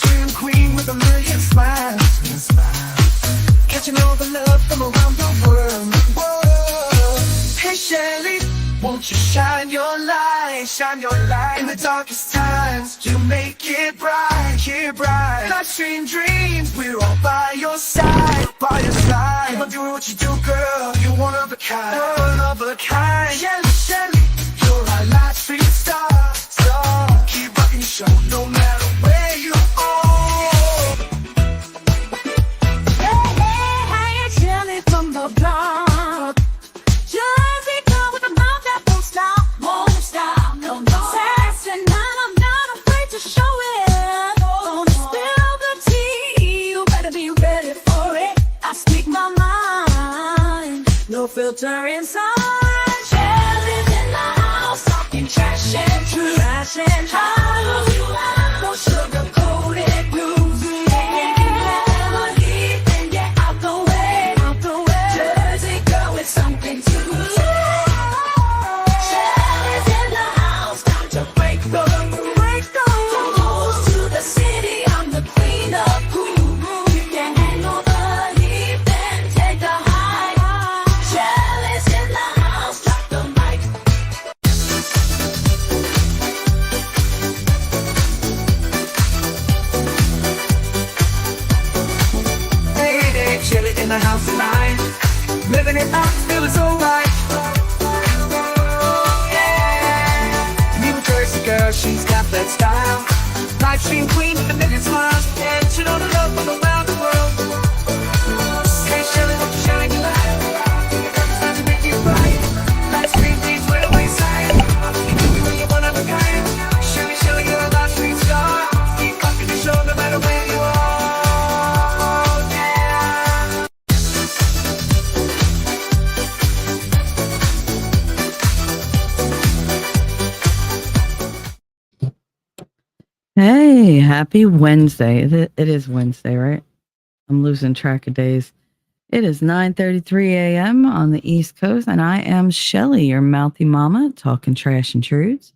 Scream queen with a million smiles. Catching all the love from around the world. Whoa. Hey Shelly, won't you shine your light in the darkest times to make it bright, Life's dream dreams, we're all by your side, Love doing what you do, girl, you're one of a kind, Shelly, Shelly, you're our life's dream star, keep rocking your show, no matter where you are. Hey, Shelly from the block. Jersey girl with a mouth that won't stop, no, no. Sassy, and I'm not afraid to show it. Gonna spill the tea, you better be ready for it. I speak my mind, no filter inside. Shelly's in the house, talking trash and truth, no sugar-coated blues. Get out the way. Jersey girl with something to lose. Shelly's in the house, time to break the rules. From Bulls to the city, I'm the queen of cool. You can handle the heat, then take the high. Shelly's in the house, drop the mic. Hey, Shelly in the house tonight, living it up, feeling so right. Yeah, new Jersey girl, she's got that style. Life stream queen with a million smiles, and she know the love from around the world. Hey Shelly, won't you shine your light? It's time to make it right. Life stream dreams, we're always side. You're one of a kind. Shelly, Shelly, you're a life stream star. Keep rocking the show no matter where you are. Yeah. Hey, happy Wednesday. It is Wednesday, right? I'm losing track of days. It is 9:33 a.m. on the East Coast, and I am Shelly, your mouthy mama, talking trash and truths.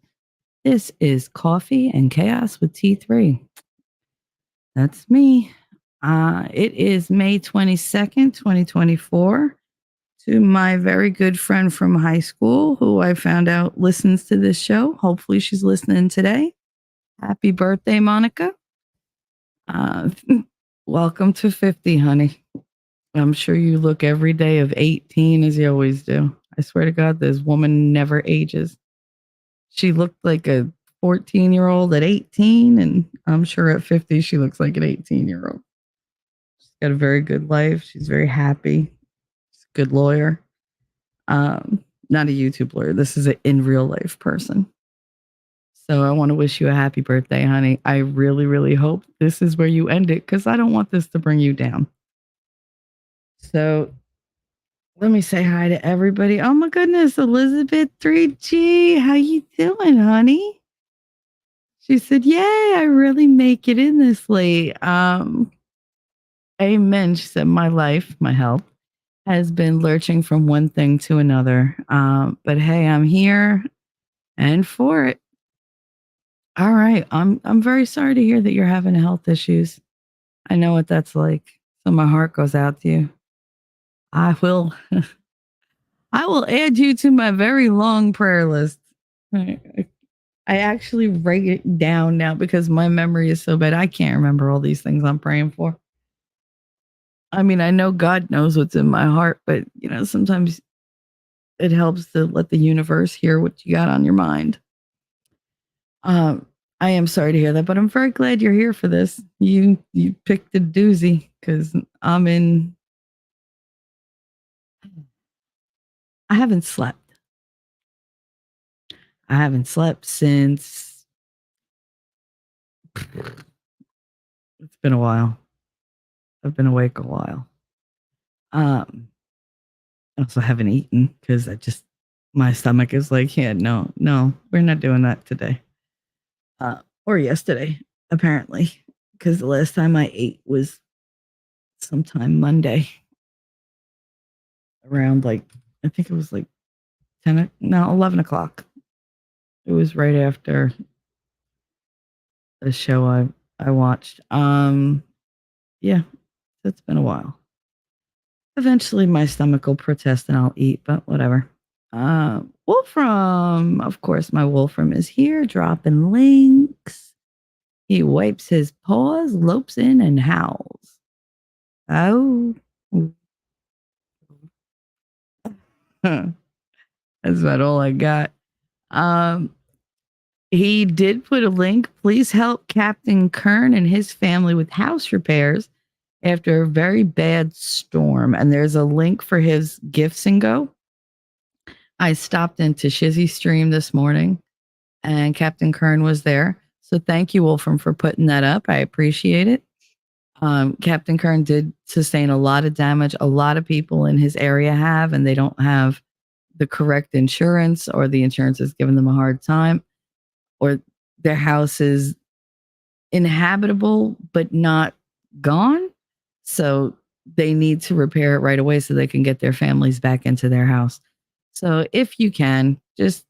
This is Coffee and Chaos with T3. That's me. It is May 22nd, 2024. To my very good friend from high school, who I found out listens to this show. Hopefully she's listening today. Happy birthday, Monica. Welcome to 50, honey. I'm sure you look every day of 18 as you always do. I swear to God, this woman never ages. She looked like a 14-year-old at 18, and I'm sure at 50 she looks like an 18-year-old. She's got a very good life. She's very happy. She's a good lawyer. Not a YouTube lawyer. This is an in real life person. So I want to wish you a happy birthday, honey. I really, really hope this is where you end it, because I don't want this to bring you down. So let me say hi to everybody. Oh my goodness, Elizabeth 3G. How you doing, honey? She said, yay, I really make it in this late. Amen. She said, my life, my health has been lurching from one thing to another. But hey, I'm here and for it. All right. I'm very sorry to hear that you're having health issues. I know what that's like. So my heart goes out to you. I will add you to my very long prayer list. I actually write it down now because my memory is so bad. I can't remember all these things I'm praying for. I mean, I know God knows what's in my heart, but sometimes it helps to let the universe hear what you got on your mind. I am sorry to hear that, but I'm very glad you're here for this. You picked a doozy, because I haven't slept. I haven't slept since it's been a while. I've been awake a while. I also haven't eaten because my stomach is like, yeah, no, we're not doing that today. Or yesterday, apparently, because the last time I ate was sometime Monday around I think it was 11 o'clock. It was right after the show I watched. Yeah, it's been a while. Eventually, my stomach will protest and I'll eat, but whatever. Wolfram, of course, my Wolfram is here, dropping links. He wipes his paws, lopes in, and howls. Oh, that's about all I got. Um, he did put a link. Please help Captain Kern and his family with house repairs after a very bad storm. And there's a link for his gifts and go. I stopped into Shizzy's stream this morning and Captain Kern was there. So thank you, Wolfram, for putting that up. I appreciate it. Captain Kern did sustain a lot of damage. A lot of people in his area have, and they don't have the correct insurance, or the insurance is giving them a hard time, or their house is inhabitable but not gone. So they need to repair it right away so they can get their families back into their house. So if you can, just,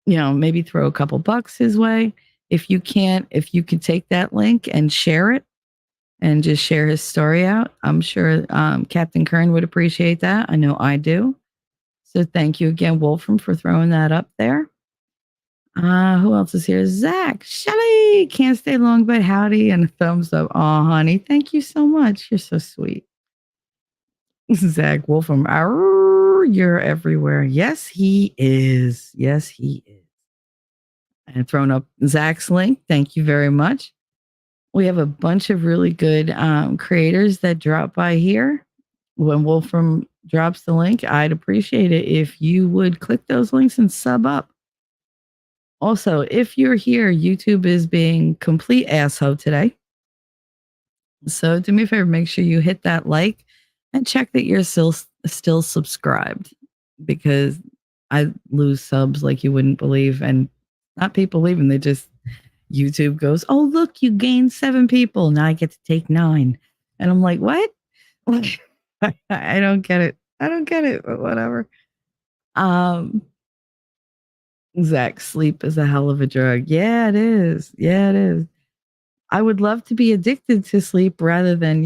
maybe throw a couple bucks his way. If you can't, if you could take that link and share it and just share his story out, I'm sure Captain Kern would appreciate that. I know I do. So thank you again, Wolfram, for throwing that up there. Who else is here? Zach, Shelly, can't stay long, but howdy, and a thumbs up. Oh, honey, thank you so much. You're so sweet. Zach Wolfram, you're everywhere. Yes, he is. Yes, he is. And thrown up Zach's link. Thank you very much. We have a bunch of really good creators that drop by here. When Wolfram drops the link, I'd appreciate it if you would click those links and sub up. Also, if you're here, YouTube is being complete asshole today. So do me a favor, make sure you hit that like and check that you're still subscribed, because I lose subs like you wouldn't believe. And not people leaving, they just, YouTube goes, oh, look, you gained 7 people. Now I get to take 9. And I'm like, what? I don't get it. I don't get it, but whatever. Zach, sleep is a hell of a drug. Yeah, it is. Yeah, it is. I would love to be addicted to sleep rather than,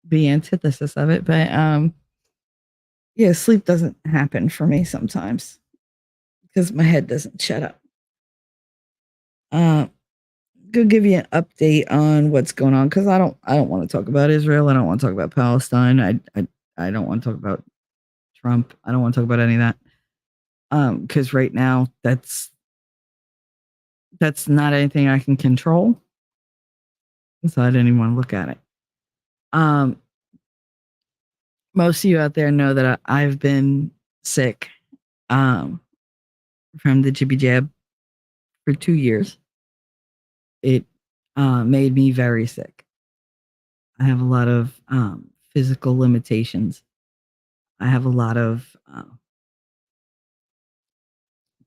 be antithesis of it. But yeah, sleep doesn't happen for me sometimes because my head doesn't shut up. Go give you an update on what's going on, because I don't want to talk about Israel. I don't want to talk about Palestine. I don't want to talk about Trump. I don't want to talk about any of that. Because right now that's not anything I can control. So I didn't even want to look at it. Most of you out there know that I've been sick from the jibby jab for 2 years. It made me very sick. I have a lot of physical limitations. I have a lot of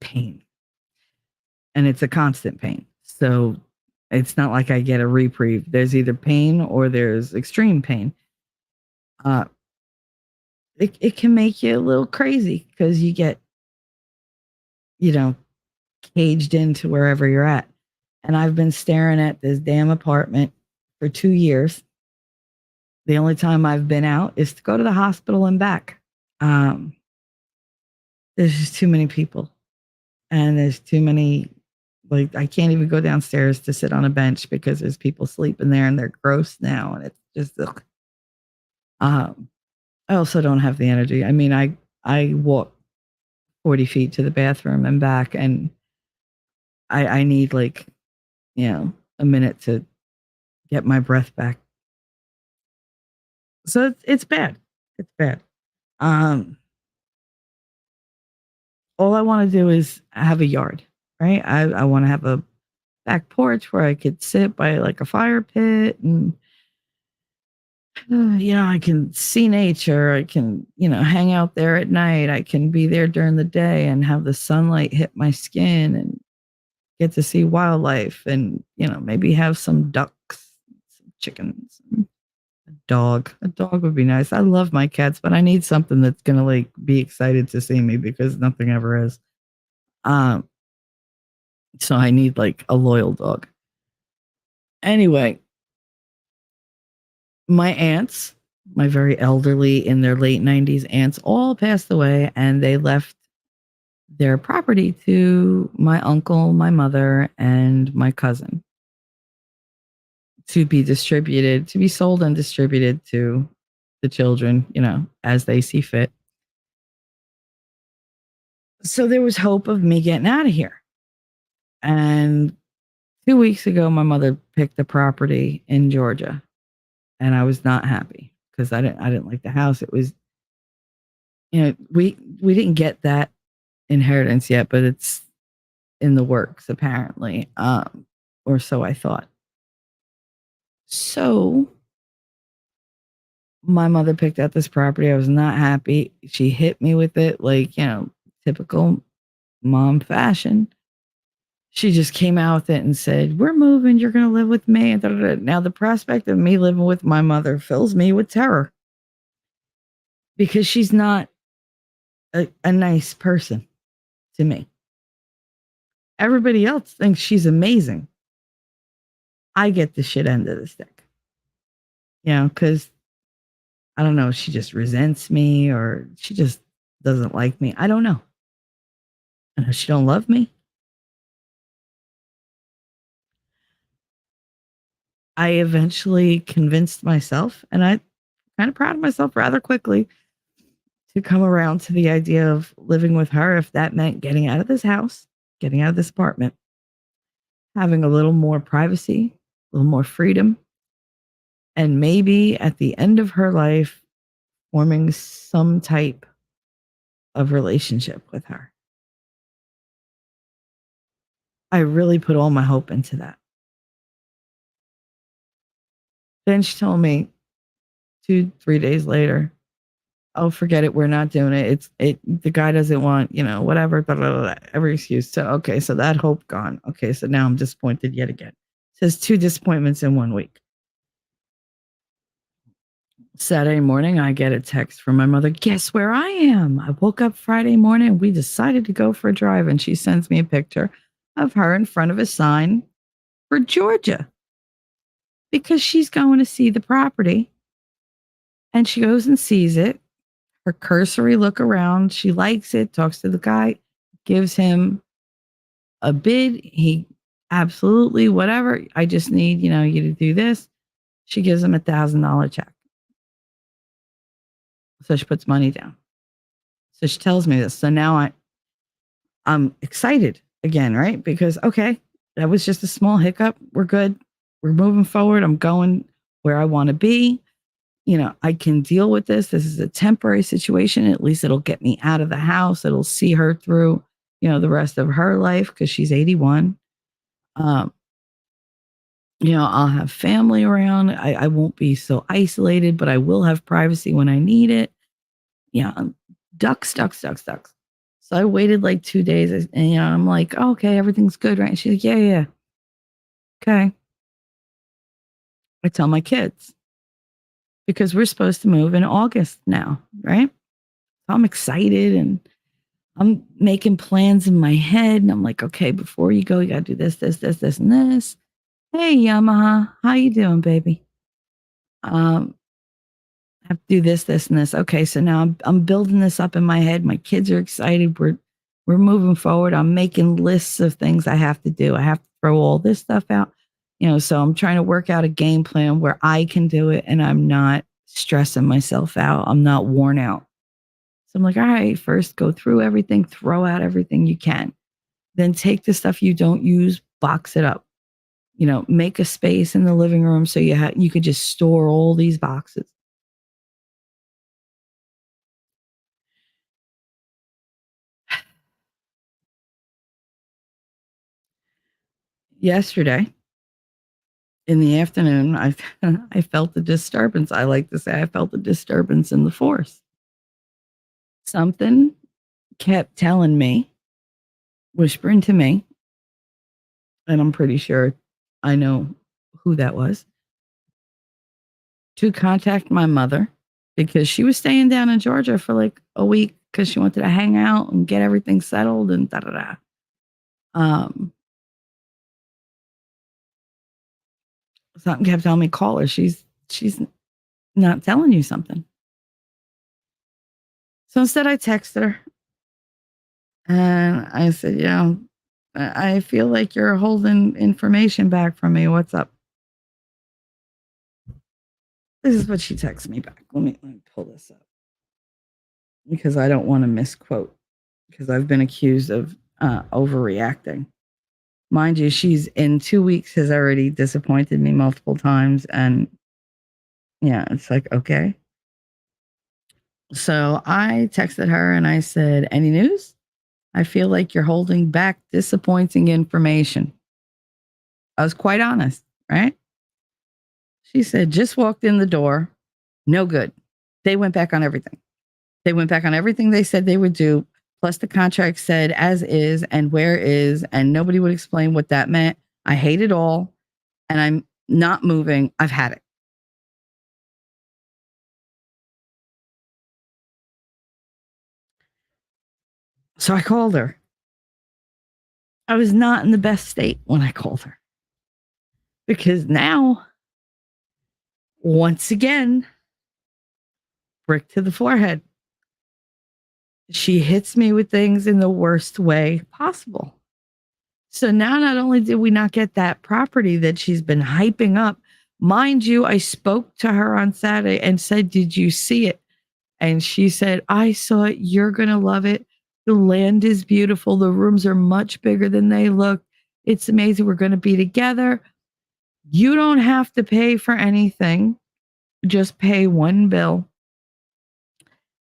pain, and it's a constant pain. So it's not like I get a reprieve. There's either pain or there's extreme pain. It can make you a little crazy because you get, caged into wherever you're at. And I've been staring at this damn apartment for 2 years. The only time I've been out is to go to the hospital and back. There's just too many people. And there's too many, I can't even go downstairs to sit on a bench because there's people sleeping there and they're gross now. And it's just, ugh. I also don't have the energy. I mean, I walk 40 feet to the bathroom and back, and I need a minute to get my breath back. So it's bad. It's bad. All I want to do is have a yard, right? I want to have a back porch where I could sit by a fire pit, and I can see nature. I can, hang out there at night. I can be there during the day and have the sunlight hit my skin and get to see wildlife, and, maybe have some ducks, some chickens, and a dog. A dog would be nice. I love my cats, but I need something that's going to be excited to see me, because nothing ever is. So I need a loyal dog. Anyway, my aunts, my very elderly in their late 90s aunts, all passed away and they left their property to my uncle, my mother, and my cousin to be distributed, to be sold and distributed to the children, as they see fit. So there was hope of me getting out of here. And 2 weeks ago, my mother picked a property in Georgia, and I was not happy because I didn't like the house. It was, we didn't get that inheritance yet, but it's in the works apparently, or so I thought. So my mother picked out this property. I was not happy. She hit me with it like, typical mom fashion. She just came out with it and said, "We're moving. You're going to live with me." And da, da, da. Now, the prospect of me living with my mother fills me with terror because she's not a nice person to me. Everybody else thinks she's amazing. I get the shit end of the stick, because I don't know, she just resents me or she just doesn't like me. I don't know. I know she don't love me. I eventually convinced myself, and I kind of proud of myself rather quickly, to come around to the idea of living with her if that meant getting out of this house, getting out of this apartment, having a little more privacy, a little more freedom, and maybe at the end of her life, forming some type of relationship with her. I really put all my hope into that. Then she told me 2, 3 days later, "Oh, forget it. We're not doing it. The guy doesn't want, whatever, blah, blah, blah, every excuse." So, okay. So that hope gone. Okay. So now I'm disappointed yet again. It says 2 disappointments in 1 week. Saturday morning, I get a text from my mother. "Guess where I am? I woke up Friday morning. We decided to go for a drive." And she sends me a picture of her in front of a sign for Georgia because she's going to see the property. And she goes and sees it. Her cursory look around. She likes it, talks to the guy, gives him a bid. He absolutely, whatever. "I just need, you to do this." She gives him $1,000 check. So she puts money down. So she tells me this. So now I'm excited again, right? Because, okay, that was just a small hiccup. We're good. We're moving forward. I'm going where I want to be. I can deal with this. This is a temporary situation. At least it'll get me out of the house. It'll see her through, the rest of her life because she's 81. Um, I'll have family around. I won't be so isolated, but I will have privacy when I need it. Ducks, ducks, ducks, ducks. So I waited like 2 days and, I'm like, "Oh, okay, everything's good, right?" And she's like, "Yeah, yeah. Okay." I tell my kids because we're supposed to move in August now, right? So I'm excited and I'm making plans in my head. And I'm like, "Okay, before you go, you got to do this, this, this, this, and this." "Hey, Yamaha, how you doing, baby?" "I have to do this, this, and this." Okay, so now I'm building this up in my head. My kids are excited. We're moving forward. I'm making lists of things I have to do. I have to throw all this stuff out. So I'm trying to work out a game plan where I can do it and I'm not stressing myself out. I'm not worn out. So I'm like, all right, first go through everything, throw out everything you can. Then take the stuff you don't use, box it up. Make a space in the living room so you could just store all these boxes. Yesterday in the afternoon, I I felt a disturbance. I like to say I felt a disturbance in the force. Something kept telling me, whispering to me, and I'm pretty sure I know who that was, to contact my mother because she was staying down in Georgia for like a week because she wanted to hang out and get everything settled and da da da. Um, Something kept telling me, call her. She's not telling you something. So instead I texted her and I said, I feel like you're holding information back from me. What's up? This is what she texted me back. Let me pull this up because I don't want to misquote because I've been accused of overreacting. Mind you, she's in 2 weeks has already disappointed me multiple times. And yeah, it's like, okay. So I texted her and I said, any news? I feel like you're holding back disappointing information. I was quite honest, right? She said, just walked in the door. No good. They went back on everything. They went back on everything they said they would do. Plus the contract said as is and where is, and nobody would explain what that meant. I hate it all. And I'm not moving. I've had it. So I called her. I was not in the best state when I called her. Because now, once again, brick to the forehead. She hits me with things in the worst way possible. So now not only did we not get that property that she's been hyping up, mind you, I spoke to her on Saturday and said, did you see it? And she said, I saw it. You're going to love it. The land is beautiful. The rooms are much bigger than they look. It's amazing. We're going to be together. You don't have to pay for anything. Just pay one bill.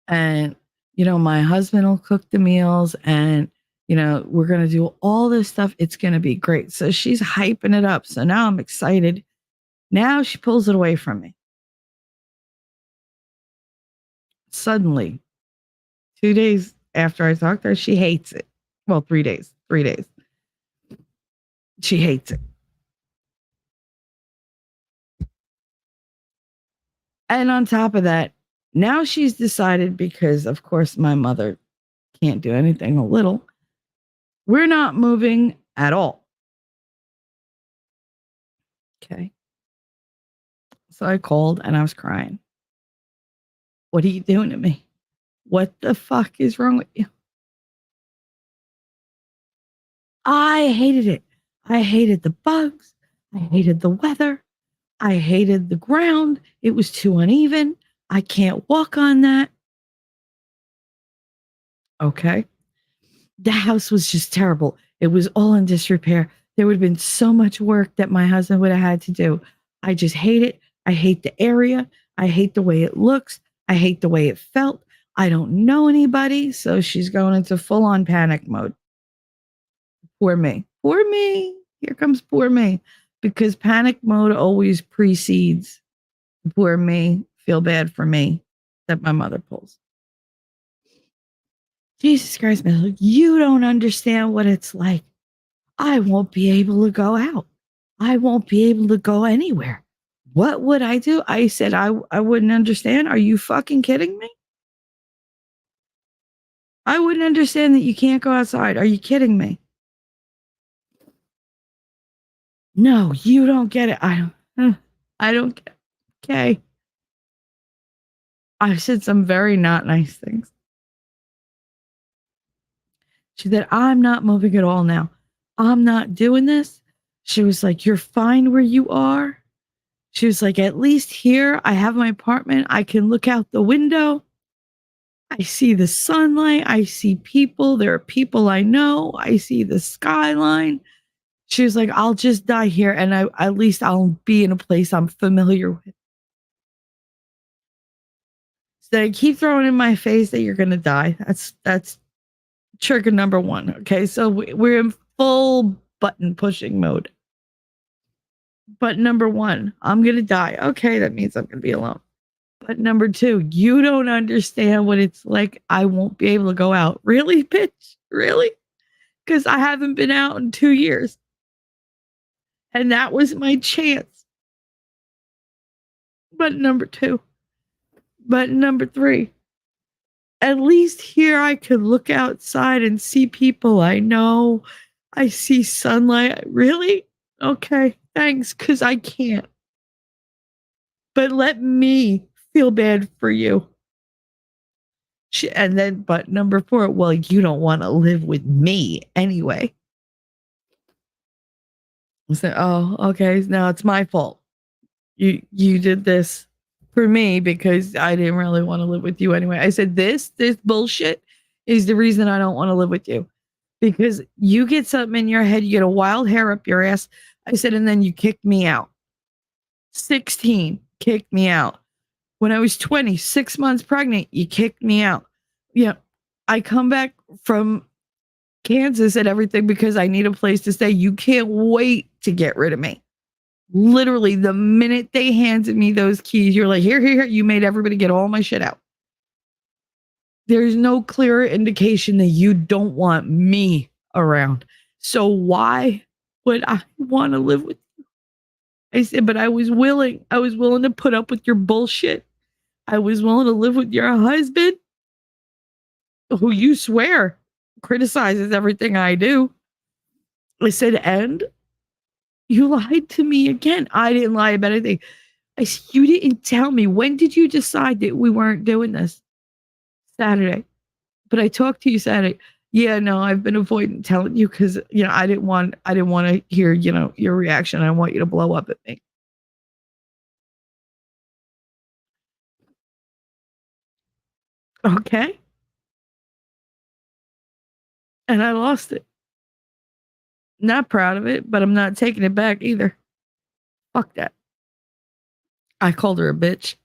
And, my husband will cook the meals and, we're going to do all this stuff. It's going to be great. So she's hyping it up. So now I'm excited. Now she pulls it away from me. Suddenly, 2 days after I talked to her, she hates it. Well, 3 days. She hates it. And on top of that, now she's decided, because of course my mother can't do anything a little, we're not moving at all. Okay. So I called and I was crying. What are you doing to me? What the fuck is wrong with you? I hated it. I hated the bugs. I hated the weather. I hated the ground. It was too uneven. I can't walk on that. Okay. The house was just terrible. It was all in disrepair. There would have been so much work that my husband would have had to do. I just hate it. I hate the area. I hate the way it looks. I hate the way it felt. I don't know anybody. So she's going into full on panic mode. Poor me. Poor me. Here comes poor me. Because panic mode always precedes poor me. Feel bad for me that my mother pulls. Jesus Christ, man, you don't understand what it's like. I won't be able to go out. I won't be able to go anywhere. What would I do? I said, I wouldn't understand. Are you fucking kidding me? I wouldn't understand that you can't go outside. Are you kidding me? No, you don't get it. I don't get it. Okay. I said some very not nice things. She said, I'm not moving at all now. I'm not doing this. She was like, you're fine where you are. She was like, at least here, I have my apartment. I can look out the window. I see the sunlight. I see people. There are people I know. I see the skyline. She was like, I'll just die here. And at least I'll be in a place I'm familiar with. So they keep throwing in my face that you're going to die. That's trigger number one. Okay. So we're in full button pushing mode. But number one, I'm going to die. Okay. That means I'm going to be alone. But number two, you don't understand what it's like. I won't be able to go out. Really, bitch? Really? Because I haven't been out in 2 years. And that was my chance. But number two. But number three. At least here I could look outside and see people I know. I see sunlight. Really? Okay. Thanks. Because I can't. but let me feel bad for you. And then, but number 4, well, you don't want to live with me anyway. I said, oh, okay, now it's my fault. You did this for me because I didn't really want to live with you anyway. I said, this bullshit is the reason I don't want to live with you. Because you get something in your head, you get a wild hair up your ass. I said, and then you kicked me out. 16, kicked me out. When I was 20, 6 months pregnant, you kicked me out. Yeah. I come back from Kansas and everything because I need a place to stay. You can't wait to get rid of me. Literally, the minute they handed me those keys, you're like, here. You made everybody get all my shit out. There's no clear indication that you don't want me around. So why would I want to live with you? I said, but I was willing. I was willing to put up with your bullshit. I was willing to live with your husband, who you swear criticizes everything I do. I said, and you lied to me again. I didn't lie about anything. I said, you didn't tell me. When did you decide that we weren't doing this? Saturday. But I talked to you Saturday. Yeah, no, I've been avoiding telling you because, I didn't want to hear, your reaction. I want you to blow up at me. Okay. And I lost it. Not proud of it, but I'm not taking it back either. Fuck that. I called her a bitch.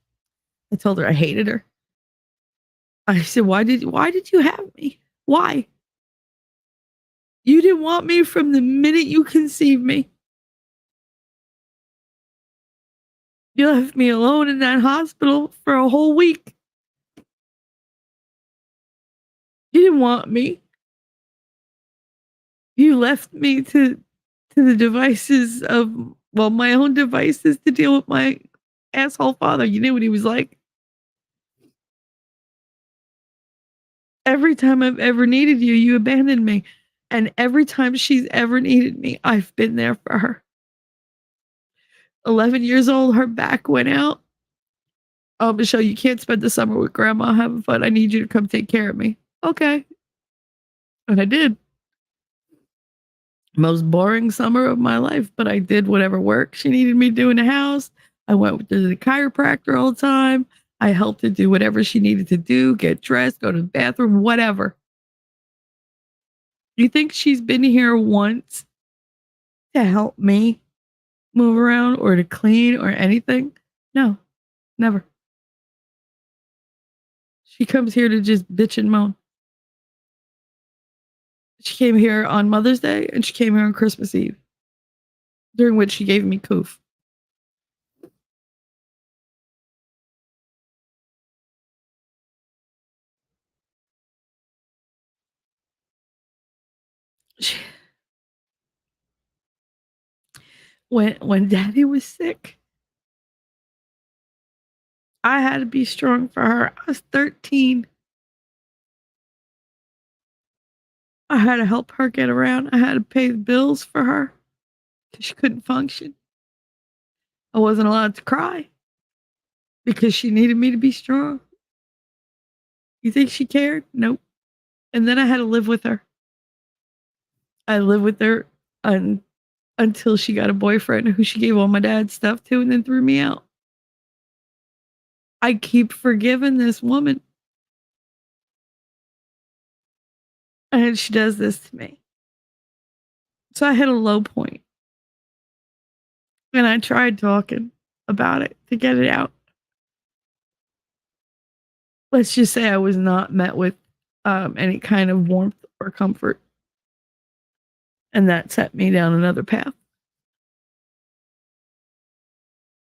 I told her I hated her. I said, why did you have me? Why? You didn't want me from the minute you conceived me. You left me alone in that hospital for a whole week. You didn't want me. You left me to the devices of, my own devices to deal with my asshole father. You knew what he was like. Every time I've ever needed you, you abandoned me. And every time she's ever needed me, I've been there for her. 11 years old, her back went out. Oh, Michelle, you can't spend the summer with grandma having fun. I need you to come take care of me. Okay. And I did. Most boring summer of my life, but I did whatever work she needed me to do in the house. I went to the chiropractor all the time. I helped her do whatever she needed to do, get dressed, go to the bathroom, whatever. You think she's been here once to help me move around or to clean or anything? No, never. She comes here to just bitch and moan. She came here on Mother's Day and she came here on Christmas Eve, during which she gave me coof. When Daddy was sick, I had to be strong for her. I was 13. I had to help her get around. I had to pay the bills for her because she couldn't function. I wasn't allowed to cry because she needed me to be strong. You think she cared? Nope. And then I had to live with her. I lived with her until she got a boyfriend who she gave all my dad's stuff to and then threw me out. I keep forgiving this woman. And she does this to me. So I hit a low point. And I tried talking about it to get it out. Let's just say I was not met with any kind of warmth or comfort. And that set me down another path.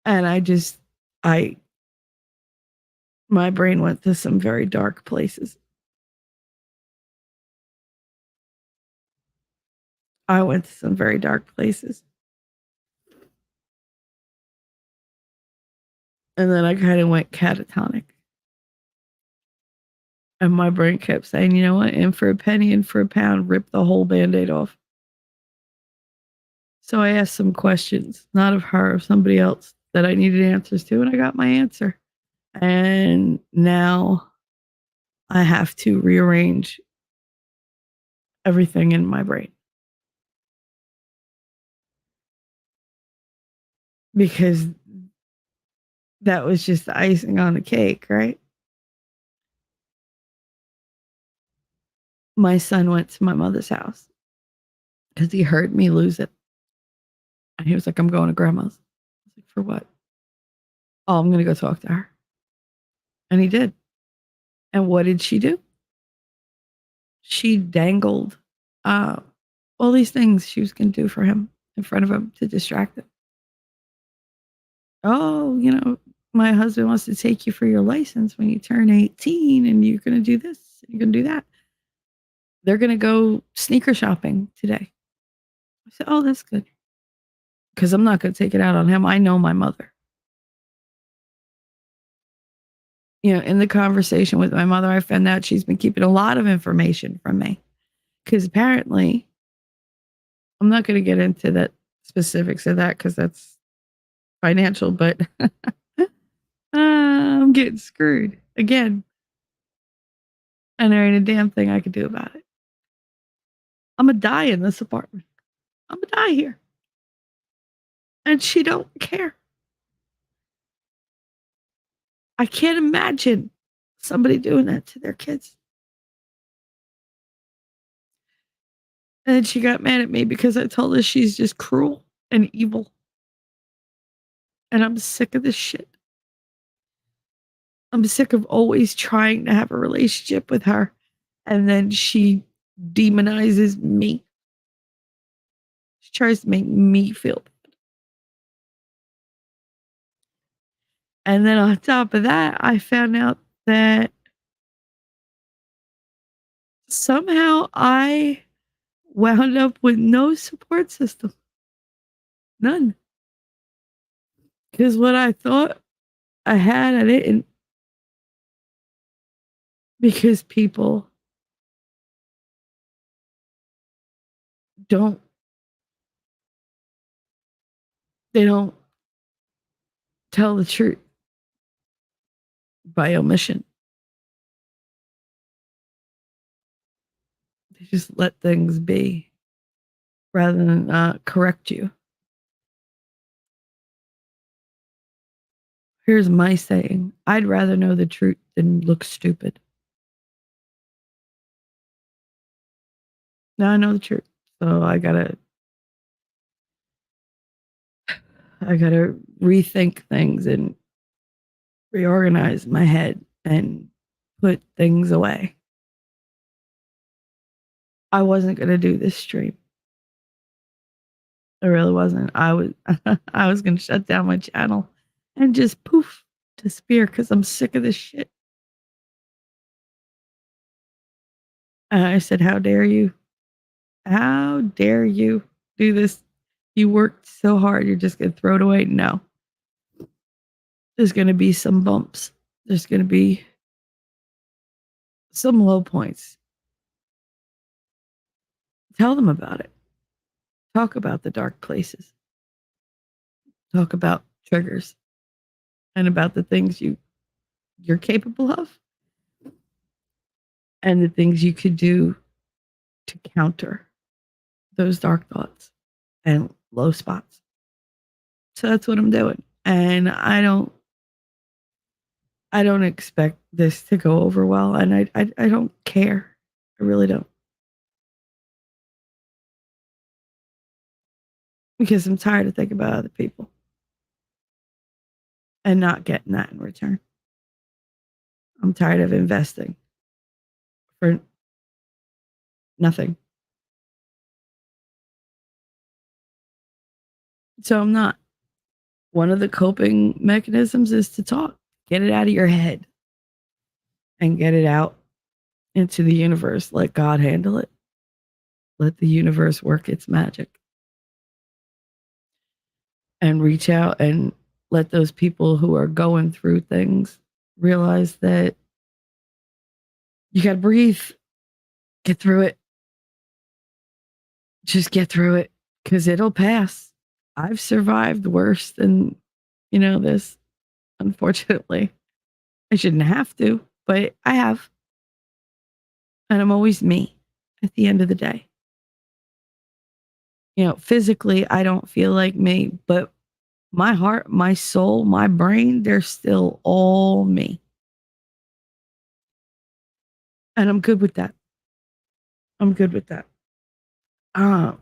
And my brain went to some very dark places. I went to some very dark places. And then I kind of went catatonic. And my brain kept saying, you know what? In for a penny, in for a pound, rip the whole Band-Aid off. So I asked some questions, not of her, of somebody else that I needed answers to, and I got my answer. And now I have to rearrange everything in my brain because that was just the icing on the cake, right? My son went to my mother's house because he heard me lose it. And he was like, I'm going to grandma's. I was like, for what? Oh, I'm going to go talk to her. And he did. And what did she do? She dangled all these things she was going to do for him in front of him to distract him. Oh, my husband wants to take you for your license when you turn 18 and you're going to do this and you're going to do that. They're going to go sneaker shopping today. I said, oh, that's good. Because I'm not going to take it out on him. I know my mother. In the conversation with my mother, I found out she's been keeping a lot of information from me. Because apparently, I'm not going to get into the specifics of that because that's financial, but I'm getting screwed again. And there ain't a damn thing I could do about it. I'm going to die in this apartment. I'm going to die here. And she don't care. I can't imagine somebody doing that to their kids. And then she got mad at me because I told her she's just cruel and evil. And I'm sick of this shit. I'm sick of always trying to have a relationship with her. And then she demonizes me. She tries to make me feel bad. And then on top of that, I found out that somehow I wound up with no support system. None. Because what I thought I had, I didn't. Because people don't, they don't tell the truth by omission. They just let things be rather than correct you. Here's my saying. I'd rather know the truth than look stupid. Now I know the truth. So I gotta rethink things and reorganize my head and put things away. I wasn't gonna do this stream. I really wasn't. I was gonna shut down my channel and just poof, disappear because I'm sick of this shit. And I said, how dare you? How dare you do this? You worked so hard, you're just going to throw it away? No. There's going to be some bumps. There's going to be some low points. Tell them about it. Talk about the dark places. Talk about triggers and about the things you're capable of and the things you could do to counter those dark thoughts and low spots. So that's what I'm doing. And I don't expect this to go over well. And I don't care. I really don't. Because I'm tired of thinking about other people and not getting that in return. I'm tired of investing for nothing. So I'm not. One of the coping mechanisms is to talk. Get it out of your head and get it out into the universe. Let God handle it. Let the universe work its magic. And reach out and let those people who are going through things realize that you got to breathe. Get through it. Just get through it because it'll pass. I've survived worse than You know this, unfortunately. I shouldn't have to, but I have. And I'm always me at the end of the day. You know, physically, I don't feel like me, but my heart, my soul, my brain, they're still all me. And I'm good with that. I'm good with that. Um,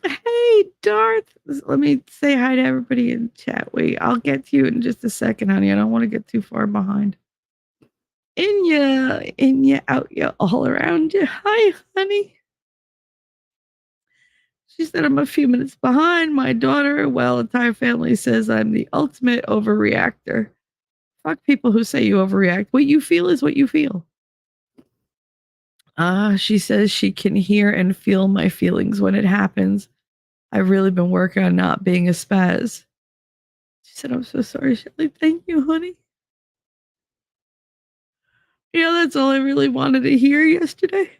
hey, Darth. Let me say hi to everybody in chat. Wait, I'll get to you in just a second, honey. I don't want to get too far behind. In ya, out ya, all around you. Hi, honey. She said I'm a few minutes behind. My daughter, well, entire family says I'm the ultimate overreactor. Fuck people who say you overreact. What you feel is what you feel. She says she can hear and feel my feelings when it happens. I've really been working on not being a spaz. She said, I'm so sorry, Shelly. Thank you, honey. Yeah, that's all I really wanted to hear yesterday.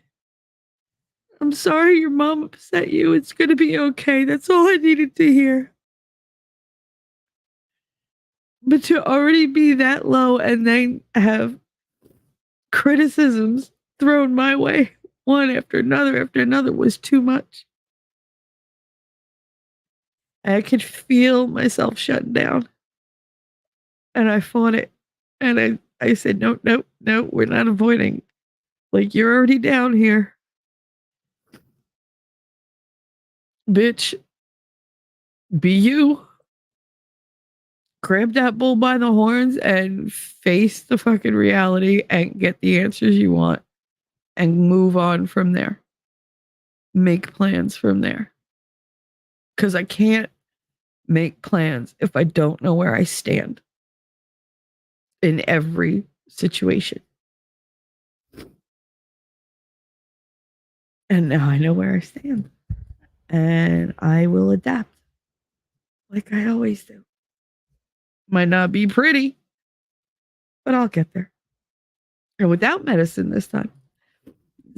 I'm sorry your mom upset you. It's going to be okay. That's all I needed to hear. But to already be that low and then have criticisms thrown my way, one after another, was too much. I could feel myself shutting down. And I fought it. And I said, no, we're not avoiding. Like, you're already down here. Bitch, be you. Grab that bull by the horns and face the fucking reality and get the answers you want and move on from there. Make plans from there. Because I can't make plans if I don't know where I stand in every situation. And now I know where I stand. And I will adapt like I always do. Might not be pretty, but I'll get there. And without medicine this time.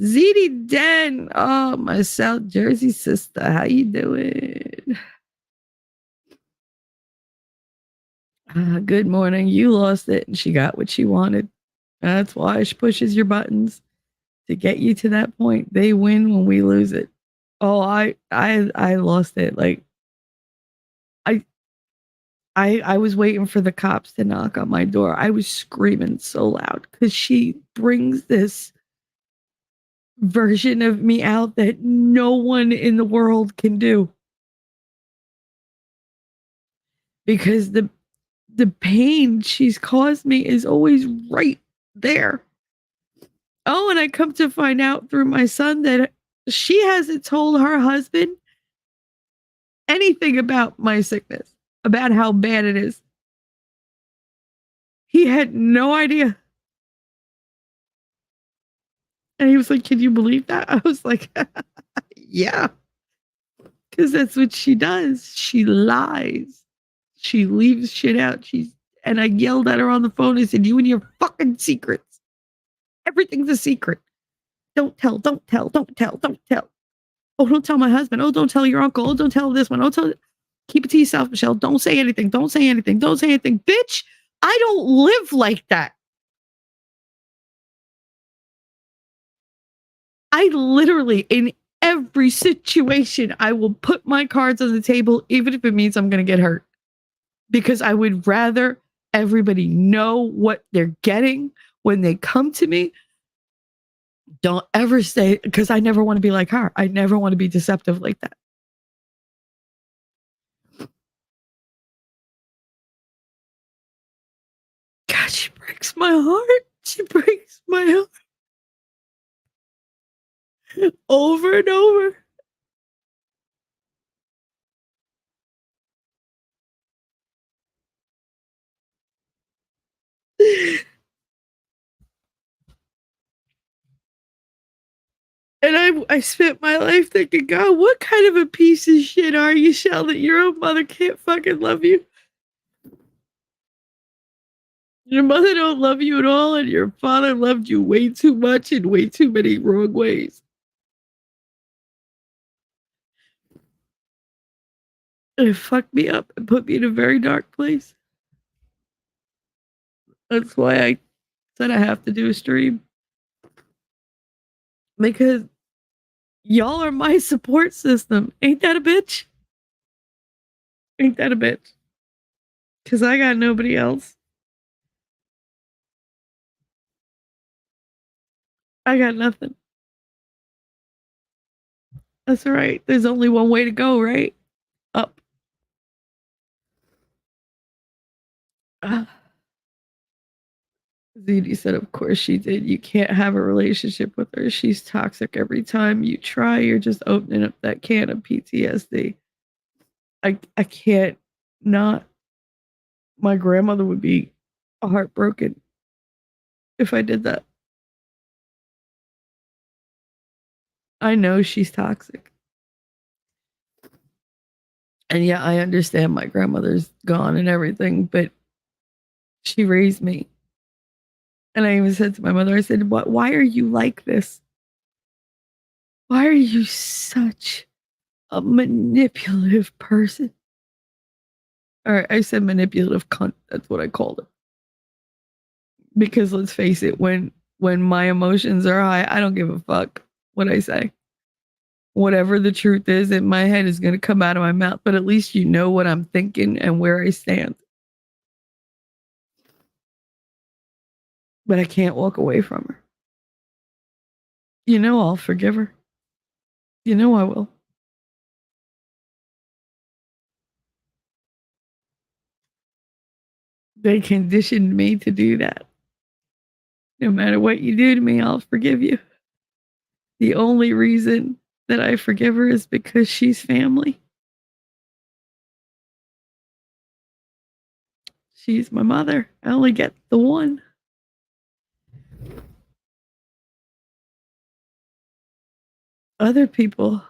ZD Den, oh, my South Jersey sister, how you doing? Good morning. You lost it and she got what she wanted. That's why she pushes your buttons to get you to that point. They win when we lose it. Oh, I lost it. Like, I was waiting for the cops to knock on my door. I was screaming so loud because she brings this version of me out that no one in the world can do. Because the pain she's caused me is always right there. Oh, and I come to find out through my son that she hasn't told her husband anything about my sickness, about how bad it is. He had no idea. And he was like, can you believe that? I was like, yeah. Because that's what she does. She lies. She leaves shit out. And I yelled at her on the phone. I said, you and your fucking secrets. Everything's a secret. Don't tell. Oh, don't tell my husband. Oh, don't tell your uncle. Oh, don't tell this one. Oh, keep it to yourself, Michelle. Don't say anything. Bitch, I don't live like that. I literally, in every situation, I will put my cards on the table, even if it means I'm going to get hurt. Because I would rather everybody know what they're getting when they come to me. Don't ever say, because I never want to be like her. I never want to be deceptive like that. God, she breaks my heart. She breaks my heart. Over and over. And I spent my life thinking, God, what kind of a piece of shit are you, Shell, that your own mother can't fucking love you? Your mother don't love you at all, and your father loved you way too much in way too many wrong ways. It fucked me up and put me in a very dark place. That's why I said I have to do a stream. Because y'all are my support system. Ain't that a bitch? Ain't that a bitch? Because I got nobody else. I got nothing. That's right. There's only one way to go, right? Up. Zeddy said, of course she did. You can't have a relationship with her. She's toxic every time you try. You're just opening up that can of PTSD. I can't not. My grandmother would be heartbroken if I did that. I know she's toxic. And yeah, I understand my grandmother's gone and everything, but she raised me. And I even said to my mother, I said, why are you like this? Why are you such a manipulative person? Or I said manipulative cunt. That's what I called it. Because let's face it, when my emotions are high, I don't give a fuck what I say. Whatever the truth is in my head is going to come out of my mouth, but at least you know what I'm thinking and where I stand. But I can't walk away from her. You know I'll forgive her. You know I will. They conditioned me to do that. No matter what you do to me, I'll forgive you. The only reason that I forgive her is because she's family. She's my mother. I only get the one. Other people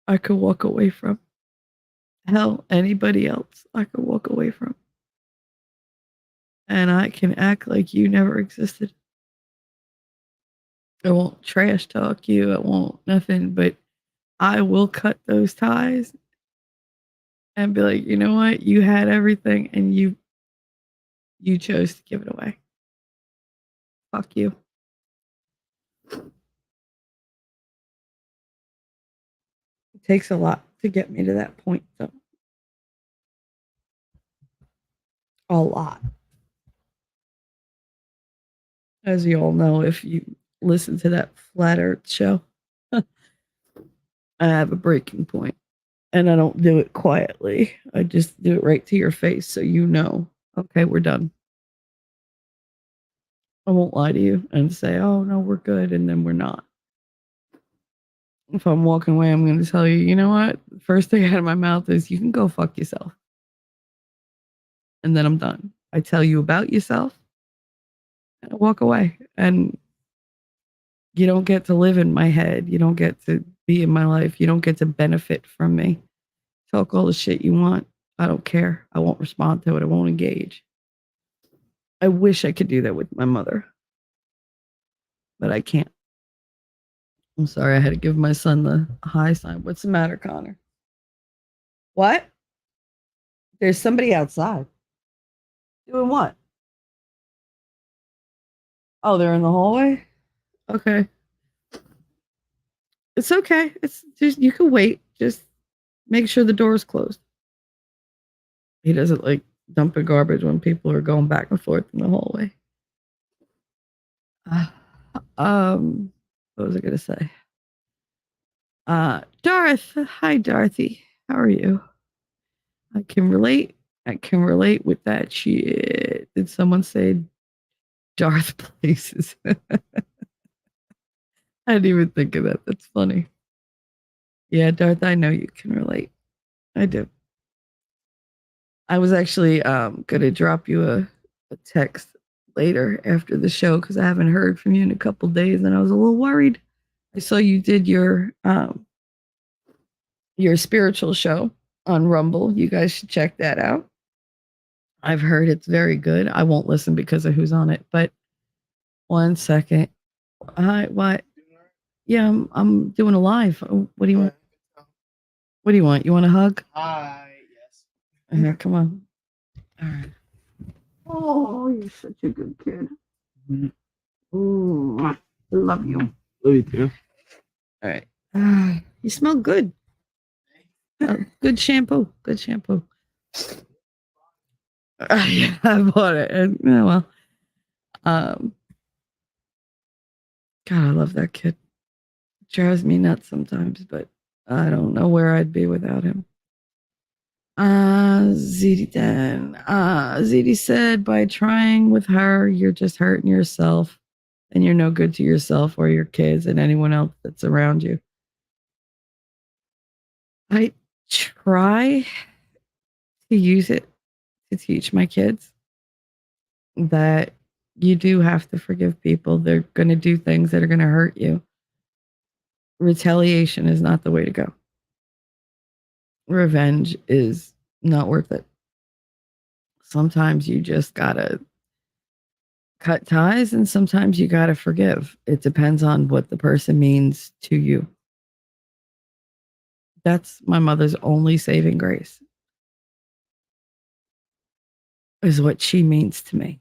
I could walk away from. Hell, anybody else I could walk away from. And I can act like you never existed. I won't trash talk you. I won't nothing, but I will cut those ties and be like, you know what? You had everything and you chose to give it away. Fuck you. It takes a lot to get me to that point, though. A lot. As you all know, if you listen to that Flat Earth show, I have a breaking point. And I don't do it quietly. I just do it right to your face so you know, okay, we're done. I won't lie to you and say, oh, no, we're good. And then we're not. If I'm walking away, I'm going to tell you, you know what? First thing out of my mouth is, you can go fuck yourself. And then I'm done. I tell you about yourself and I walk away. And you don't get to live in my head. You don't get to be in my life. You don't get to benefit from me. Talk all the shit you want. I don't care. I won't respond to it. I won't engage. I wish I could do that with my mother, but I can't. I'm sorry. I had to give my son the high sign. What's the matter, Connor? What? There's somebody outside. Doing what? Oh, they're in the hallway? Okay. It's okay. It's just, you can wait. Just make sure the door is closed. He doesn't like dumping garbage when people are going back and forth in the hallway. What was I going to say? Darth. Hi, Dorothy. How are you? I can relate. I can relate with that shit. Did someone say Darth Places? I didn't even think of that. That's funny. Yeah, Darth, I know you can relate. I do. I was actually gonna drop you a text later after the show because I haven't heard from you in a couple days, and I was a little worried. I saw you did your spiritual show on Rumble. You guys should check that out. I've heard it's very good. I won't listen because of who's on it, but one second. Hi, what? Yeah, I'm doing a live. What do you want? What do you want? You want a hug? Yes. Here, come on. All right. Oh, you're such a good kid. Mhm. Ooh, love you. Love you too. All right. You smell good. Good shampoo. Good shampoo. Yeah, I bought it. And, yeah, well, um, God, I love that kid. Drives me nuts sometimes, but I don't know where I'd be without him. ZD said, by trying with her, you're just hurting yourself and you're no good to yourself or your kids and anyone else that's around you. I try to use it to teach my kids that you do have to forgive people. They're going to do things that are going to hurt you. Retaliation is not the way to go. Revenge is not worth it. Sometimes you just got to cut ties and sometimes you got to forgive. It depends on what the person means to you. That's my mother's only saving grace, is what she means to me.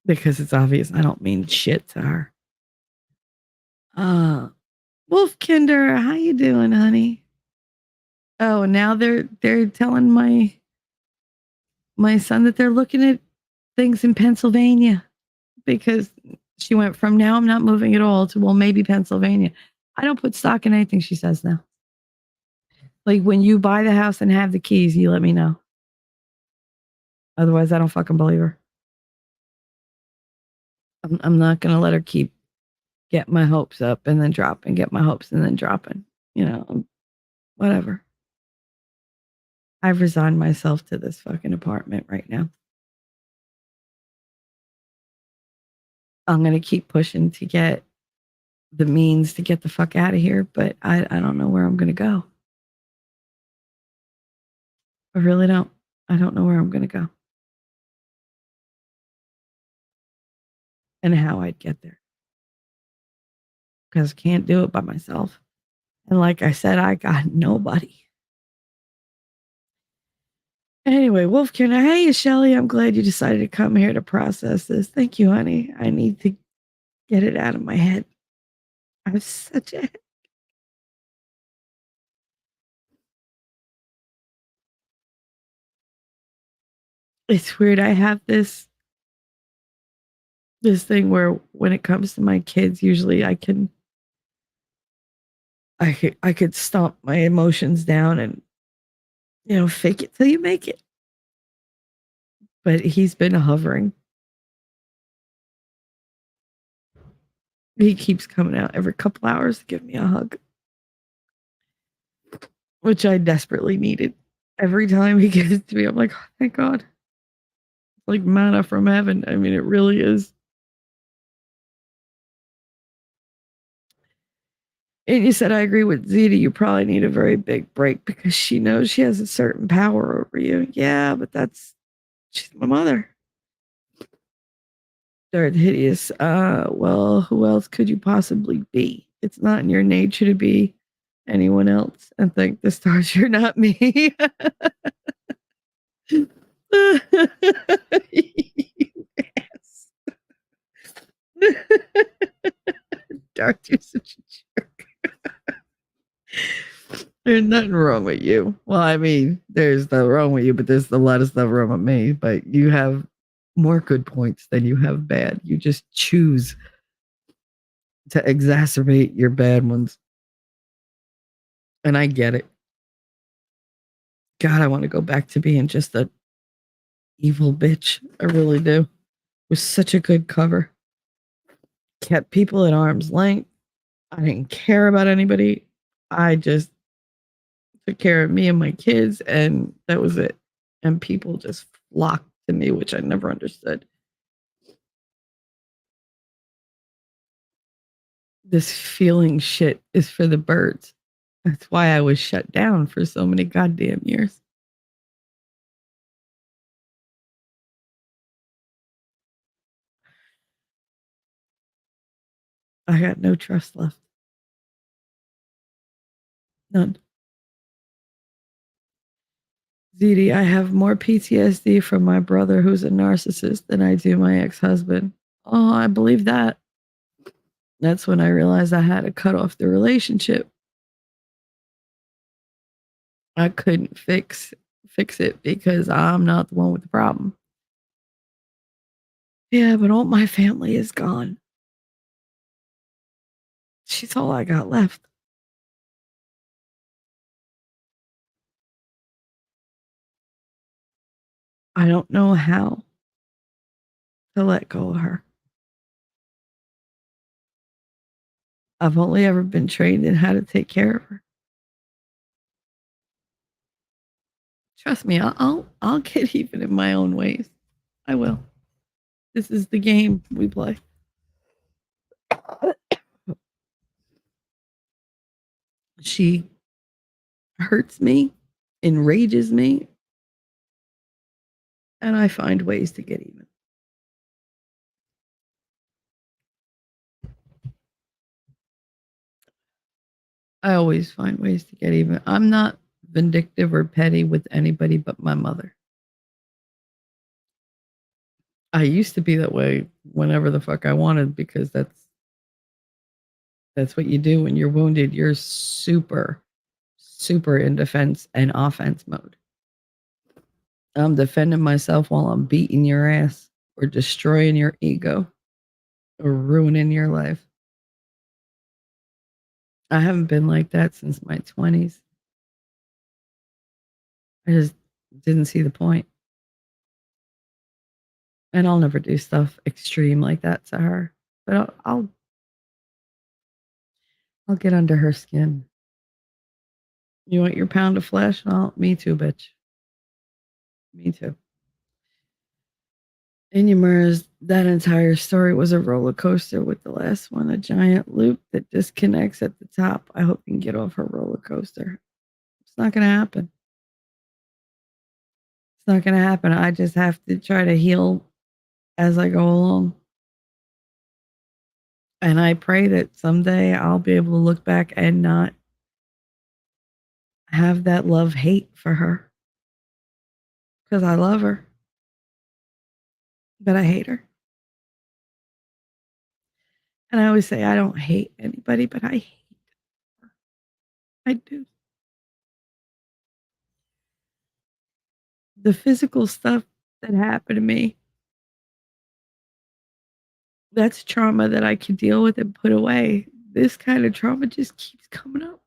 Because it's obvious I don't mean shit to her. Wolf Kinder, how you doing, honey? Oh, now they're telling my son that they're looking at things in Pennsylvania because she went from now I'm not moving at all to well maybe Pennsylvania. I don't put stock in anything she says now. Like when you buy the house and have the keys, you let me know. Otherwise, I don't fucking believe her. I'm not gonna let her keep get my hopes up and then dropping, get my hopes and then dropping. You know, whatever. I've resigned myself to this fucking apartment right now. I'm gonna keep pushing to get the means to get the fuck out of here, but I don't know where I'm gonna go. I really don't. I don't know where I'm gonna go. And how I'd get there. Because I can't do it by myself. And like I said, I got nobody. Anyway, Wolfkin, hey, Shelly, I'm glad you decided to come here to process this. Thank you, honey. I need to get it out of my head. I'm such a. It's weird. I have this thing where when it comes to my kids, usually I could stomp my emotions down and fake it till you make it. But he's been hovering. He keeps coming out every couple hours to give me a hug, which I desperately needed. Every time he gives it to me, I'm like, oh, thank God. It's like manna from heaven. I mean, it really is. And you said, I agree with Zeta. You probably need a very big break because she knows she has a certain power over you. Yeah, but she's my mother. Darth Hideous. Well, who else could you possibly be? It's not in your nature to be anyone else. And thank the stars you're not me. Darth, you're such a jerk. There's nothing wrong with you. Well, I mean, there's nothing wrong with you, but there's a lot of stuff wrong with me. But you have more good points than you have bad. You just choose to exacerbate your bad ones. And I get it. God, I want to go back to being just a evil bitch. I really do. It was such a good cover. Kept people at arm's length. I didn't care about anybody. I just took care of me and my kids, and that was it. And people just flocked to me, which I never understood. This feeling shit is for the birds. That's why I was shut down for so many goddamn years. I got no trust left. None. ZD, I have more PTSD from my brother who's a narcissist than I do my ex-husband. Oh, I believe that. That's when I realized I had to cut off the relationship. I couldn't fix it because I'm not the one with the problem. Yeah, but all my family is gone. She's all I got left. I don't know how to let go of her. I've only ever been trained in how to take care of her. Trust me, I'll get even in my own ways. I will. This is the game we play. She hurts me, enrages me, and I find ways to get even. I always find ways to get even. I'm not vindictive or petty with anybody but my mother. I used to be that way whenever the fuck I wanted because that's what you do when you're wounded. You're super in defense and offense mode. I'm defending myself while I'm beating your ass or destroying your ego or ruining your life. I haven't been like that since my 20s. I just didn't see the point. And I'll never do stuff extreme like that to her. But I'll get under her skin. You want your pound of flesh? Me too, bitch. Me too. Inumers, that entire story was a roller coaster with the last one, a giant loop that disconnects at the top. I hope you can get off her roller coaster. It's not going to happen. It's not going to happen. I just have to try to heal as I go along. And I pray that someday I'll be able to look back and not have that love-hate for her. Because I love her. But I hate her. And I always say I don't hate anybody, but I hate her. I do. The physical stuff that happened to me, that's trauma that I can deal with and put away. This kind of trauma just keeps coming up.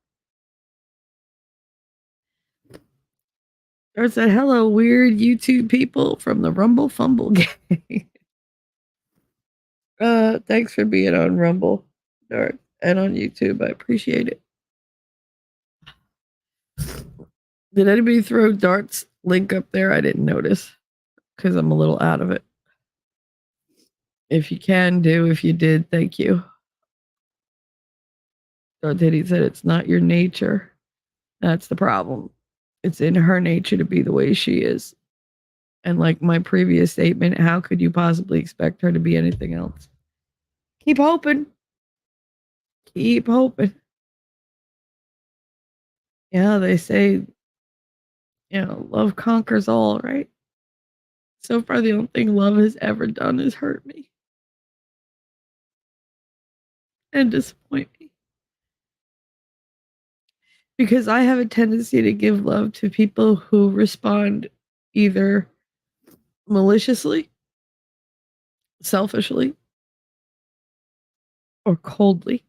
There's a hello weird YouTube people from the Rumble Fumble gang. Thanks for being on Rumble, Dark, and on YouTube. I appreciate it. Did anybody throw Dart's link up there? I didn't notice because I'm a little out of it. If you can do, if you did, thank you. Dart Diddy said it's not your nature. That's the problem. It's in her nature to be the way she is. And like my previous statement, how could you possibly expect her to be anything else? Keep hoping. Keep hoping. Yeah, they say, love conquers all, right? So far, the only thing love has ever done is hurt me and disappoint me. Because I have a tendency to give love to people who respond either maliciously, selfishly, or coldly.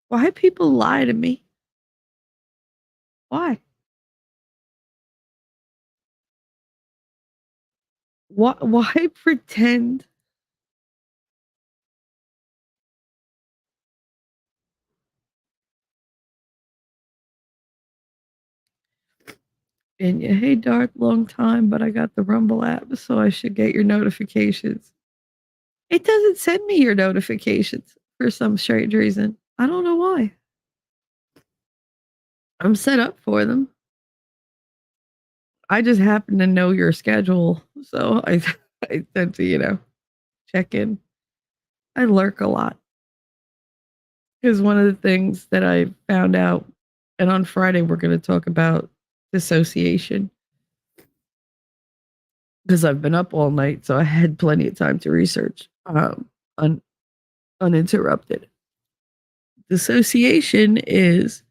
Why people lie to me? Why? Why pretend? And hey, Darth, long time, but I got the Rumble app, so I should get your notifications. It doesn't send me your notifications for some strange reason. I don't know why. I'm set up for them. I just happen to know your schedule, so I tend to, check in. I lurk a lot. Because one of the things that I found out, and on Friday we're going to talk about dissociation, because I've been up all night, so I had plenty of time to research uninterrupted. Dissociation is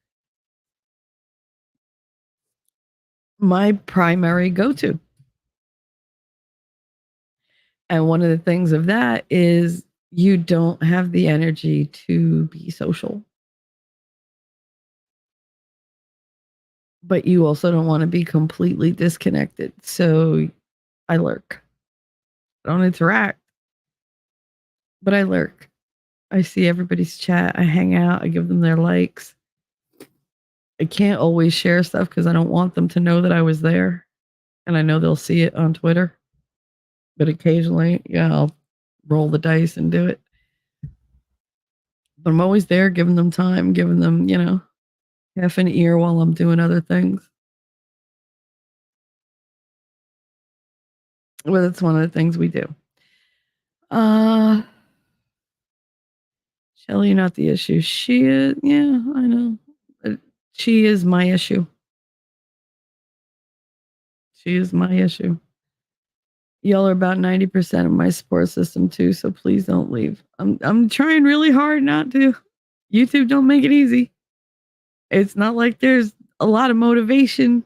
my primary go-to. And one of the things of that is you don't have the energy to be social. But you also don't want to be completely disconnected. So I lurk. I don't interact, but I lurk. I see everybody's chat. I hang out. I give them their likes. I can't always share stuff because I don't want them to know that I was there. And I know they'll see it on Twitter. But occasionally, yeah, I'll roll the dice and do it. But I'm always there giving them time, giving them, half an ear while I'm doing other things. Well, that's one of the things we do. Shelly, not the issue. She is, yeah, I know. She is my issue. She is my issue. Y'all are about 90% of my support system too, so please don't leave. I'm trying really hard not to. YouTube don't make it easy. It's not like there's a lot of motivation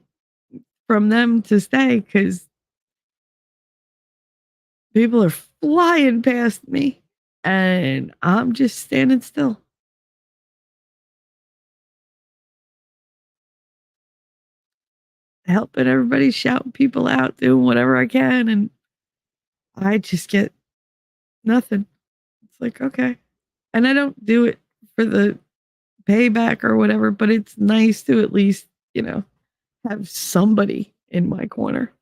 from them to stay because people are flying past me and I'm just standing still. Helping everybody, shouting people out, doing whatever I can, and I just get nothing. It's like, okay. And I don't do it for the payback or whatever, but it's nice to at least, have somebody in my corner.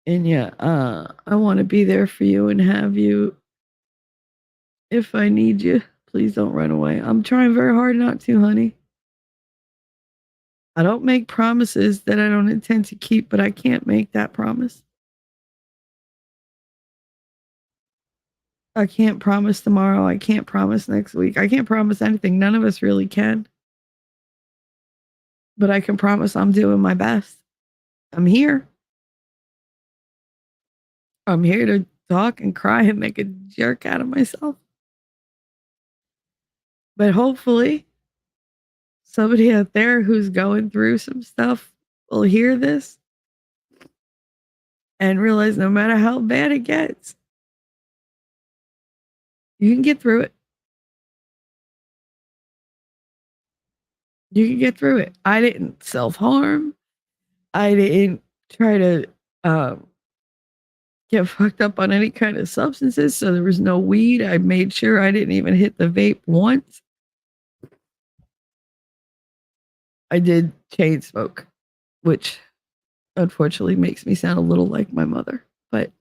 And yeah, I want to be there for you and have you if I need you. Please don't run away. I'm trying very hard not to, honey. I don't make promises that I don't intend to keep, but I can't make that promise. I can't promise tomorrow. I can't promise next week. I can't promise anything. None of us really can. But I can promise I'm doing my best. I'm here. I'm here to talk and cry and make a jerk out of myself. But hopefully, somebody out there who's going through some stuff will hear this and realize no matter how bad it gets, you can get through it. You can get through it. I didn't self-harm. I didn't try to get fucked up on any kind of substances. So there was no weed. I made sure I didn't even hit the vape once. I did chain smoke, which unfortunately makes me sound a little like my mother, but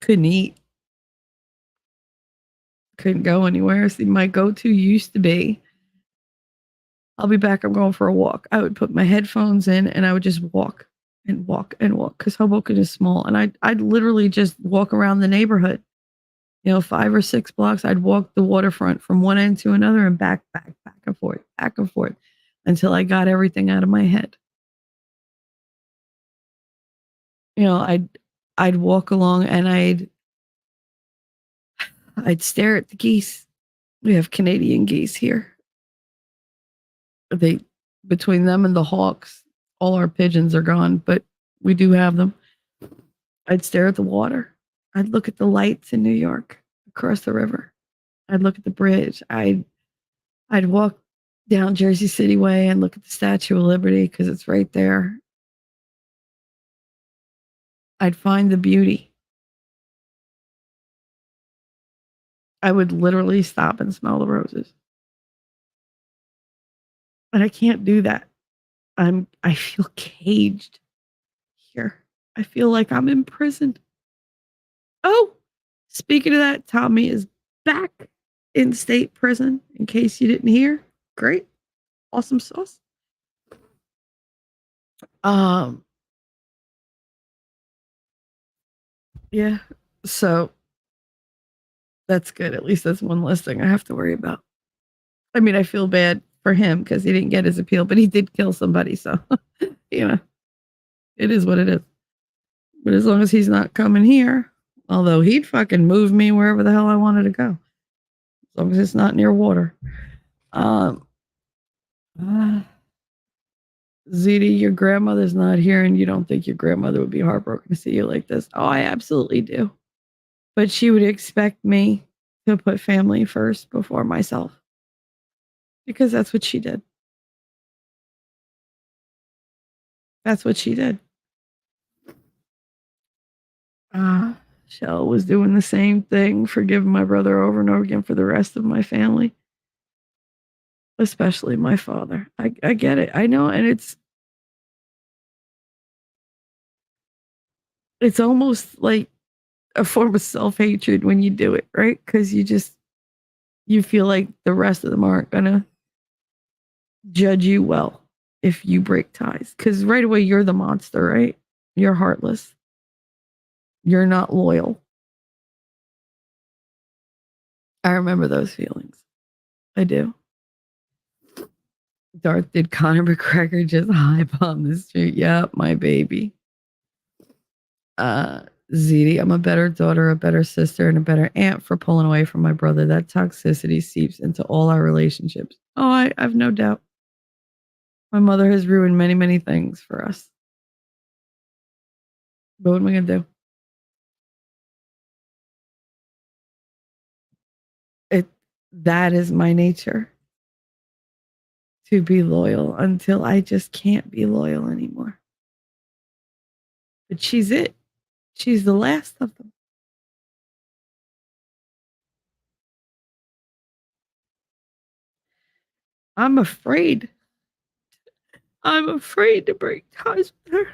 couldn't eat. Couldn't go anywhere. See, my go-to used to be, I'll be back. I'm going for a walk. I would put my headphones in and I would just walk and walk and walk because Hoboken is small. And I'd literally just walk around the neighborhood, 5 or 6 blocks. I'd walk the waterfront from one end to another and back and forth until I got everything out of my head. I'd walk along and I'd stare at the geese. We have Canadian geese here. Between them and the hawks, all our pigeons are gone, but we do have them. I'd stare at the water. I'd look at the lights in New York across the river. I'd look at the bridge. I'd walk down Jersey City Way and look at the Statue of Liberty because it's right there. I'd find the beauty. I would literally stop and smell the roses. But I can't do that. I feel caged here. I feel like I'm in prison. Oh, speaking of that, Tommy is back in state prison, in case you didn't hear. Great. Awesome sauce. Yeah. So that's good. At least that's one less thing I have to worry about. I mean, I feel bad for him because he didn't get his appeal, but he did kill somebody. So, you know, it is what it is. But as long as he's not coming here, although he'd fucking move me wherever the hell I wanted to go, as long as it's not near water. ZD, your grandmother's not here, and you don't think your grandmother would be heartbroken to see you like this. Oh, I absolutely do. But she would expect me to put family first before myself because that's what she did. That's what she did. Shell was doing the same thing, forgiving my brother over and over again for the rest of my family, especially my father. I get it. I know. And it's almost like a form of self-hatred when you do it, right? Because you feel like the rest of them aren't going to judge you well if you break ties. Because right away, you're the monster, right? You're heartless. You're not loyal. I remember those feelings. I do. Darth, did Conor McGregor just hype on the street? Yep, my baby. ZD, I'm a better daughter, a better sister, and a better aunt for pulling away from my brother. That toxicity seeps into all our relationships. Oh, I've no doubt. My mother has ruined many, many things for us. But what am I going to do? That is my nature. To be loyal until I just can't be loyal anymore. But she's it. She's the last of them. I'm afraid. I'm afraid to break ties with her.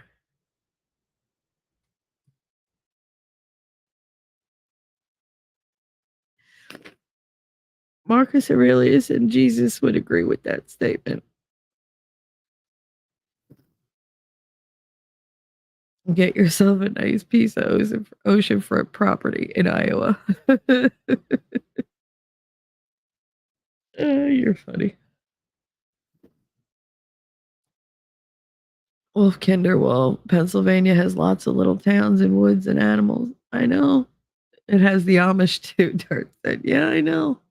Marcus Aurelius and Jesus would agree with that statement. Get yourself a nice piece of oceanfront property in Iowa. You're funny. Wolf Kinder, well, Pennsylvania has lots of little towns and woods and animals. I know. It has the Amish too, Dart said. Yeah, I know.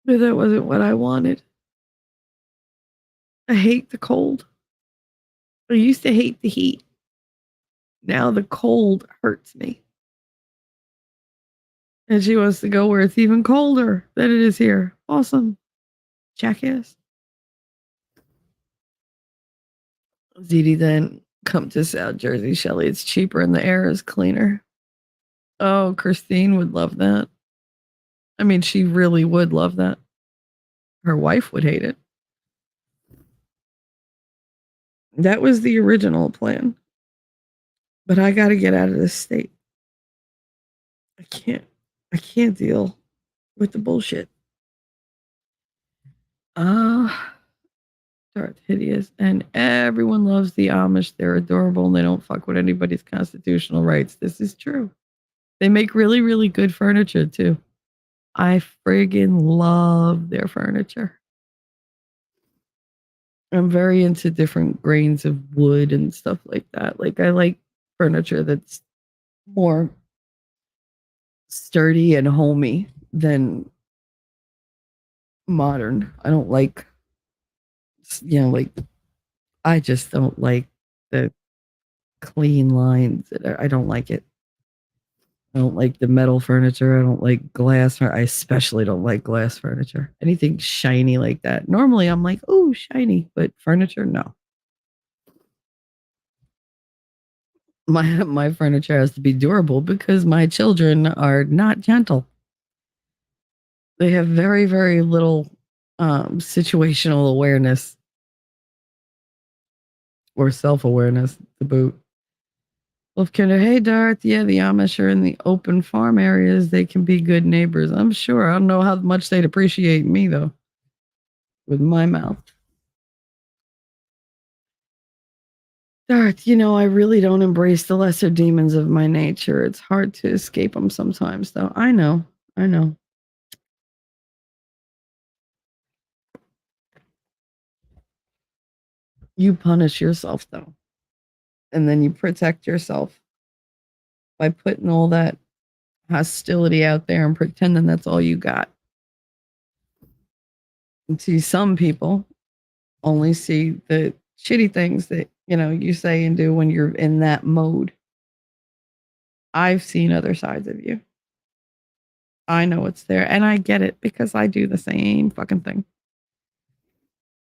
But that wasn't what I wanted. I hate the cold. I used to hate the heat. Now the cold hurts me. And she wants to go where it's even colder than it is here. Awesome. Jackass. ZD, then come to South Jersey, Shelly. It's cheaper and the air is cleaner. Oh, Christine would love that. I mean, she really would love that. Her wife would hate it. That was the original plan. But I got to get out of this state. I can't deal with the bullshit. Darth Hideous. And everyone loves the Amish. They're adorable and they don't fuck with anybody's constitutional rights. This is true. They make really, really good furniture too. I friggin' love their furniture. I'm very into different grains of wood and stuff like that. Like I like furniture that's more sturdy and homey than modern. I don't like, like I just don't like the clean lines. I don't like it. I don't like the metal furniture. I don't like glass. I especially don't like glass furniture. Anything shiny like that. Normally I'm like, oh, shiny, but furniture, no. My furniture has to be durable because my children are not gentle. They have very, very little situational awareness or self-awareness to boot. Wolfkinder, hey Darth, yeah, the Amish are in the open farm areas. They can be good neighbors. I'm sure. I don't know how much they'd appreciate me though. With my mouth. Darth, you know, I really don't embrace the lesser demons of my nature. It's hard to escape them sometimes, though. I know. I know. You punish yourself, though. And then you protect yourself by putting all that hostility out there and pretending that's all you got. And see, some people only see the shitty things that, you know, you say and do when you're in that mode. I've seen other sides of you. I know it's there, and I get it because I do the same fucking thing.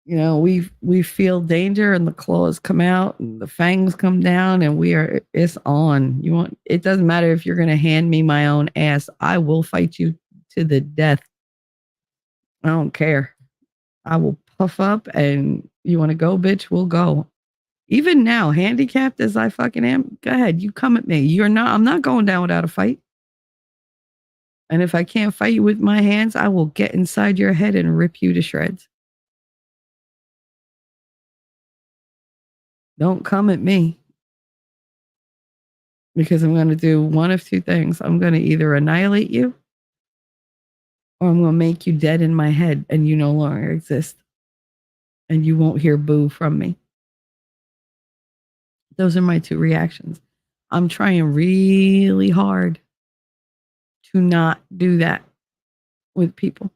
You know, we feel danger and the claws come out and the fangs come down and it's on. You want it doesn't matter if you're gonna hand me my own ass. I will fight you to the death. I don't care. I will puff up and you wanna go, bitch, we'll go. Even now, handicapped as I fucking am, go ahead, you come at me. I'm not going down without a fight. And if I can't fight you with my hands, I will get inside your head and rip you to shreds. Don't come at me because I'm going to do one of two things. I'm going to either annihilate you or I'm going to make you dead in my head and you no longer exist. And you won't hear boo from me. Those are my two reactions. I'm trying really hard to not do that with people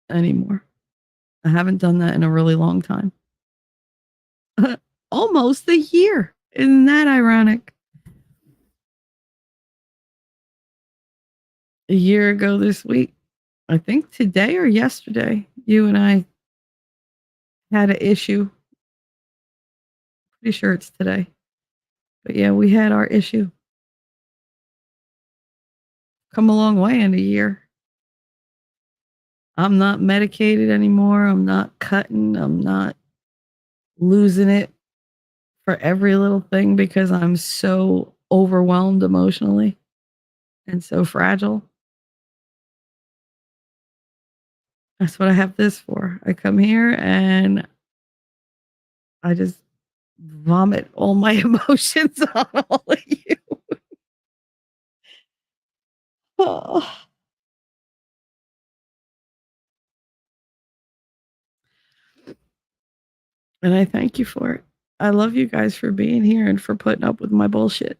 anymore. I haven't done that in a really long time. Almost a year. Isn't that ironic? A year ago this week, I think today or yesterday, you and I had an issue. Pretty sure it's today. But yeah, we had our issue. Come a long way in a year. I'm not medicated anymore. I'm not cutting. I'm not losing it for every little thing because I'm so overwhelmed emotionally and so fragile. That's what I have this for. I come here and I just vomit all my emotions on all of you. Oh. And I thank you for it. I love you guys for being here and for putting up with my bullshit.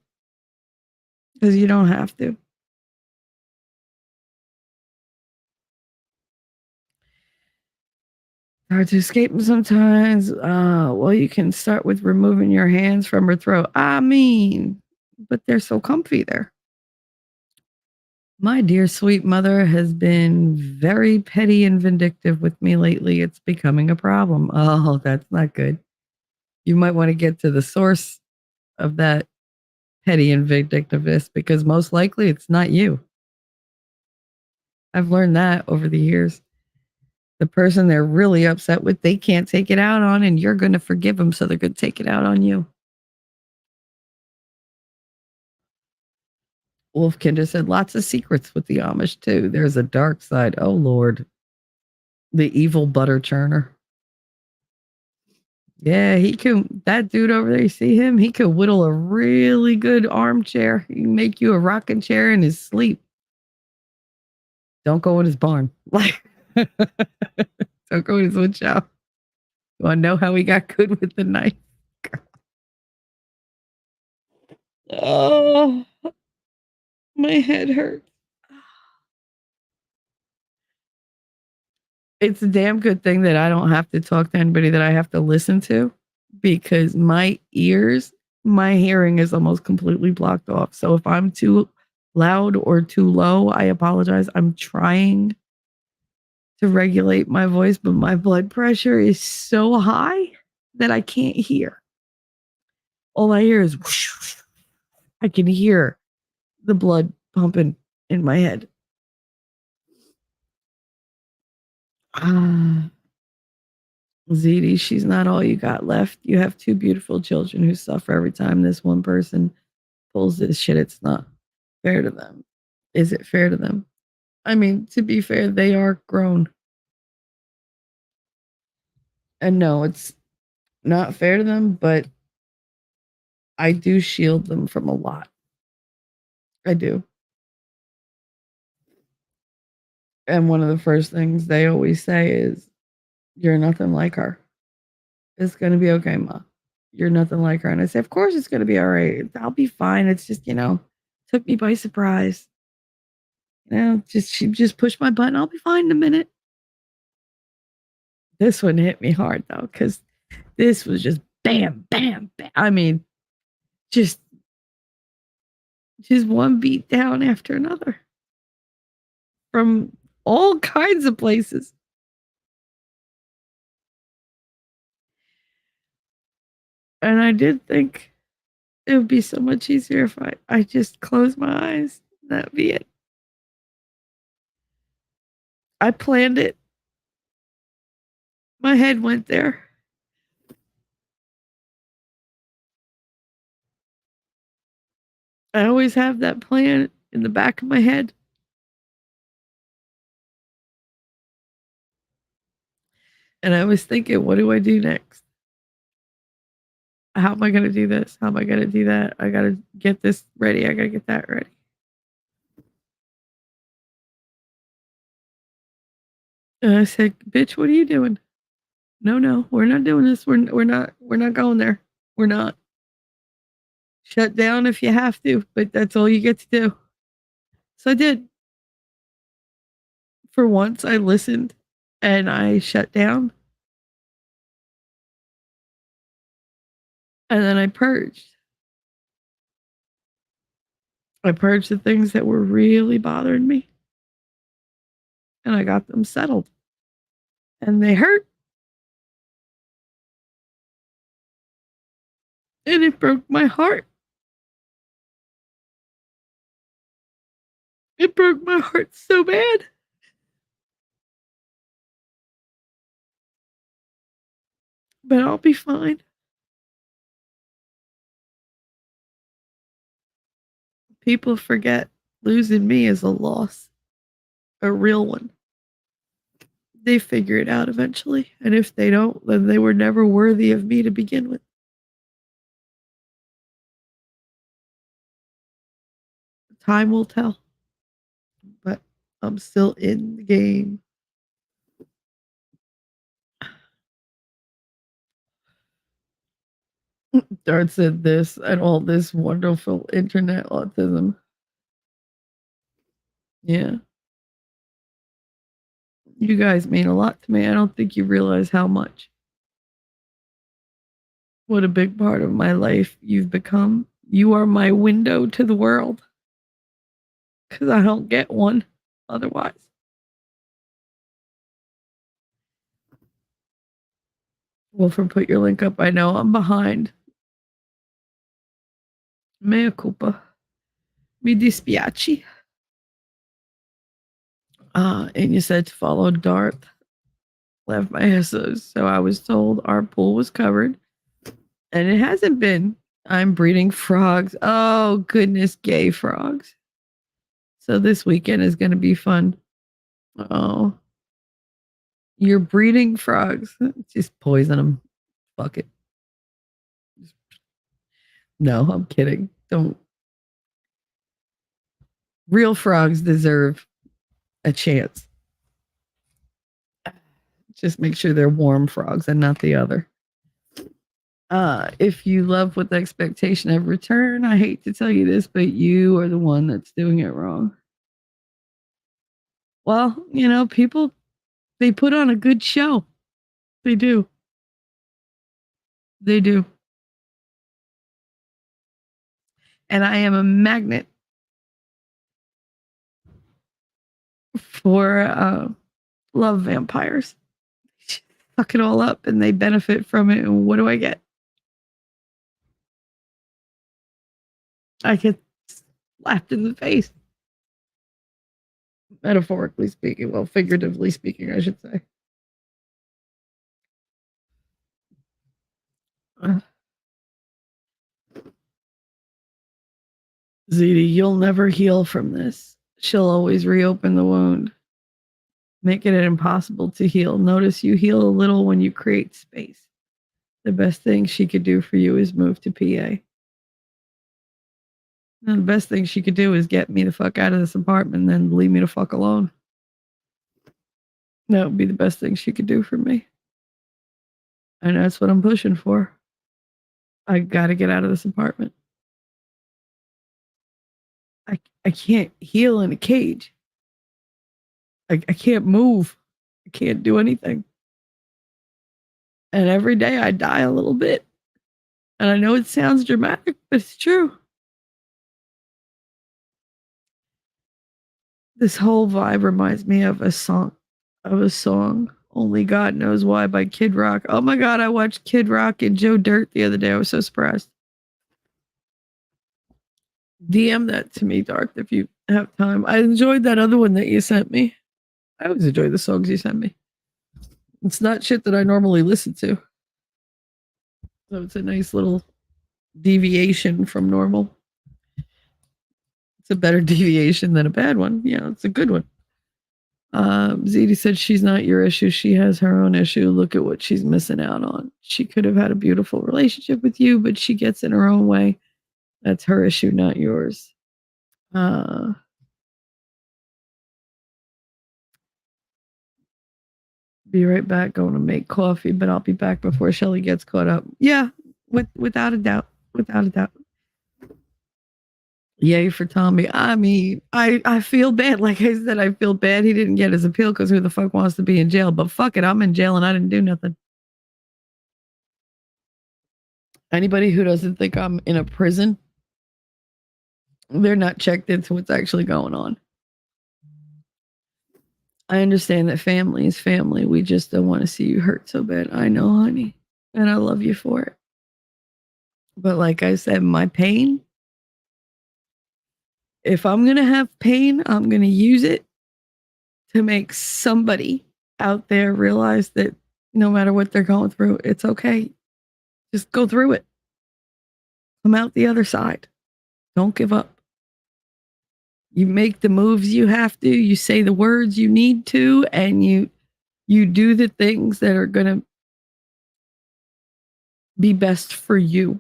Because you don't have to. Hard to escape them sometimes. Well, you can start with removing your hands from her throat. I mean, but they're so comfy there. My dear sweet mother has been very petty and vindictive with me lately. It's becoming a problem. Oh, that's not good. You might want to get to the source of that petty and vindictiveness because most likely it's not you. I've learned that over the years. The person they're really upset with, they can't take it out on, and you're going to forgive them, so they're going to take it out on you. Wolfkinder said lots of secrets with the Amish, too. There's a dark side. Oh, Lord. The evil butter churner. Yeah, he can. That dude over there, you see him? He could whittle a really good armchair. He can make you a rocking chair in his sleep. Don't go in his barn. Like, don't go in his wood shop. You want to know how he got good with the knife? Oh, my head hurts. It's a damn good thing that I don't have to talk to anybody that I have to listen to because my ears, my hearing is almost completely blocked off. So if I'm too loud or too low, I apologize. I'm trying to regulate my voice, but my blood pressure is so high that I can't hear. All I hear is whoosh, whoosh. I can hear the blood pumping in my head. ZD, she's not all you got left. You have two beautiful children who suffer every time this one person pulls this shit. It's not fair to them. Is it fair to them? I mean, to be fair, they are grown. And no, it's not fair to them, but I do shield them from a lot. I do. And one of the first things they always say is, "You're nothing like her. It's going to be okay, Ma. You're nothing like her." And I say, "Of course it's going to be all right. I'll be fine. It's just, took me by surprise. She just pushed my button. I'll be fine in a minute." This one hit me hard though, because this was just bam, bam, bam. I mean, just one beat down after another from all kinds of places. And I did think it would be so much easier if I just closed my eyes. That'd be it. I planned it. My head went there. I always have that plan in the back of my head. And I was thinking, what do I do next? How am I going to do this? How am I going to do that? I got to get this ready. I got to get that ready. And I said, "Bitch, what are you doing?" No, we're not doing this. We're not going there. We're not. Shut down if you have to, but that's all you get to do. So I did. For once, I listened and I shut down. And then I purged. I purged the things that were really bothering me. And I got them settled. And they hurt. And it broke my heart. It broke my heart so bad. But I'll be fine. People forget losing me is a loss, a real one. They figure it out eventually. And if they don't, then they were never worthy of me to begin with. Time will tell. But I'm still in the game. Dart said this and all this wonderful internet autism. Yeah. You guys mean a lot to me. I don't think you realize how much. What a big part of my life you've become. You are my window to the world. Because I don't get one otherwise. Wilford, put your link up. I know I'm behind. Mea culpa. Mi dispiace. And you said to follow Darth. Left my SOs. So I was told our pool was covered. And it hasn't been. I'm breeding frogs. Oh, goodness, gay frogs. So this weekend is going to be fun. Oh. You're breeding frogs. Just poison them. Fuck it. No, I'm kidding. Don't. Real frogs deserve a chance. Just make sure they're warm frogs and not the other. If you love with the expectation of return, I hate to tell you this, but you are the one that's doing it wrong. Well, people, they put on a good show. They do. They do. And I am a magnet for love vampires. Fuck it all up and they benefit from it. And what do I get? I get slapped in the face. Metaphorically speaking. Well, figuratively speaking, I should say. Ziti, you'll never heal from this. She'll always reopen the wound, making it impossible to heal. Notice you heal a little when you create space. The best thing she could do for you is move to PA. And the best thing she could do is get me the fuck out of this apartment and then leave me the fuck alone. That would be the best thing she could do for me. And that's what I'm pushing for. I gotta get out of this apartment. I can't heal in a cage. I can't move. I can't do anything. And every day I die a little bit. And I know it sounds dramatic, but it's true. This whole vibe reminds me of a song. Only God Knows Why by Kid Rock. Oh my God, I watched Kid Rock and Joe Dirt the other day. I was so surprised. DM that to me, Dark, if you have time. I enjoyed that other one that you sent me. I always enjoy the songs you send me. It's not shit that I normally listen to. So it's a nice little deviation from normal. It's a better deviation than a bad one. Yeah, it's a good one. Zeddy said she's not your issue. She has her own issue. Look at what she's missing out on. She could have had a beautiful relationship with you, but she gets in her own way. That's her issue, not yours. Be right back. Going to make coffee, but I'll be back before Shelly gets caught up. Yeah, without a doubt. Without a doubt. Yay for Tommy. I mean, I feel bad. Like I said, I feel bad he didn't get his appeal because who the fuck wants to be in jail? But fuck it, I'm in jail and I didn't do nothing. Anybody who doesn't think I'm in a prison, they're not checked into what's actually going on. I understand that family is family. We just don't want to see you hurt so bad. I know, honey. And I love you for it. But like I said, my pain, if I'm going to have pain, I'm going to use it to make somebody out there realize that no matter what they're going through, it's okay. Just go through it. Come out the other side. Don't give up. You make the moves you have to, you say the words you need to, and you do the things that are going to be best for you.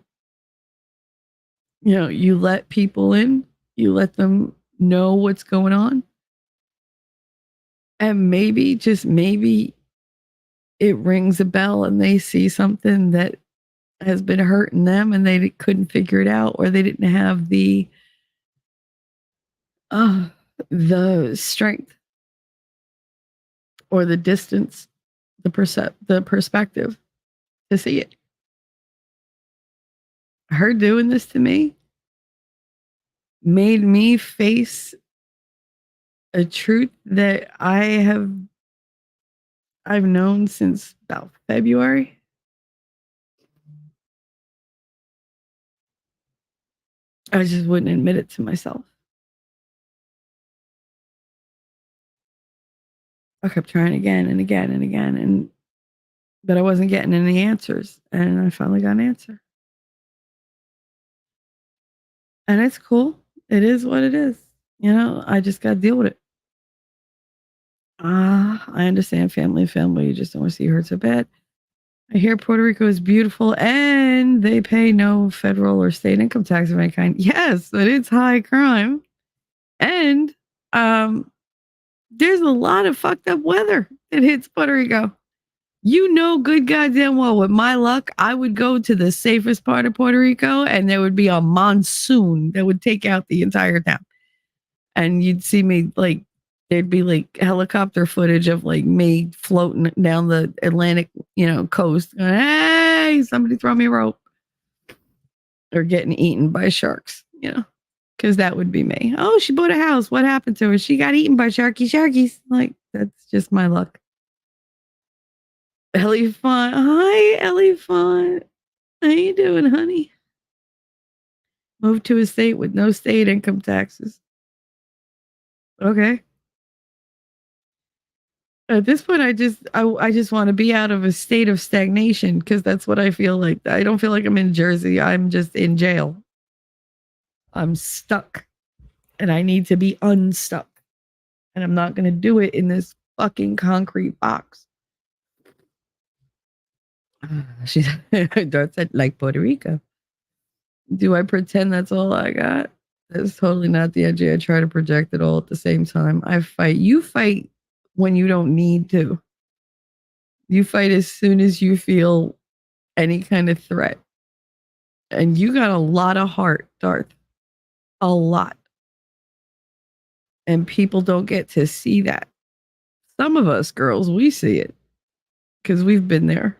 You know, you let people in, you let them know what's going on. And maybe, just maybe, it rings a bell and they see something that has been hurting them and they couldn't figure it out, or they didn't have the strength or the distance, the perspective to see it. Her doing this to me made me face a truth that I've known since about February. I just wouldn't admit it to myself. I kept trying again and again and again, but I wasn't getting any answers. And I finally got an answer. And it's cool. It is what it is. You know, I just got to deal with it. I understand family. You just don't want to see you hurt so bad. I hear Puerto Rico is beautiful and they pay no federal or state income tax of any kind. Yes, but it's high crime. And there's a lot of fucked up weather that hits Puerto Rico. You know good goddamn well, with my luck, I would go to the safest part of Puerto Rico and there would be a monsoon that would take out the entire town. And you'd see me, like, there'd be like helicopter footage of like me floating down the Atlantic, coast. Going, hey, somebody throw me a rope. Or getting eaten by sharks, because that would be me. Oh, she bought a house. What happened to her? She got eaten by sharkies. Like, that's just my luck. Ellie Font. Hi, Ellie Font. How you doing, honey? Moved to a state with no state income taxes. Okay. At this point, I just want to be out of a state of stagnation, because that's what I feel like. I don't feel like I'm in Jersey. I'm just in jail. I'm stuck. And I need to be unstuck. And I'm not going to do it in this fucking concrete box. She said, like Puerto Rico. Do I pretend that's all I got? That's totally not the energy. I try to project it all at the same time. I fight. You fight when you don't need to. You fight as soon as you feel any kind of threat. And you got a lot of heart, Darth. A lot. And people don't get to see that. Some of us girls, we see it because we've been there.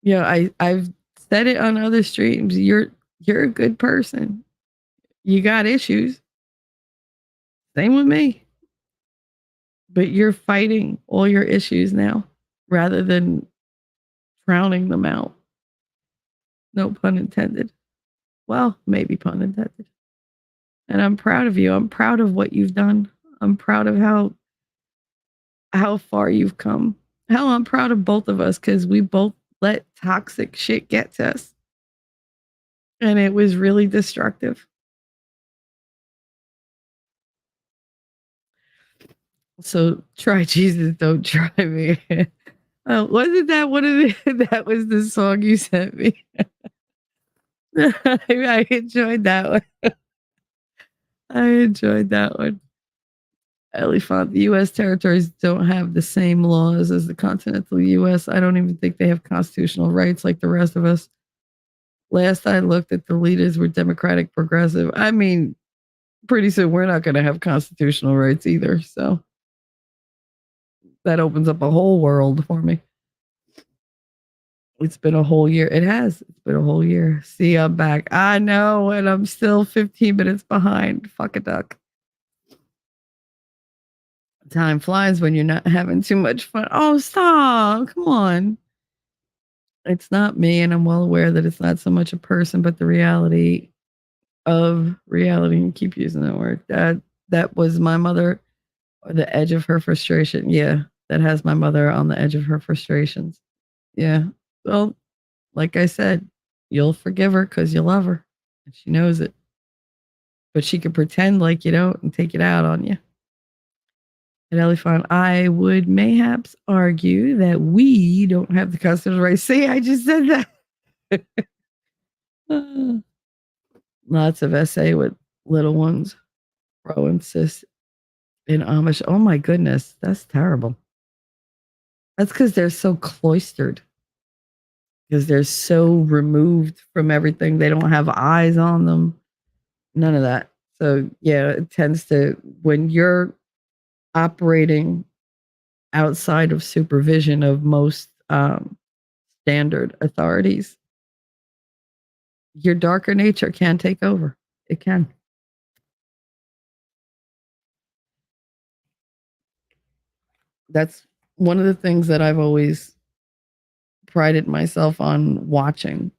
I've said it on other streams. You're a good person. You got issues. Same with me. But you're fighting all your issues now rather than drowning them out. No pun intended. Well, maybe pun intended. And I'm proud of you. I'm proud of what you've done. I'm proud of how far you've come. Hell, I'm proud of both of us because we both let toxic shit get to us. And it was really destructive. So try Jesus, don't try me. Wasn't that one of the, that was the song you sent me? I enjoyed that one. I enjoyed that one. Elephant, the U.S. territories don't have the same laws as the continental U.S. I don't even think they have constitutional rights like the rest of us. Last I looked at, the leaders were Democratic progressive. I mean, pretty soon we're not going to have constitutional rights either. So that opens up a whole world for me. It's been a whole year. It has. It's been a whole year. See, I'm back. I know, and I'm still 15 minutes behind. Fuck a duck. Time flies when you're not having too much fun. Oh, stop. Come on. It's not me, and I'm well aware that it's not so much a person, but the reality of reality. And keep using that word. That was my mother, or the edge of her frustration. Yeah, that has my mother on the edge of her frustrations. Yeah. Well, like I said, you'll forgive her because you love her, and she knows it. But she can pretend like you don't and take it out on you. And Elephant, I would mayhaps argue that we don't have the constitutional right. See, I just said that. Lots of essay with little ones, pro and cis in Amish. Oh my goodness, that's terrible. That's because they're so cloistered. Because they're so removed from everything. They don't have eyes on them. None of that. So yeah, it tends to, when you're operating outside of supervision of most standard authorities, your darker nature can take over. It can. That's one of the things that I've always prided myself on watching.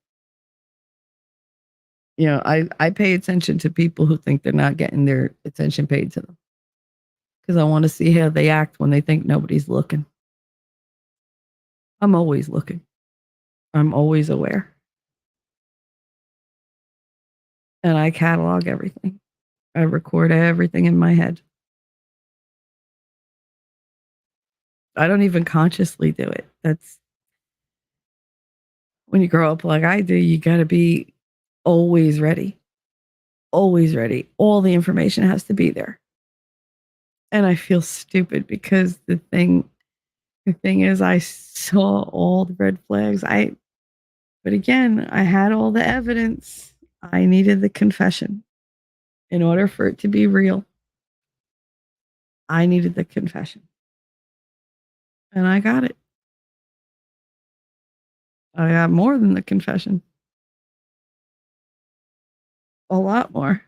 You know, I pay attention to people who think they're not getting their attention paid to them because I want to see how they act when they think nobody's looking. I'm always looking. I'm always aware. And I catalog everything. I record everything in my head. I don't even consciously do it. That's when you grow up like I do, you got to be always ready. Always ready. All the information has to be there. And I feel stupid because the thing is I saw all the red flags. But again, I had all the evidence. I needed the confession. In order for it to be real, I needed the confession. And I got it. I got more than the confession. A lot more.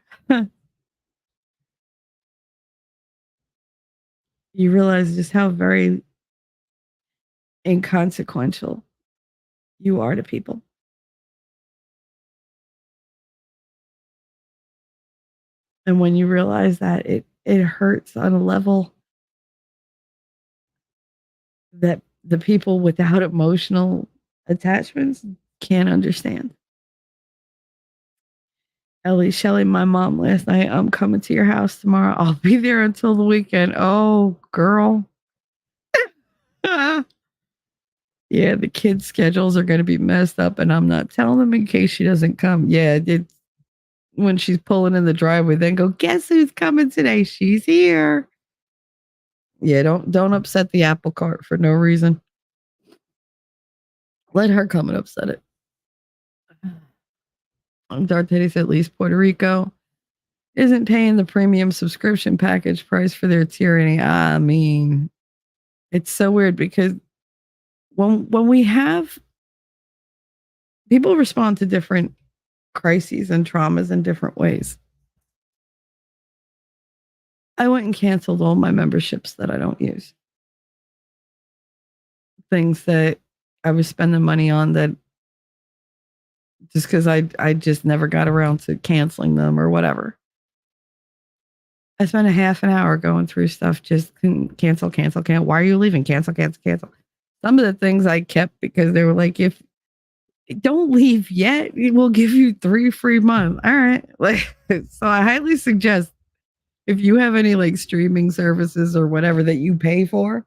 You realize just how very inconsequential you are to people. And when you realize that, it hurts on a level that the people without emotional attachments can't understand. Ellie, Shelly, my mom last night, I'm coming to your house tomorrow. I'll be there until the weekend. Oh, girl. Yeah, the kids' schedules are going to be messed up, and I'm not telling them in case she doesn't come. Yeah, when she's pulling in the driveway, then go, guess who's coming today? She's here. Yeah, don't upset the apple cart for no reason. Let her come and upset it. Dark Teddy said, at least Puerto Rico isn't paying the premium subscription package price for their tyranny. I mean, it's so weird because when we have people respond to different crises and traumas in different ways. I went and canceled all my memberships that I don't use. Things that I was spending money on that just because I just never got around to canceling them or whatever. I spent a half an hour going through stuff, just cancel. Why are you leaving? Cancel. Some of the things I kept because they were like, if don't leave yet, we'll give you 3 free months. All right. Like, so I highly suggest if you have any like streaming services or whatever that you pay for,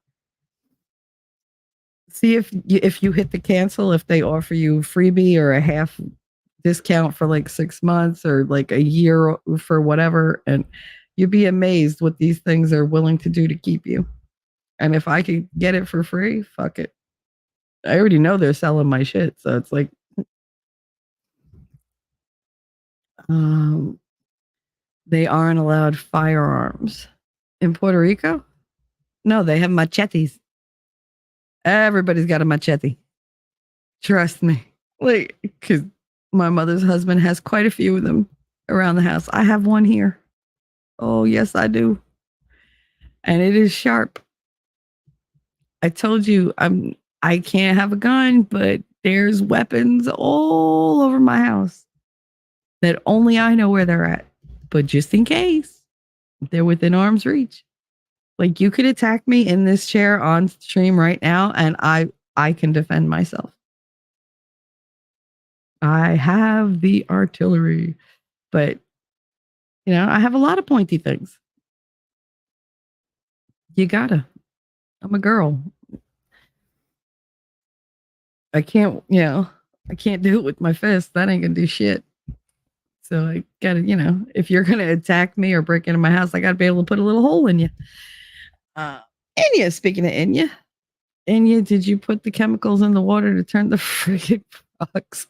see if you hit the cancel, if they offer you a freebie or a half discount for like 6 months or like a year for whatever. And you'd be amazed what these things are willing to do to keep you. And if I could get it for free, fuck it. I already know they're selling my shit. So it's like, they aren't allowed firearms in Puerto Rico. No, they have machetes. Everybody's got a machete. Trust me. Like, because my mother's husband has quite a few of them around the house. I have one here. Oh, yes, I do. And it is sharp. I told you I can't have a gun, but there's weapons all over my house that only I know where they're at. But just in case, they're within arm's reach. Like, you could attack me in this chair on stream right now, and I can defend myself. I have the artillery, but I have a lot of pointy things. You gotta. I'm a girl. I can't, I can't do it with my fist. That ain't gonna do shit. So I gotta, if you're gonna attack me or break into my house, I gotta be able to put a little hole in you. Enya, speaking of Enya, did you put the chemicals in the water to turn the friggin' frogs?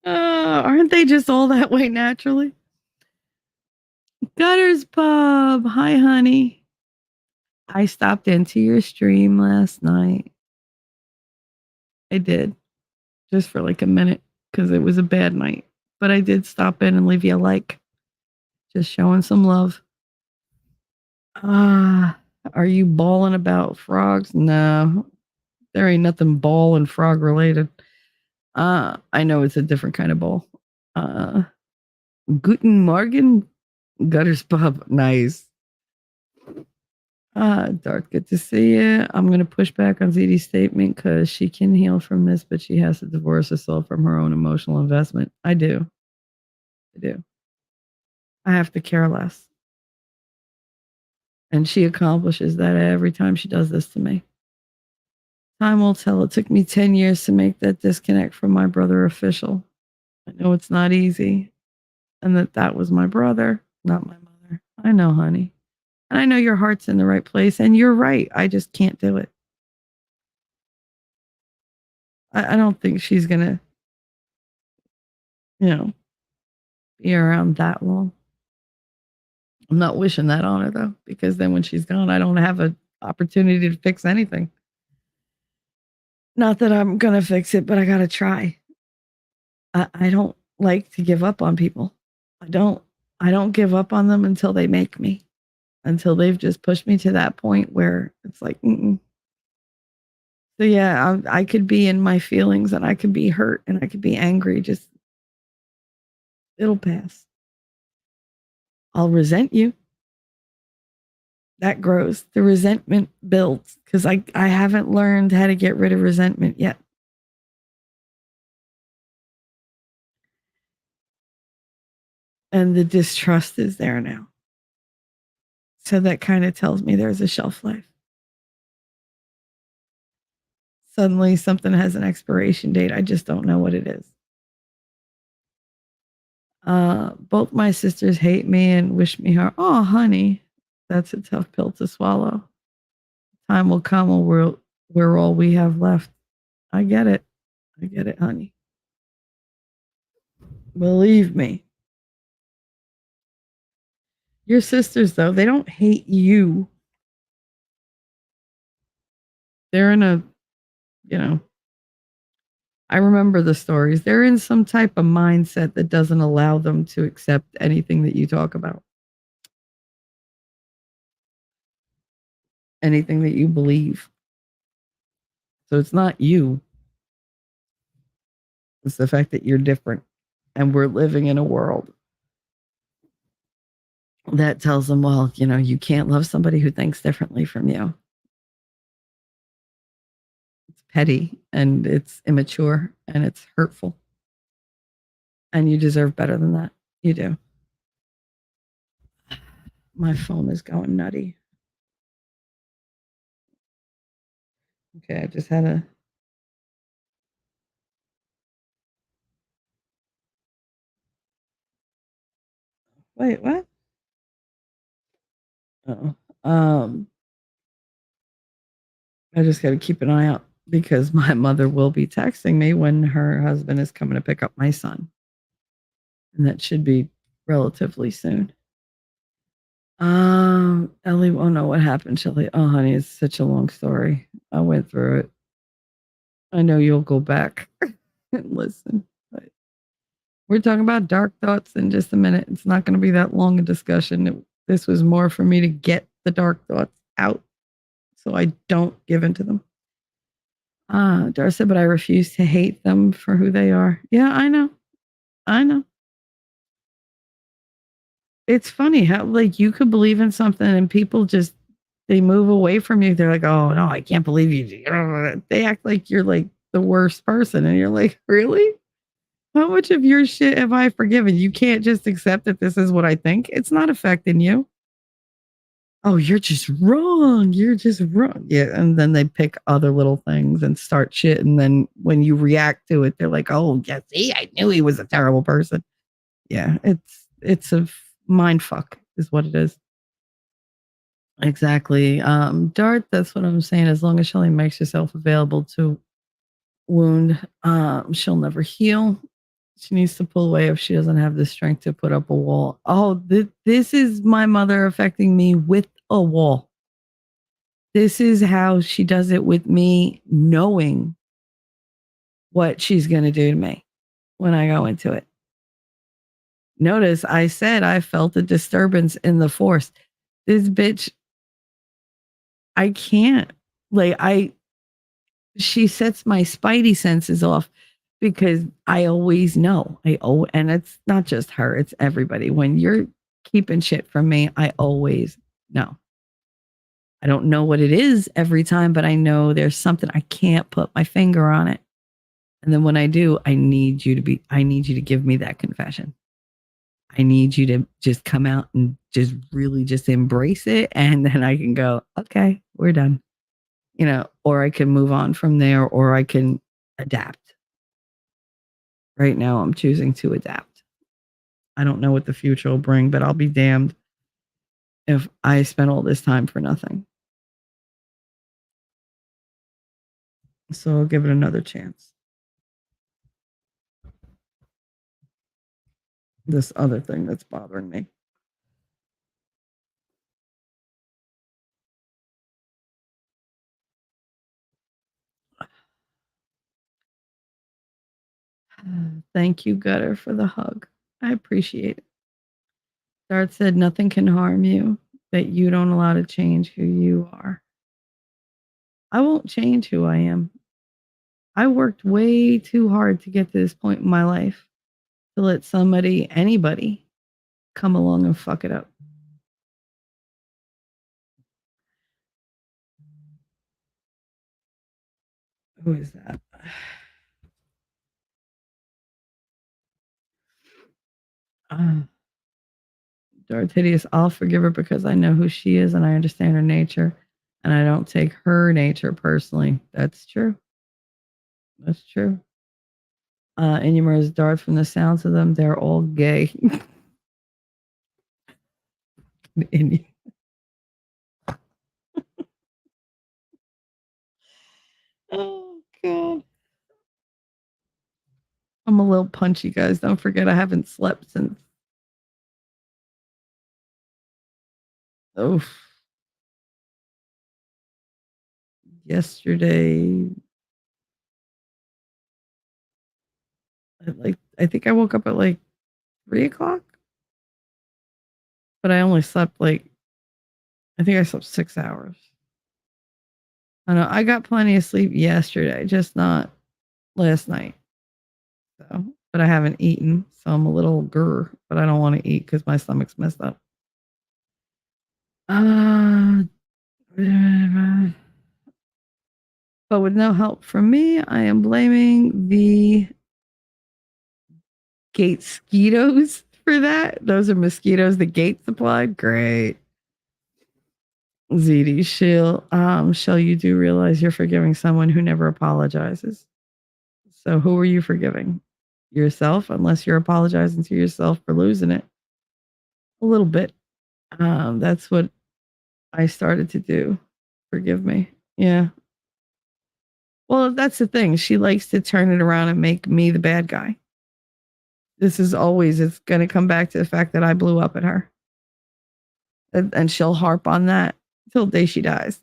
Aren't they just all that way naturally? Gutters Pub, hi honey. I stopped into your stream last night. I did, just for like a minute because it was a bad night. But I did stop in and leave you a like, just showing some love. Are you bawling about frogs? No, there ain't nothing ball and frog related. I know it's a different kind of ball. Guten Morgen, Gutters Pub. Nice. Dark, good to see you. I'm going to push back on ZD's statement because she can heal from this, but she has to divorce herself from her own emotional investment. I do. I have to care less. And she accomplishes that every time she does this to me. Time will tell. It took me 10 years to make that disconnect from my brother official. I know it's not easy. And that was my brother, not my mother. I know, honey. And I know your heart's in the right place. And you're right. I just can't do it. I don't think she's going to, be around that long. I'm not wishing that on her, though, because then when she's gone, I don't have an opportunity to fix anything. Not that I'm going to fix it, but I got to try. I don't like to give up on people. I don't give up on them until they make me, until they've just pushed me to that point where it's like, mm-mm. So yeah, I could be in my feelings and I could be hurt and I could be angry. Just, it'll pass. I'll resent you. That grows. The resentment builds because I haven't learned how to get rid of resentment yet. And the distrust is there now. So that kind of tells me there's a shelf life. Suddenly something has an expiration date. I just don't know what it is. Both my sisters hate me and wish me harm. Oh, honey, that's a tough pill to swallow. Time will come when we're all we have left. I get it. I get it, honey. Believe me. Your sisters, though, they don't hate you. They're in a, you know, I remember the stories. They're in some type of mindset that doesn't allow them to accept anything that you talk about, anything that you believe. So it's not you, it's the fact that you're different. And we're living in a world that tells them, well, you can't love somebody who thinks differently from you. It's petty and it's immature and it's hurtful. And you deserve better than that. You do. My phone is going nutty. Okay, I just had a. Wait, what? Oh, I just got to keep an eye out because my mother will be texting me when her husband is coming to pick up my son. And that should be relatively soon. Ellie, oh no, what happened, Shelly? Oh, honey, it's such a long story. I went through it. I know you'll go back and listen, but we're talking about dark thoughts in just a minute. It's not going to be that long a discussion. This was more for me to get the dark thoughts out so I don't give into them. Darcy, but I refuse to hate them for who they are. Yeah, I know. I know. It's funny how you could believe in something and people just they move away from you. They're like, "Oh no, I can't believe you." They act like you're like the worst person, and you're like, "Really? How much of your shit have I forgiven? You can't just accept that this is what I think. It's not affecting you." Oh, you're just wrong. You're just wrong. Yeah, and then they pick other little things and start shit, and then when you react to it, they're like, "Oh, yeah, see, I knew he was a terrible person." Yeah, it's a mind fuck is what it is. Exactly. Dart, that's what I'm saying. As long as Shelly makes herself available to wound, she'll never heal. She needs to pull away if she doesn't have the strength to put up a wall. Oh, this is my mother affecting me with a wall. This is how she does it with me, knowing what she's going to do to me when I go into it. Notice I said I felt a disturbance in the force. This bitch, I can't. She sets my spidey senses off because I always know. And it's not just her, it's everybody. When you're keeping shit from me, I always know. I don't know what it is every time, but I know there's something I can't put my finger on it. And then when I do, I need you to give me that confession. I need you to just come out and just really just embrace it. And then I can go, okay, we're done. Or I can move on from there, or I can adapt. Right now, I'm choosing to adapt. I don't know what the future will bring, but I'll be damned if I spent all this time for nothing. So I'll give it another chance. This other thing that's bothering me. Thank you, Gutter, for the hug. I appreciate it. Dart said nothing can harm you that you don't allow to change who you are. I won't change who I am. I worked way too hard to get to this point in my life to let anybody, come along and fuck it up. Who is that? Darth Hideous, I'll forgive her because I know who she is and I understand her nature and I don't take her nature personally. That's true. That's true. Inumers dart from the sounds of them. They're all gay. Inu- oh god. I'm a little punchy, guys. Don't forget I haven't slept since oh yesterday. I think I woke up at like 3 o'clock, but I only slept like I think I slept 6 hours. I know I got plenty of sleep yesterday, just not last night. So, but I haven't eaten, so I'm a little grr, but I don't want to eat because my stomach's messed up. Uh, but with no help from me, I am blaming the gate mosquitoes for that. Those are mosquitoes the gate supplied. Great. ZD shall you do realize you're forgiving someone who never apologizes. So who are you forgiving? Yourself, unless you're apologizing to yourself for losing it. A little bit. That's what I started to do. Forgive me. Yeah. Well, that's the thing. She likes to turn it around and make me the bad guy. This is always, it's going to come back to the fact that I blew up at her. And she'll harp on that until the day she dies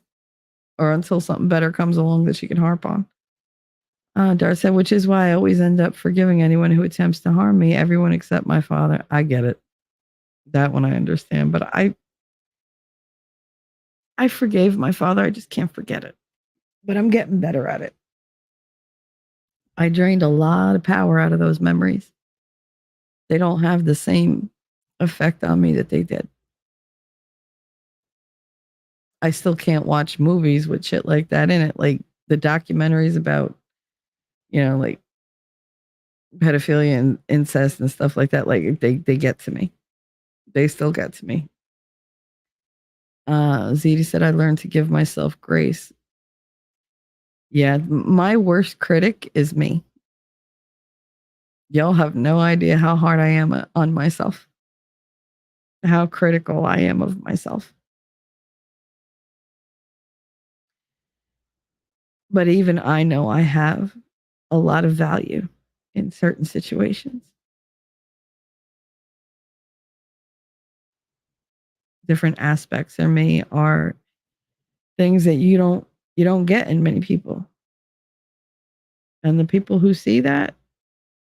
or until something better comes along that she can harp on. Dart said, which is why I always end up forgiving anyone who attempts to harm me, everyone except my father. I get it. That one I understand. But I forgave my father. I just can't forget it. But I'm getting better at it. I drained a lot of power out of those memories. They don't have the same effect on me that they did. I still can't watch movies with shit like that in it, like the documentaries about, like pedophilia and incest and stuff like that. Like they get to me. They still get to me. ZD said I learned to give myself grace. Yeah, my worst critic is me. Y'all have no idea how hard I am on myself. How critical I am of myself. But even I know I have a lot of value in certain situations. Different aspects of me are things that you don't get in many people. And the people who see that,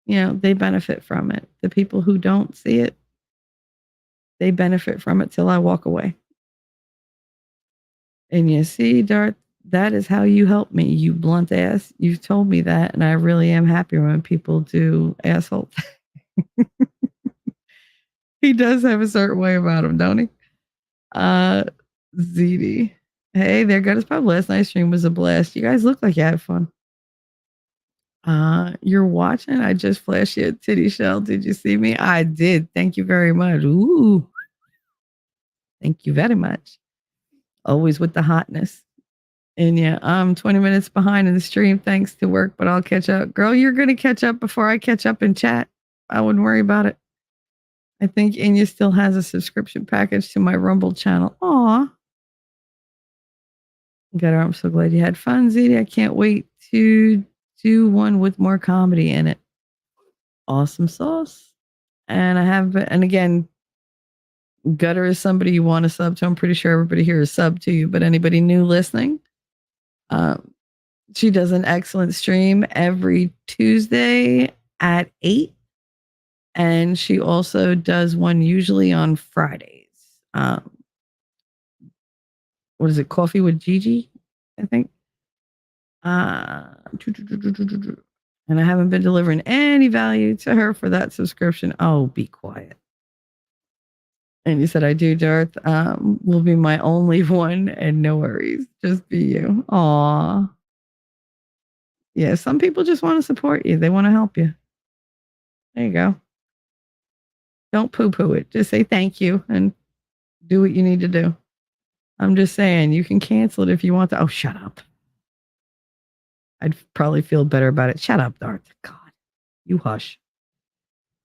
they benefit from it. The people who don't see it, they benefit from it till I walk away. And you see, Darth, that is how you help me, you blunt ass. You've told me that, and I really am happy when people do asshole. He does have a certain way about him, don't he? ZD. Hey, there got his pub. Last night's stream was a blast. You guys look like you had fun. You're watching? I just flashed you a titty shell. Did you see me? I did. Thank you very much. Ooh. Thank you very much. Always with the hotness. And yeah, I'm 20 minutes behind in the stream thanks to work, but I'll catch up. Girl, you're going to catch up before I catch up in chat. I wouldn't worry about it. I think Inya still has a subscription package to my Rumble channel. Aw. Got her. I'm so glad you had fun, ZD. I can't wait to do one with more comedy in it. Awesome sauce. And I have, and again, Gutter is somebody you want to sub to. I'm pretty sure everybody here is sub to you, but anybody new listening, she does an excellent stream every Tuesday at 8. And she also does one usually on Fridays. What is it? Coffee with Gigi, I think. And I haven't been delivering any value to her for that subscription. Oh, be quiet. And you said, I do, Darth. Will be my only one, and no worries. Just be you. Aw. Yeah, some people just want to support you. They want to help you. There you go. Don't poo-poo it. Just say thank you and do what you need to do. I'm just saying, you can cancel it if you want to. Oh, shut up. I'd probably feel better about it. Shut up, Darth. God, you hush.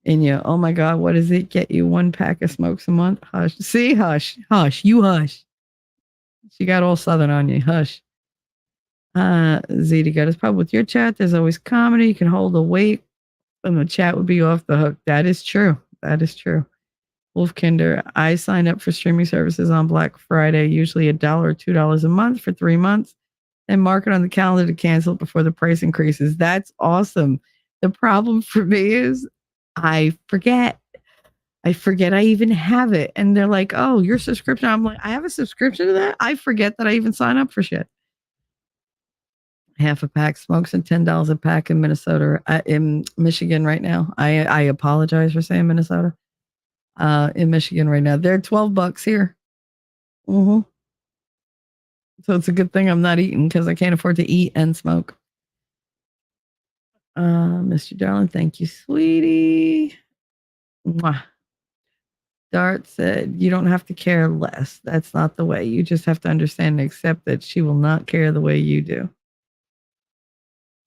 And you, oh my God, what does it get you? 1 pack of smokes a month? Hush. See, hush, hush, you hush. She got all southern on you. Hush. ZD got his pub with your chat. There's always comedy. You can hold a weight and the chat would be off the hook. That is true. That is true. Wolfkinder, I sign up for streaming services on Black Friday, usually $1 or $2 a month for 3 months, and mark it on the calendar to cancel it before the price increases. That's awesome. The problem for me is I forget. I forget I even have it. And they're like, oh, your subscription. I'm like, I have a subscription to that? I forget that I even sign up for shit. Half a pack smokes and $10 a pack in Minnesota, in Michigan right now. I apologize for saying Minnesota. In Michigan right now, they're $12 here. Mm-hmm. So it's a good thing I'm not eating because I can't afford to eat and smoke. Mr. Darling, thank you, sweetie. Mwah. Dart said, you don't have to care less. That's not the way. You just have to understand and accept that she will not care the way you do.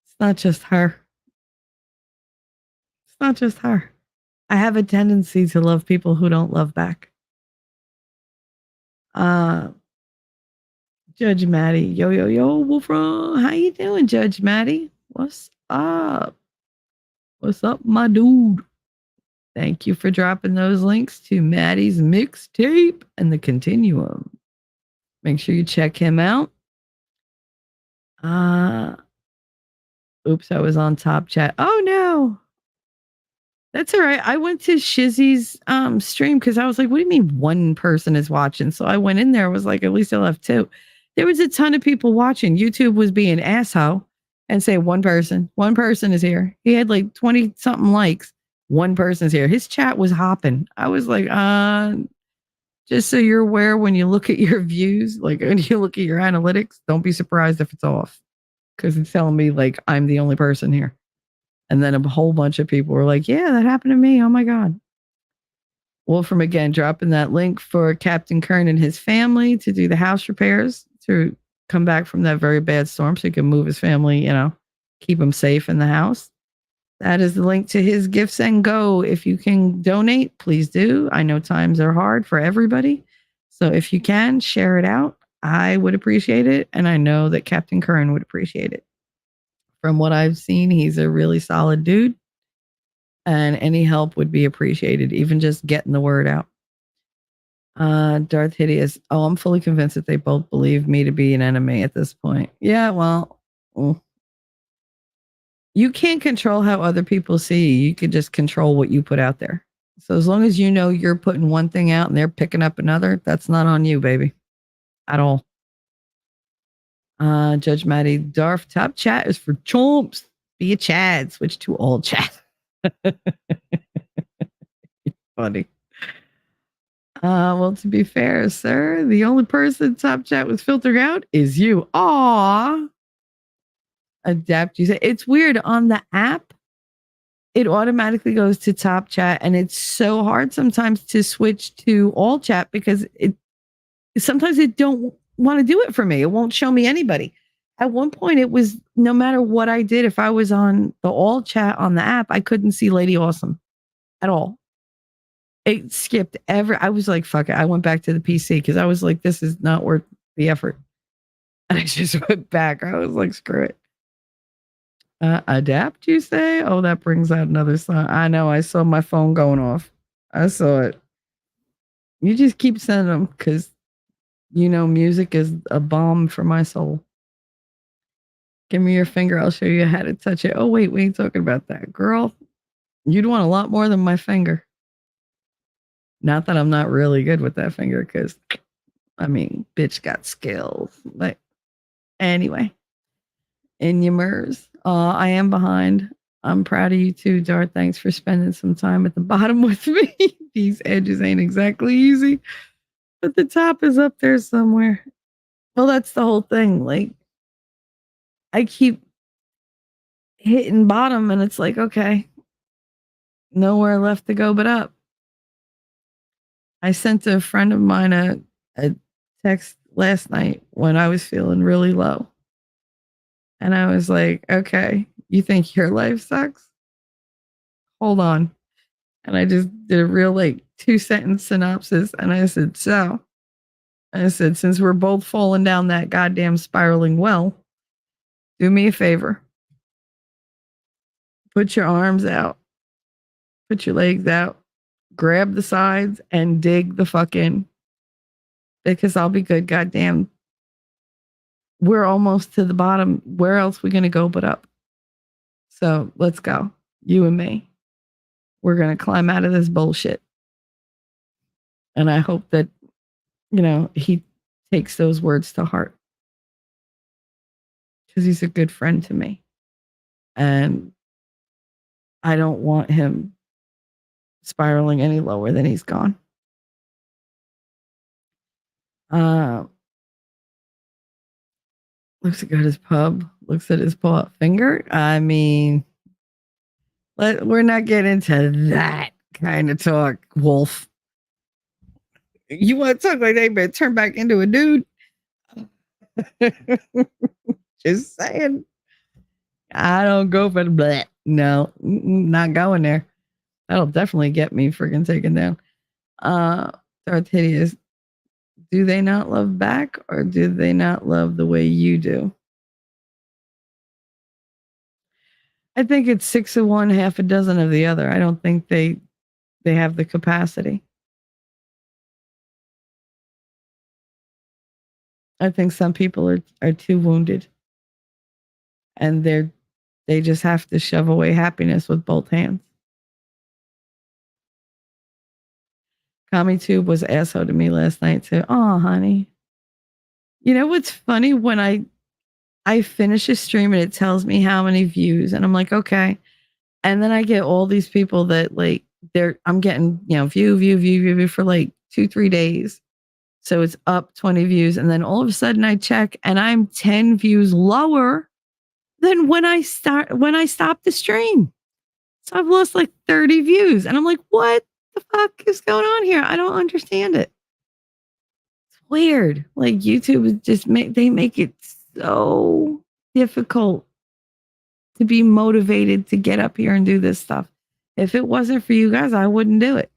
It's not just her. It's not just her. I have a tendency to love people who don't love back. Judge Maddie. Yo, Wolfram. How you doing, Judge Maddie? What's up? What's up, my dude? Thank you for dropping those links to Maddie's mixtape and the Continuum. Make sure you check him out. Oops, I was on top chat. Oh no. That's all right. I went to Shizzy's stream because I was like, what do you mean one person is watching? So I went in there, was like, at least I left 2. There was a ton of people watching. YouTube was being asshole and say one person is here. He had like 20 something likes. One person's here. His chat was hopping. I was like, just so you're aware, when you look at your views, like when you look at your analytics, don't be surprised if it's off. Because it's telling me like I'm the only person here. And then a whole bunch of people were like, yeah, that happened to me. Oh my God. Wolfram again, dropping that link for Captain Kern and his family to do the house repairs to come back from that very bad storm so he can move his family, keep him safe in the house. That is the link to his Gifts and Go. If you can donate, please do. I know times are hard for everybody. So if you can, share it out. I would appreciate it. And I know that Captain Kern would appreciate it. From what I've seen, he's a really solid dude. And any help would be appreciated, even just getting the word out. Darth Hideous. Oh, I'm fully convinced that they both believe me to be an enemy at this point. Yeah, well, you can't control how other people see you. You can just control what you put out there. So as long as you know you're putting one thing out and they're picking up another, that's not on you, baby. At all. Judge Maddie, Darth top chat is for chomps. Be a Chad. Switch to all chat. Funny. Well, to be fair, sir, the only person top chat was filtering out is you. Aw. Adapt. You say it's weird on the app. It automatically goes to top chat, and it's so hard sometimes to switch to all chat because sometimes it don't want to do it for me. It won't show me anybody. At one point, it was no matter what I did, if I was on the all chat on the app, I couldn't see Lady Awesome at all. It skipped I was like, fuck it. I went back to the PC because I was like, this is not worth the effort. And I just went back. I was like, screw it. Adapt, you say? Oh, that brings out another song. I know. I saw my phone going off. I saw it. You just keep sending them because, music is a balm for my soul. Give me your finger. I'll show you how to touch it. Oh, wait, we ain't talking about that. Girl, you'd want a lot more than my finger. Not that I'm not really good with that finger because, bitch got skills. But anyway, in your MERS. I am behind. I'm proud of you too, Dart. Thanks for spending some time at the bottom with me. These edges ain't exactly easy, but the top is up there somewhere. Well, that's the whole thing. Like, I keep hitting bottom and it's like, okay, nowhere left to go but up. I sent a friend of mine a text last night when I was feeling really low. And I was like, okay, you think your life sucks? Hold on. And I just did a real 2-sentence synopsis. And I said, since we're both falling down that goddamn spiraling well, do me a favor. Put your arms out, put your legs out, grab the sides, and dig the fuck in. Because I'll be good, goddamn. We're almost to the bottom. Where else we gonna go but up? So let's go. You and me. We're gonna climb out of this bullshit. And I hope that, he takes those words to heart. Because he's a good friend to me. And I don't want him spiraling any lower than he's gone. Looks at his pub. Looks at his finger. I mean, we're not getting into that kind of talk, Wolf. You want to talk like that, but turn back into a dude? Just saying. I don't go for the bleh. No, not going there. That'll definitely get me freaking taken down. Darth Hideous. Do they not love back, or do they not love the way you do? I think it's 6 of one, half a dozen of the other. I don't think they have the capacity. I think some people are too wounded, and they just have to shove away happiness with both hands. CommieTube was asshole to me last night too. Oh, honey. You know what's funny? When I finish a stream and it tells me how many views, and I'm like, okay. And then I get all these people that I'm getting, view for 2-3 days. So it's up 20 views. And then all of a sudden I check and I'm 10 views lower than when I stopped the stream. So I've lost 30 views. And I'm like, what the fuck is going on here? I don't understand it. It's weird. YouTube is just they make it so difficult to be motivated to get up here and do this stuff. If it wasn't for you guys, I wouldn't do it.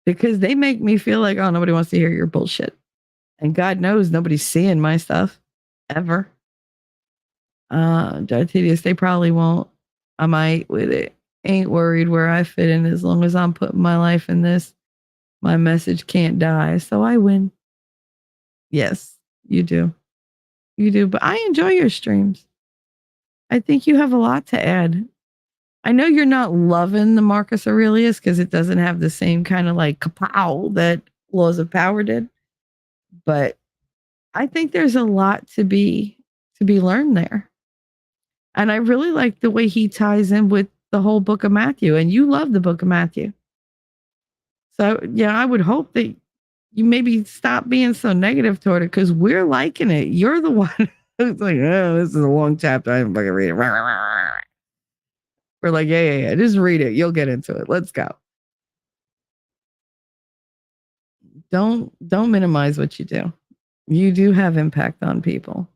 Because they make me feel like, oh, nobody wants to hear your bullshit. And God knows nobody's seeing my stuff. Ever. Darth Hideous, they probably won't. I might with it. Ain't worried where I fit in as long as I'm putting my life in this. My message can't die. So I win. Yes, you do. You do. But I enjoy your streams. I think you have a lot to add. I know you're not loving the Marcus Aurelius because it doesn't have the same kind of kapow that Laws of Power did. But I think there's a lot to be learned there. And I really like the way he ties in with the whole book of Matthew. And you love the book of Matthew. So, yeah, I would hope that you maybe stop being so negative toward it because we're liking it. You're the one who's like, oh, this is a long chapter. I don't fucking read it. We're like, yeah. Just read it. You'll get into it. Let's go. Don't minimize what you do. You do have impact on people.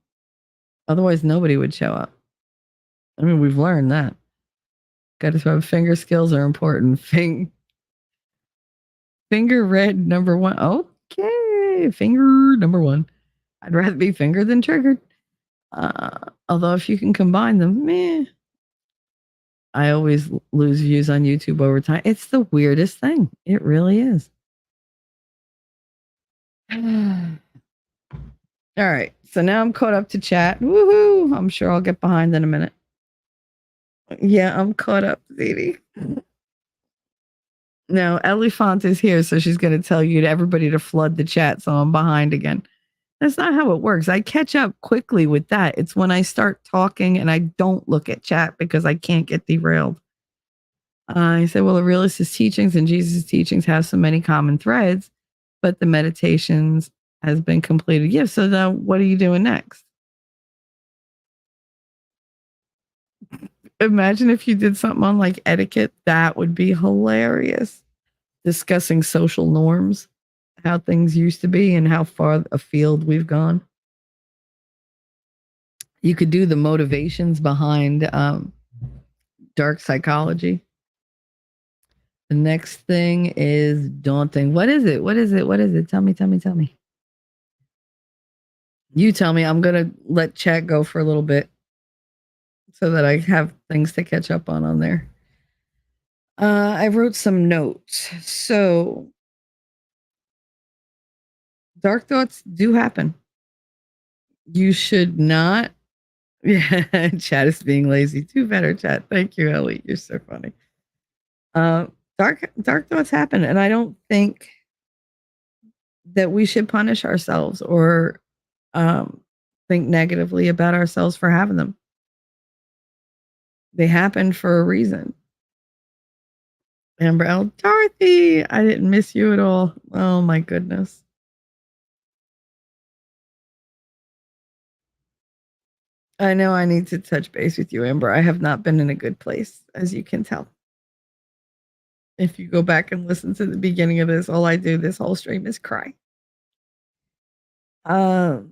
Otherwise, nobody would show up. I mean, we've learned that. Got to have finger skills are important. Finger red number 1. Okay, finger number 1. I'd rather be fingered than triggered. Although if you can combine them, meh. I always lose views on YouTube over time. It's the weirdest thing. It really is. All right. So now I'm caught up to chat. Woohoo. I'm sure I'll get behind in a minute. Yeah, I'm caught up, Zeddy. No, Elefant is here, so she's going to tell everybody to flood the chat, so I'm behind again. That's not how it works. I catch up quickly with that. It's when I start talking and I don't look at chat because I can't get derailed. He said, well, the realist's teachings and Jesus' teachings have so many common threads, but the meditations has been completed. Yeah, so now what are you doing next? Imagine if you did something on etiquette. That would be hilarious. Discussing social norms. How things used to be and how far afield we've gone. You could do the motivations behind dark psychology. The next thing is daunting. What is it? What is it? What is it? Tell me, tell me, tell me. You tell me. I'm going to let chat go for a little bit so that I have things to catch up on there. I wrote some notes. So, dark thoughts do happen. You should not. Yeah, chat is being lazy. Do better, chat. Thank you, Ellie. You're so funny. Dark thoughts happen, and I don't think that we should punish ourselves or think negatively about ourselves for having them. They happen for a reason. Amber L. Dorothy, I didn't miss you at all. Oh my goodness. I know I need to touch base with you, Amber. I have not been in a good place, as you can tell. If you go back and listen to the beginning of this, all I do this whole stream is cry. So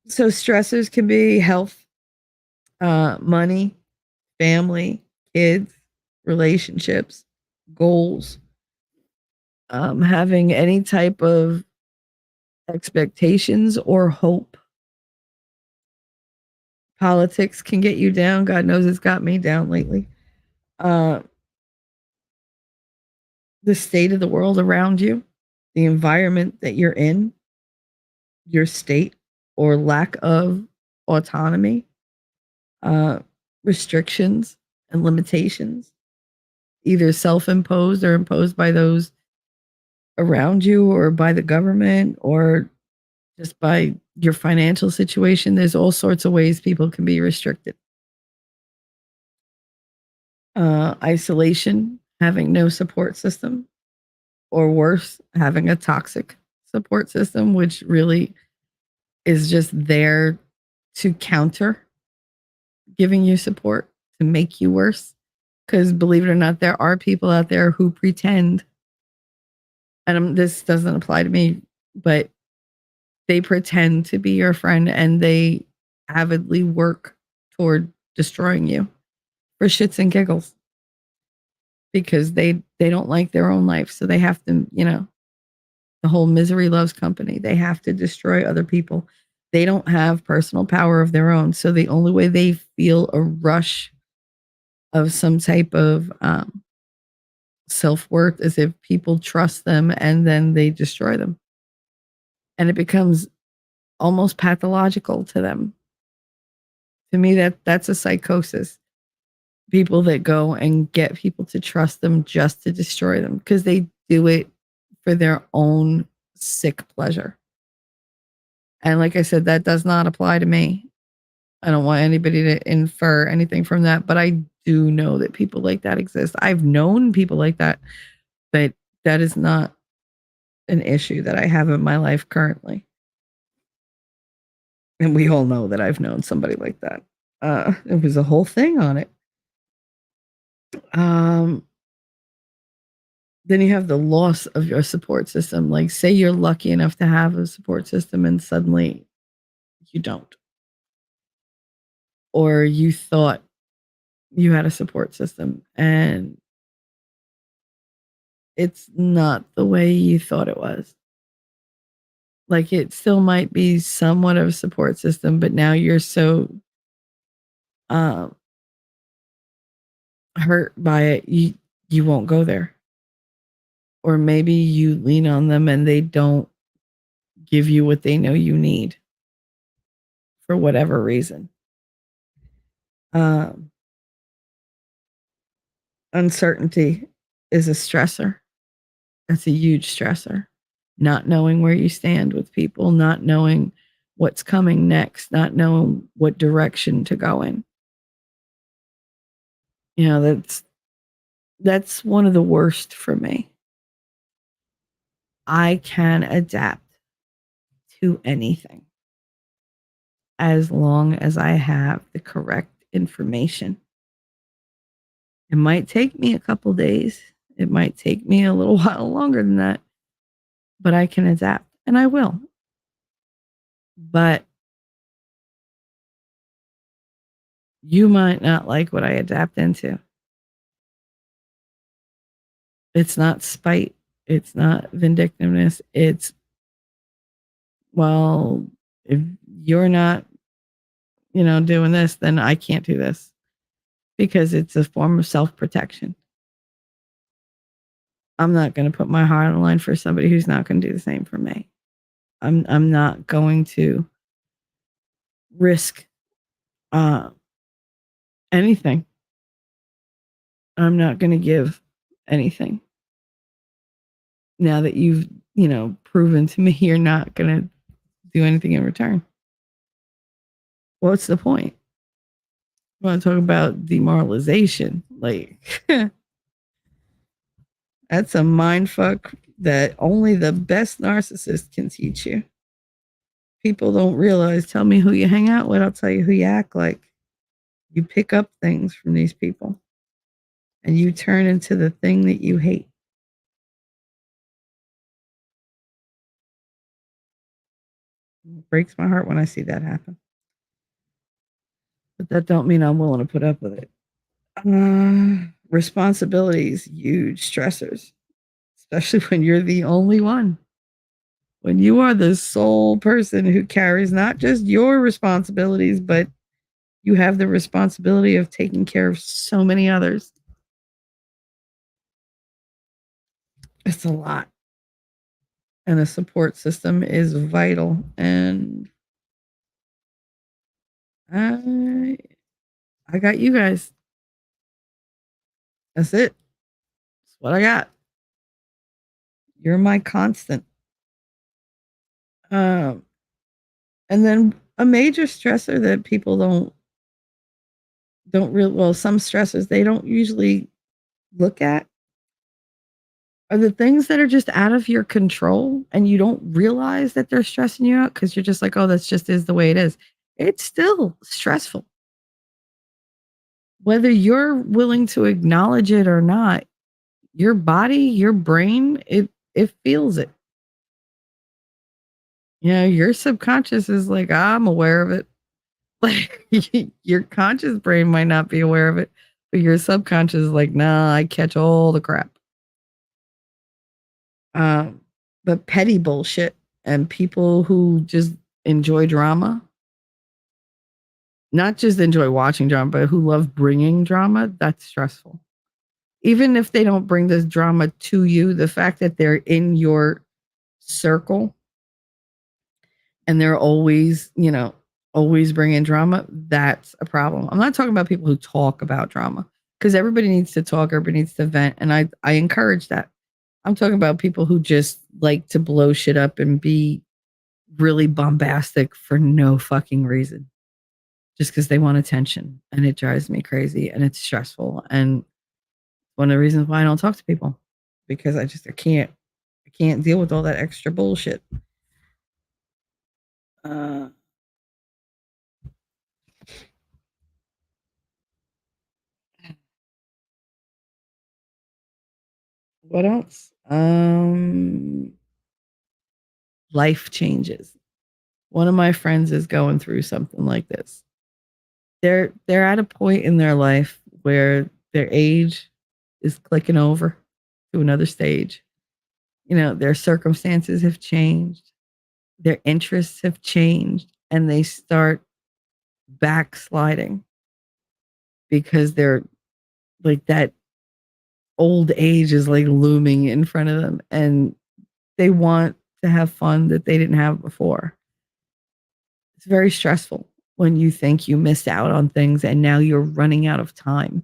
stressors can be health, money, family, kids, relationships, goals, having any type of expectations or hope. Politics can get you down. God knows it's got me down lately. The state of the world around you, the environment that you're in, your state or lack of autonomy, restrictions and limitations, either self-imposed or imposed by those around you or by the government or just by your financial situation. There's all sorts of ways people can be restricted. Isolation, having no support system, or worse, having a toxic support system, which really is just there to counter giving you support, to make you worse. Because believe it or not, there are people out there who pretend, and this doesn't apply to me, but they pretend to be your friend and they avidly work toward destroying you for shits and giggles because they don't like their own life. So they have to, the whole misery loves company. They have to destroy other people. They don't have personal power of their own. So the only way they feel a rush of some type of self-worth is if people trust them and then they destroy them. And it becomes almost pathological to them. To me, that's a psychosis. People that go and get people to trust them just to destroy them because they do it for their own sick pleasure. And like I said, that does not apply to me. I don't want anybody to infer anything from that, but I do know that people like that exist. I've known people like that, but that is not an issue that I have in my life currently. And we all know that I've known somebody like that. There was a whole thing on it. Then you have the loss of your support system. Like, say you're lucky enough to have a support system and suddenly you don't. Or you thought you had a support system and it's not the way you thought it was. Like, it still might be somewhat of a support system, but now you're so hurt by it, you won't go there. Or maybe you lean on them and they don't give you what they know you need for whatever reason. Uncertainty is a stressor. That's a huge stressor. Not knowing where you stand with people, not knowing what's coming next, not knowing what direction to go in. That's one of the worst for me. I can adapt to anything as long as I have the correct information. It might take me a couple days. It might take me a little while longer than that, but I can adapt and I will. But You might not like what I adapt into. It's not spite. It's not vindictiveness. It's, well, if you're not, doing this, then I can't do this, because it's a form of self-protection. I'm not going to put my heart on the line for somebody who's not going to do the same for me. I'm not going to risk anything. I'm not going to give anything. Now that you've, proven to me you're not going to do anything in return. What's the point? I want to talk about demoralization. Like, that's a mind fuck that only the best narcissist can teach you. People don't realize, tell me who you hang out with, I'll tell you who you act like. You pick up things from these people and you turn into the thing that you hate. It breaks my heart when I see that happen. But that don't mean I'm willing to put up with it. Responsibilities, huge stressors, especially when you're the only one. When you are the sole person who carries not just your responsibilities, but you have the responsibility of taking care of so many others. It's a lot. And a support system is vital. And I got you guys. That's it. That's what I got. You're my constant. And then a major stressor that people don't really, well, some stressors they don't usually look at are the things that are just out of your control, and you don't realize that they're stressing you out because you're just like, oh, that's just is the way it is. It's still stressful. Whether you're willing to acknowledge it or not, your body, your brain, it feels it. Your subconscious is like, I'm aware of it. Like, your conscious brain might not be aware of it, but your subconscious is like, nah, I catch all the crap. But petty bullshit and people who just enjoy drama, not just enjoy watching drama, but who love bringing drama, that's stressful. Even if they don't bring this drama to you, the fact that they're in your circle and they're always, always bringing drama, that's a problem. I'm not talking about people who talk about drama, because everybody needs to talk, everybody needs to vent, and I encourage that. I'm talking about people who just like to blow shit up and be really bombastic for no fucking reason, just because they want attention, and it drives me crazy and it's stressful. And one of the reasons why I don't talk to people, because I can't deal with all that extra bullshit. What else? Life changes. One of my friends is going through something like this. They're at a point in their life where their age is clicking over to another stage. Their circumstances have changed, their interests have changed, and they start backsliding because they're like, that old age is like looming in front of them, and they want to have fun that they didn't have before. It's very stressful when you think you missed out on things and now you're running out of time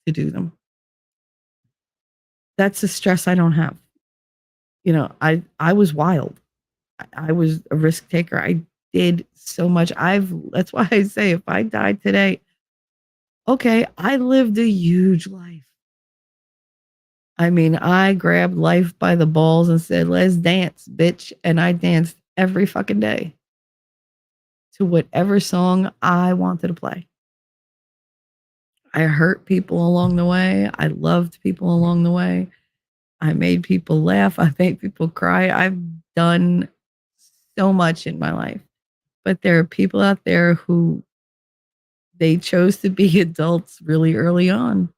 to do them. That's a stress I don't have. I was wild. I was a risk taker. I did so much. That's why I say, if I died today, okay, I lived a huge life. I mean, I grabbed life by the balls and said, let's dance, bitch. And I danced every fucking day to whatever song I wanted to play. I hurt people along the way. I loved people along the way. I made people laugh. I made people cry. I've done so much in my life. But there are people out there who they chose to be adults really early on.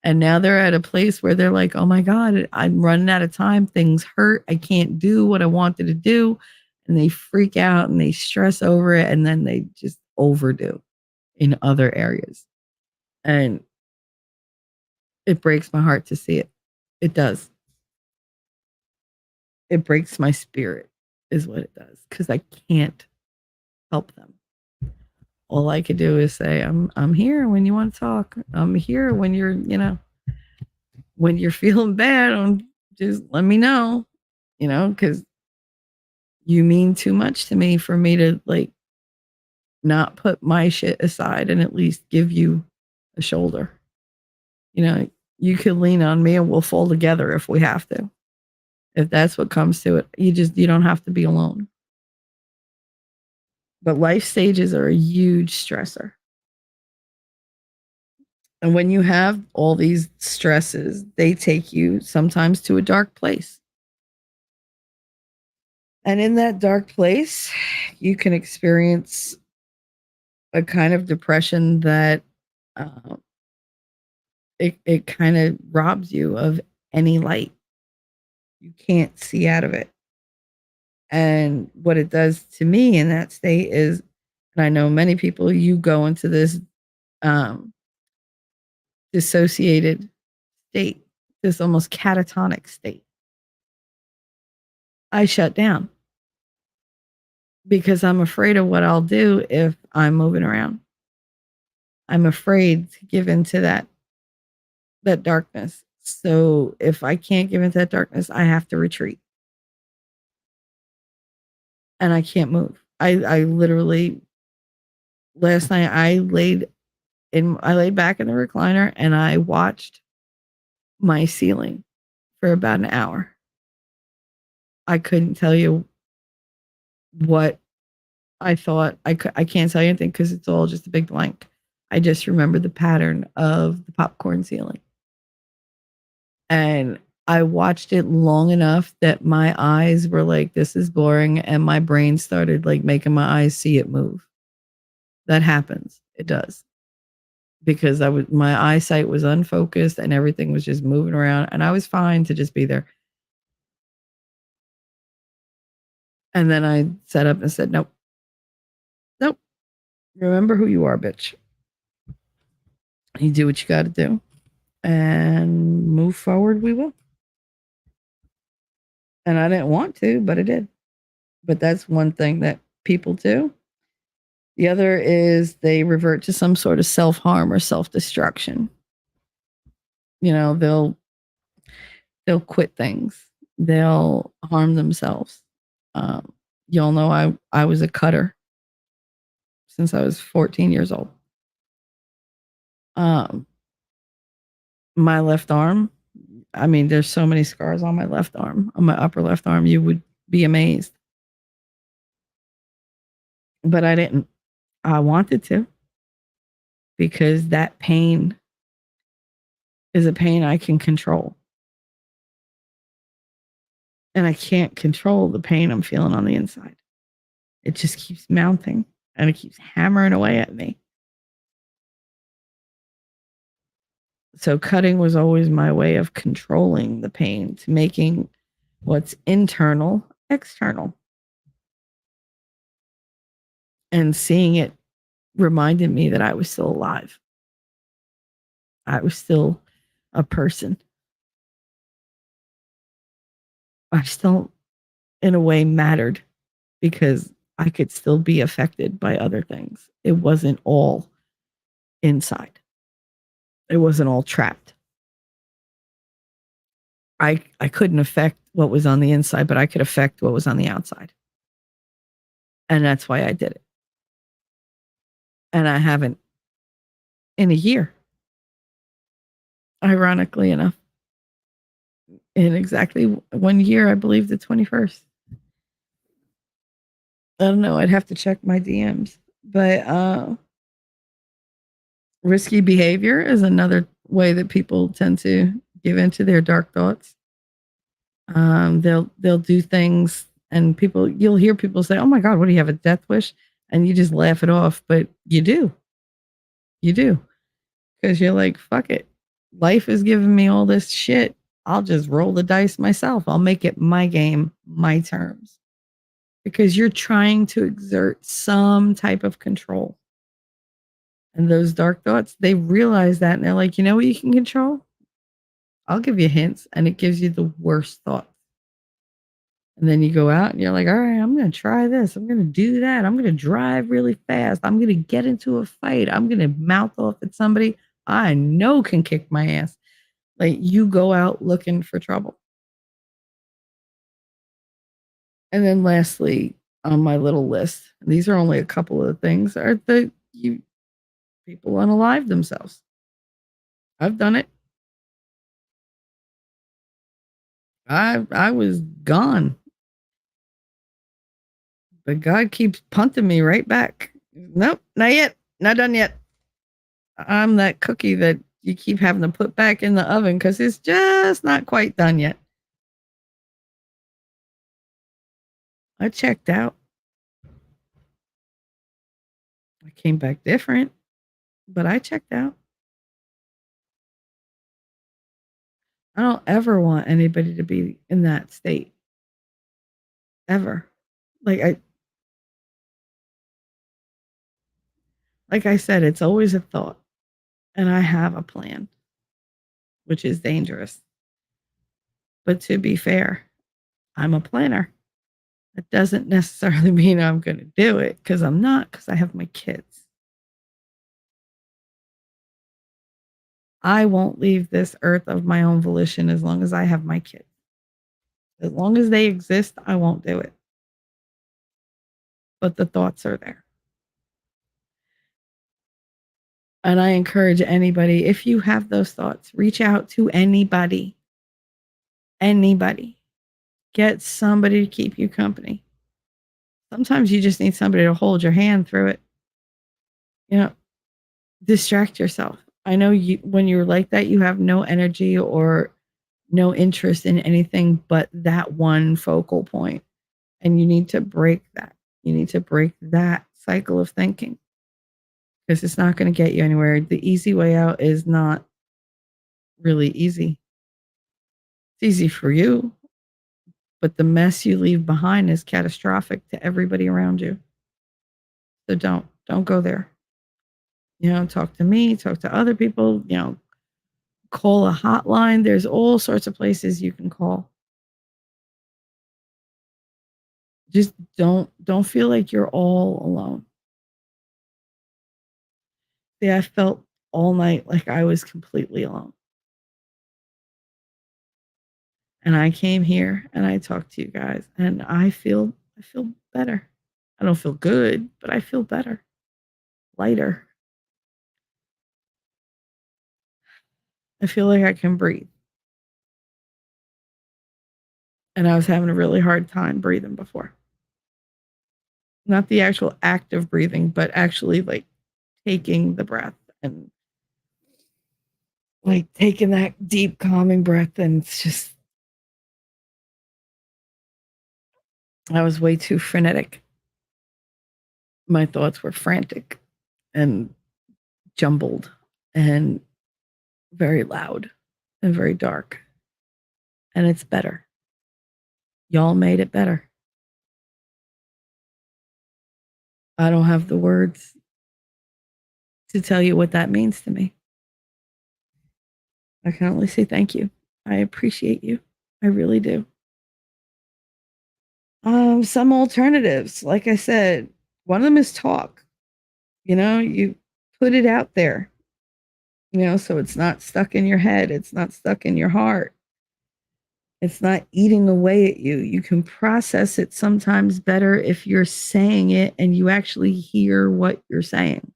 And now they're at a place where they're like, oh my God, I'm running out of time. Things hurt. I can't do what I wanted to do. And they freak out and they stress over it. And then they just overdo in other areas. And it breaks my heart to see it. It does. It breaks my spirit, is what it does. Because I can't help them. All I could do is say, I'm here when you want to talk. I'm here when you're, when you're feeling bad, just let me know, because you mean too much to me for me to like not put my shit aside and at least give you a shoulder. You could lean on me and we'll fall together if we have to. If that's what comes to it, you don't have to be alone. But life stages are a huge stressor. And when you have all these stresses, they take you sometimes to a dark place. And in that dark place, you can experience a kind of depression that it kind of robs you of any light. You can't see out of it. And what it does to me in that state is, and I know many people, you go into this dissociated state, this almost catatonic state. I shut down because I'm afraid of what I'll do if I'm moving around. I'm afraid to give into that darkness. So if I can't give into that darkness, I have to retreat. And I can't move. I literally, last night I laid back in the recliner and I watched my ceiling for about an hour. I couldn't tell you what I thought. I can't tell you anything because it's all just a big blank. I just remember the pattern of the popcorn ceiling. And I watched it long enough that my eyes were like, this is boring. And my brain started like making my eyes see it move. That happens. It does. Because my eyesight was unfocused and everything was just moving around. And I was fine to just be there. And then I sat up and said, nope. Remember who you are, bitch. You do what you got to do. And move forward, we will. And I didn't want to, but I did. But that's one thing that people do. The other is they revert to some sort of self-harm or self-destruction. They'll quit things. They'll harm themselves. Y'all know I was a cutter since I was 14 years old. My left arm, there's so many scars on my left arm, on my upper left arm, you would be amazed. But I didn't. I wanted to, because that pain is a pain I can control. And I can't control the pain I'm feeling on the inside. It just keeps mounting and it keeps hammering away at me. So cutting was always my way of controlling the pain, to making what's internal external. And seeing it reminded me that I was still alive. I was still a person. I still, in a way, mattered because I could still be affected by other things. It wasn't all inside. It wasn't all trapped. I couldn't affect what was on the inside, but I could affect what was on the outside. And that's why I did it. And I haven't in a year. Ironically enough. In exactly 1 year, I believe the 21st. I don't know. I'd have to check my DMs. But risky behavior is another way that people tend to give into their dark thoughts. They'll do things, and you'll hear people say, "Oh my God, what do you have, a death wish?" And you just laugh it off, but you do. You do. Because you're like, fuck it. Life is giving me all this shit. I'll just roll the dice myself. I'll make it my game, my terms. Because you're trying to exert some type of control. And those dark thoughts, they realize that and they're like, you know what you can control? I'll give you hints. And it gives you the worst thoughts. And then you go out and you're like, all right, I'm going to try this. I'm going to do that. I'm going to drive really fast. I'm going to get into a fight. I'm going to mouth off at somebody I know can kick my ass. Like you go out looking for trouble. And then lastly, on my little list, these are only a couple of things, are the people unalive themselves. I've done it. I was gone. But God keeps punting me right back. Nope, not yet. Not done yet. I'm that cookie that you keep having to put back in the oven because it's just not quite done yet. I checked out. I came back different, but I checked out. I don't ever want anybody to be in that state. Ever. Like I said, it's always a thought. And I have a plan, which is dangerous. But to be fair, I'm a planner. That doesn't necessarily mean I'm going to do it because I'm not, because I have my kids. I won't leave this earth of my own volition as long as I have my kids. As long as they exist, I won't do it. But the thoughts are there. And I encourage anybody, if you have those thoughts, reach out to anybody. Anybody. Get somebody to keep you company. Sometimes you just need somebody to hold your hand through it. You know, distract yourself. I know you, when you're like that, you have no energy or no interest in anything but that one focal point. And you need to break that. You need to break that cycle of thinking because it's not going to get you anywhere. The easy way out is not really easy. It's easy for you, but the mess you leave behind is catastrophic to everybody around you. So don't go there. You know, talk to me, talk to other people, you know, call a hotline. There's all sorts of places you can call. Just don't feel like you're all alone. See, I felt all night like I was completely alone. And I came here and I talked to you guys and I feel better. I don't feel good, but I feel better. Lighter. I feel like I can breathe. And I was having a really hard time breathing before. Not the actual act of breathing, but actually like taking the breath and like taking that deep calming breath. And it's just, I was way too frenetic. My thoughts were frantic and jumbled and very loud and very dark. And it's better. Y'all made it better. I don't have the words to tell you what that means to me. I can only say thank you. I appreciate you. I really do. Some alternatives, like I said, one of them is talk. You know, you put it out there, you know, so it's not stuck in your head. It's not stuck in your heart. It's not eating away at you. You can process it sometimes better if you're saying it and you actually hear what you're saying.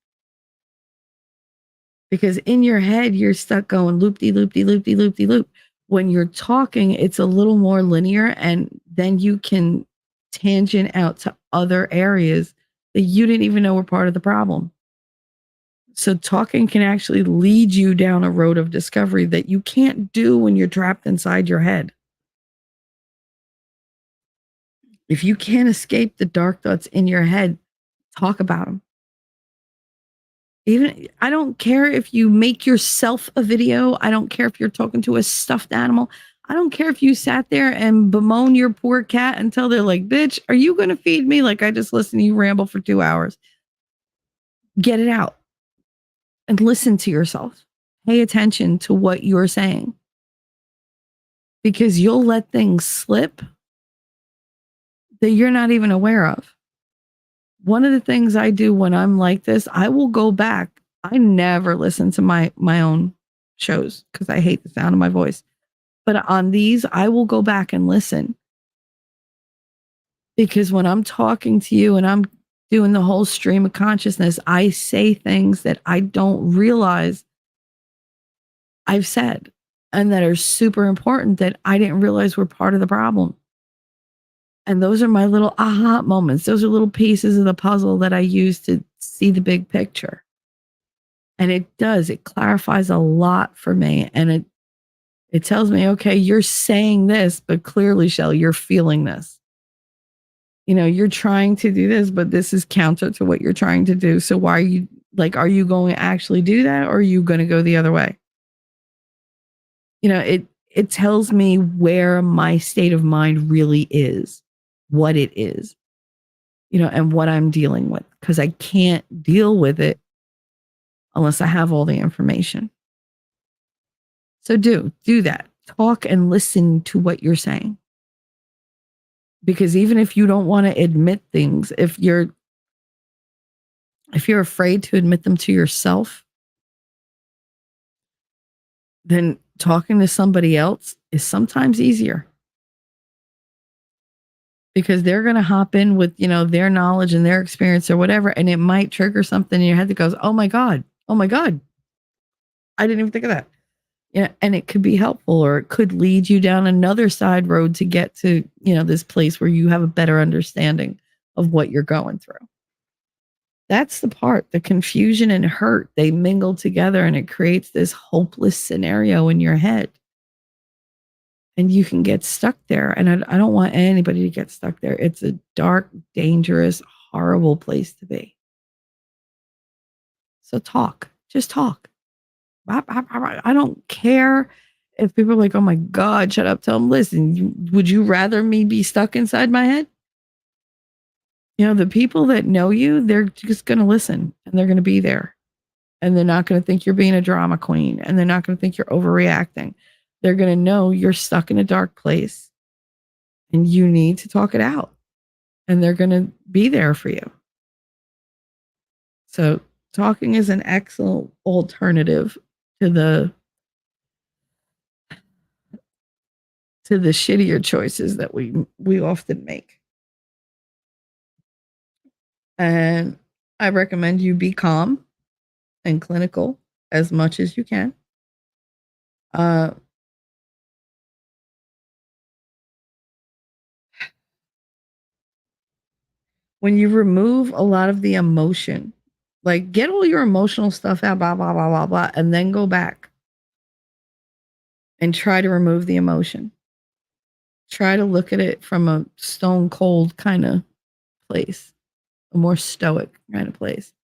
Because in your head, you're stuck going loop-de, loop-de, loop-de, loop-de, loop. When you're talking, it's a little more linear, and then you can tangent out to other areas that you didn't even know were part of the problem. So talking can actually lead you down a road of discovery that you can't do when you're trapped inside your head. If you can't escape the dark thoughts in your head, talk about them. Even I don't care if you make yourself a video. I don't care if you're talking to a stuffed animal. I don't care if you sat there and bemoan your poor cat until they're like, bitch, are you going to feed me? Like I just listened to you ramble for 2 hours. Get it out and listen to yourself. Pay attention to what you're saying because you'll let things slip that you're not even aware of. One of the things I do when I'm like this, I will go back. I never listen to my own shows because I hate the sound of my voice. But on these, I will go back and listen. Because when I'm talking to you and I'm doing the whole stream of consciousness, I say things that I don't realize I've said and that are super important that I didn't realize were part of the problem. And those are my little aha moments. Those are little pieces of the puzzle that I use to see the big picture. And it clarifies a lot for me. And it tells me, okay, you're saying this, but clearly, Shell, you're feeling this. You know, you're trying to do this, but this is counter to what you're trying to do. So why are you are you going to actually do that or are you going to go the other way? You know, it tells me where my state of mind really is, what it is, you know, and what I'm dealing with, because I can't deal with it unless I have all the information. So do that. Talk and listen to what you're saying. Because even if you don't want to admit things, if you're afraid to admit them to yourself, then talking to somebody else is sometimes easier. Because they're going to hop in with, you know, their knowledge and their experience or whatever, and it might trigger something in your head that goes, oh my God, I didn't even think of that. Yeah, and it could be helpful, or it could lead you down another side road to get to, you know, this place where you have a better understanding of what you're going through. That's the part, the confusion and hurt, they mingle together and it creates this hopeless scenario in your head. And you can get stuck there. And I don't want anybody to get stuck there. It's a dark, dangerous, horrible place to be. So talk, just talk. I don't care if people are like, oh my God, shut up. Tell them, listen, would you rather me be stuck inside my head? You know, the people that know you, they're just going to listen and they're going to be there. And they're not going to think you're being a drama queen. And they're not going to think you're overreacting. They're going to know you're stuck in a dark place and you need to talk it out. And they're going to be there for you. So talking is an excellent alternative to the shittier choices that we often make. And I recommend you be calm and clinical as much as you can. When you remove a lot of the emotion, like get all your emotional stuff out, blah, blah, blah, blah, blah, and then go back and try to remove the emotion. Try to look at it from a stone cold kind of place, a more stoic kind of place.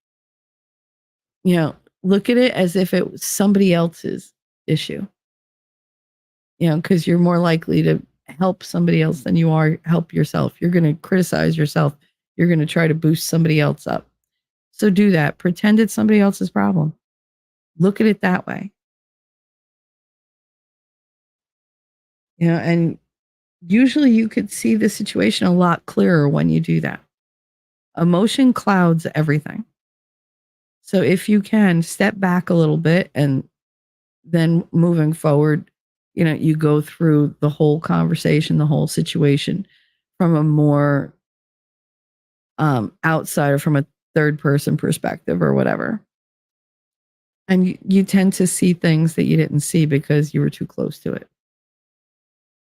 You know, look at it as if it was somebody else's issue. You know, because you're more likely to help somebody else than you are help yourself. You're going to criticize yourself. You're going to try to boost somebody else up. So do that. Pretend it's somebody else's problem. Look at it that way. You know, and usually you could see the situation a lot clearer when you do that. Emotion clouds everything. So if you can step back a little bit and then moving forward, you know, you go through the whole conversation, the whole situation from a more outsider, from a third person perspective or whatever. And you tend to see things that you didn't see because you were too close to it.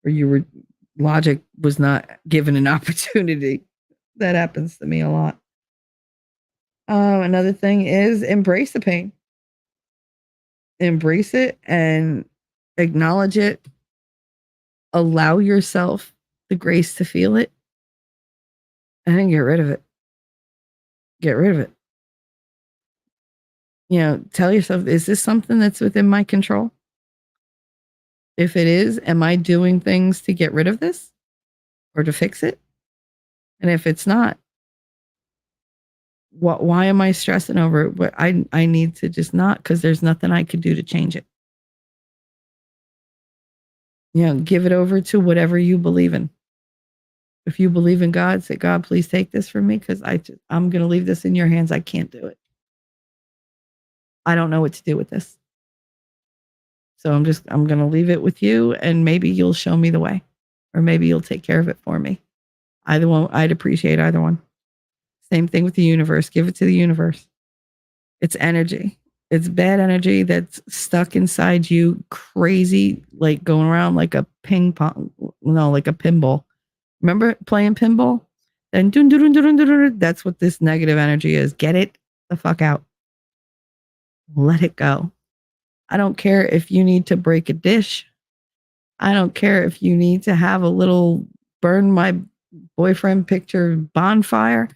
Or logic was not given an opportunity. That happens to me a lot. Another thing is embrace the pain. Embrace it and acknowledge it. Allow yourself the grace to feel it. And then get rid of it. Get rid of it. Tell yourself, is this something that's within my control? If it is, am I doing things to get rid of this or to fix it? And if it's not, why am I stressing over it? What I need to just not, because there's nothing I could do to change it. Give it over to whatever you believe in. If you believe in God, say, God, please take this from me, because I'm going to leave this in your hands. I can't do it. I don't know what to do with this. So I'm going to leave it with you, and maybe you'll show me the way, or maybe you'll take care of it for me. Either one, I'd appreciate either one. Same thing with the universe. Give it to the universe. It's energy. It's bad energy that's stuck inside you, crazy, like going around like a like a pinball. Remember playing pinball? Then that's what this negative energy is. Get it the fuck out. Let it go. I don't care if you need to break a dish. I don't care if you need to have a little burn my boyfriend picture bonfire.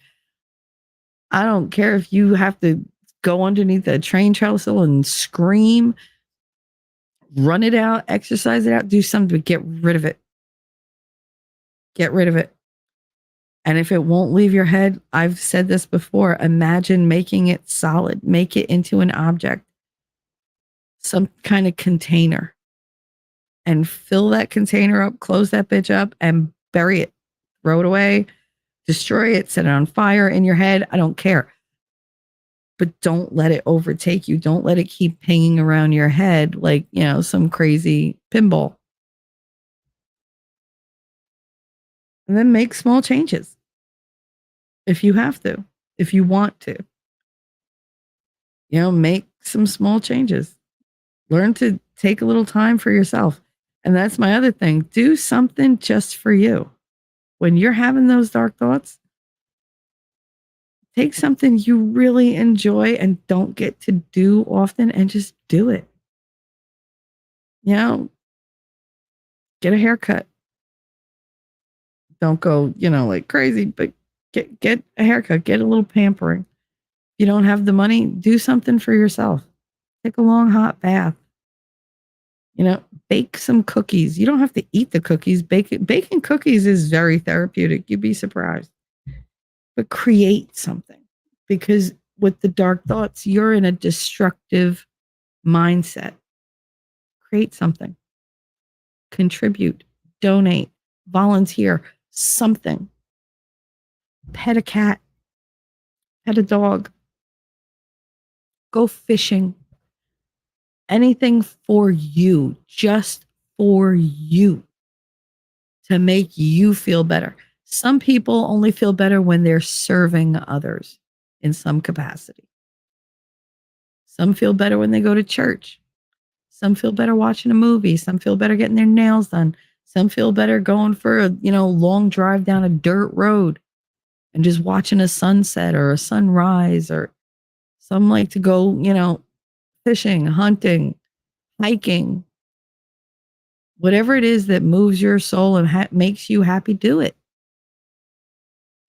I don't care if you have to go underneath a train trestle and scream, run it out, exercise it out, do something to get rid of it. Get rid of it. And if it won't leave your head, I've said this before, imagine making it solid, make it into an object, some kind of container, and fill that container up, close that bitch up, and bury it, throw it away, destroy it, set it on fire in your head. I don't care. But don't let it overtake you. Don't let it keep hanging around your head like, some crazy pinball. And then make small changes. If you have to, if you want to. Make some small changes. Learn to take a little time for yourself. And that's my other thing. Do something just for you. When you're having those dark thoughts, take something you really enjoy and don't get to do often and just do it. Get a haircut. Don't go, like crazy, but get a haircut, get a little pampering. If you don't have the money, do something for yourself. Take a long hot bath. Bake some cookies. You don't have to eat the cookies. Baking cookies is very therapeutic. You'd be surprised. But create something, because with the dark thoughts, you're in a destructive mindset. Create something. Contribute, donate, volunteer, something. Pet a cat, pet a dog, go fishing. Anything for you, just for you, to make you feel better. Some people only feel better when they're serving others in some capacity. Some feel better when they go to church. Some feel better watching a movie. Some feel better getting their nails done. Some feel better going for a long drive down a dirt road and just watching a sunset or a sunrise. Or some like to go, fishing, hunting, hiking. Whatever it is that moves your soul and makes you happy, do it.